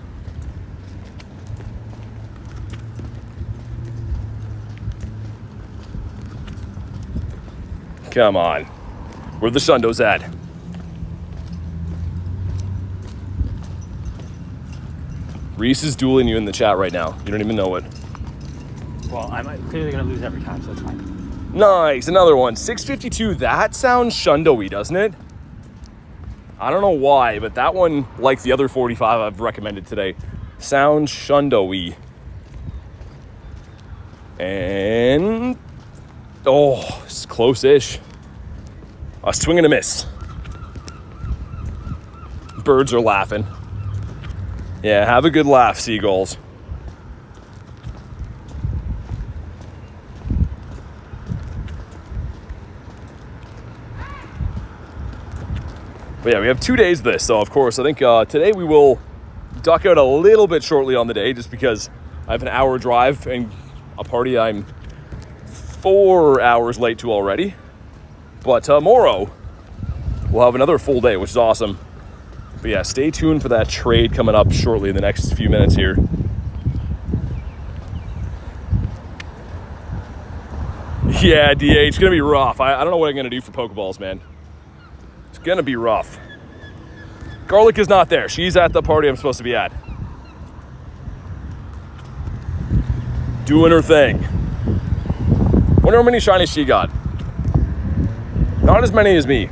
Come on. Where the shundos at? Reese is dueling you in the chat right now. You don't even know it. Well, I'm clearly going to lose every time, so it's fine. Nice, another one. 652, that sounds shundo-y, doesn't it? I don't know why, but that one, like the other 45 I've recommended today, sounds shundo-y. And... oh, it's close-ish. A swing and a miss. Birds are laughing. Yeah, have a good laugh, seagulls. But yeah, we have 2 days of this, so of course, I think today we will duck out a little bit shortly on the day just because I have an hour drive and a party I'm 4 hours late to already. But tomorrow, we'll have another full day, which is awesome. But yeah, stay tuned for that trade coming up shortly in the next few minutes here. Yeah, DH, it's gonna be rough. I don't know what I'm gonna do for Pokeballs, man. It's gonna be rough. Garlic is not there. She's at the party I'm supposed to be at. Doing her thing. Wonder how many shinies she got. Not as many as me.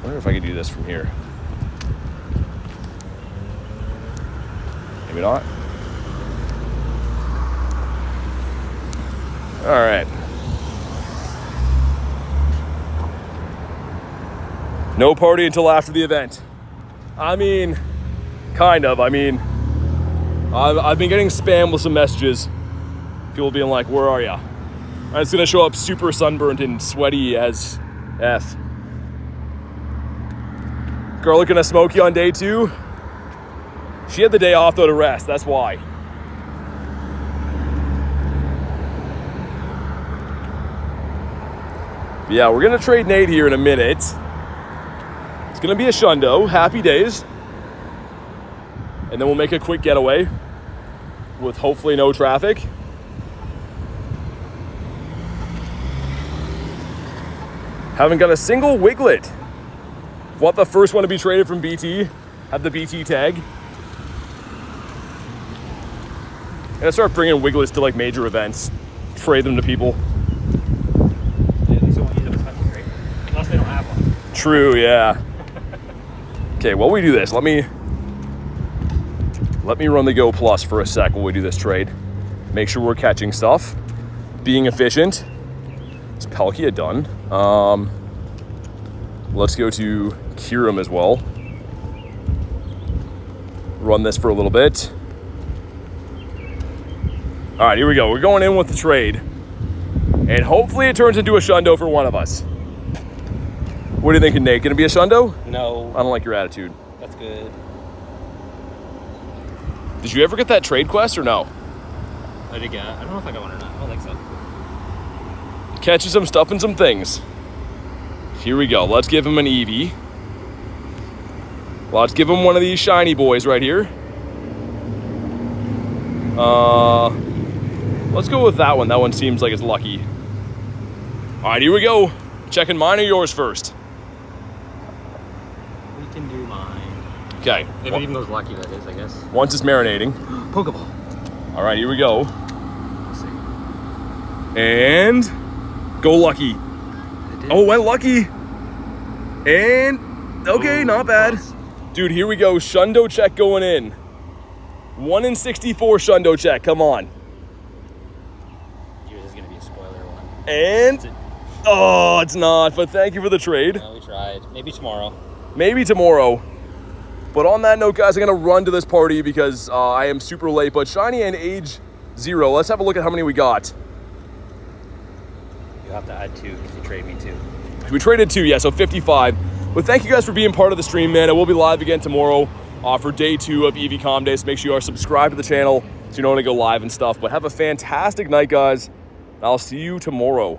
Wonder if I could do this from here. Maybe not. All right. No party until after the event. I mean, kind of. I mean, I've been getting spammed with some messages. People being like, where are ya? And it's gonna show up super sunburnt and sweaty as F. Garlic gonna smoke you on day 2. She had the day off though to rest, that's why. Yeah, we're gonna trade Nate here in a minute. It's gonna be a shundo, happy days. And then we'll make a quick getaway with hopefully no traffic. Haven't got a single Wiglet. Want the first one to be traded from BT, have the BT tag. I'm gonna start bringing Wiglets to like major events, trade them to people. Yeah, at least they won't use them as hunting, right? Unless they don't have one. True, yeah. Okay, while we do this, let me run the Go Plus for a sec while we do this trade. Make sure we're catching stuff, being efficient. Is Palkia done? Let's go to Kyurem as well. Run this for a little bit. All right, here we go. We're going in with the trade. And hopefully it turns into a shundo for one of us. What do you think, Nate? Gonna be a shundo? No. I don't like your attitude. That's good. Did you ever get that trade quest or no? I did get it. I don't know if I got one or not. I don't think so. Catching some stuff and some things. Here we go. Let's give him an Eevee. Let's give him one of these shiny boys right here. Let's go with that one. That one seems like it's lucky. All right, here we go. Checking mine or yours first. We can do mine. Okay. If it even goes lucky, that is, I guess. Once it's marinating. Pokeball. All right, here we go. Let's see. And go lucky. Oh, went lucky. And okay, not bad. Close. Dude, here we go. Shundo check going in. 1 in 64 Shundo check. Come on. Yours is gonna be a spoiler one. And oh, it's not. But thank you for the trade. No, we tried. Maybe tomorrow. Maybe tomorrow. But on that note, guys, I'm gonna run to this party because I am super late. But shiny and age 0. Let's have a look at how many we got. You'll have to add 2 because you trade me 2. We traded 2, yeah, so 55. But thank you guys for being part of the stream, man. I will be live again tomorrow for day 2 of Eevee Com Day. So make sure you are subscribed to the channel so you know when I go live and stuff. But have a fantastic night, guys. I'll see you tomorrow.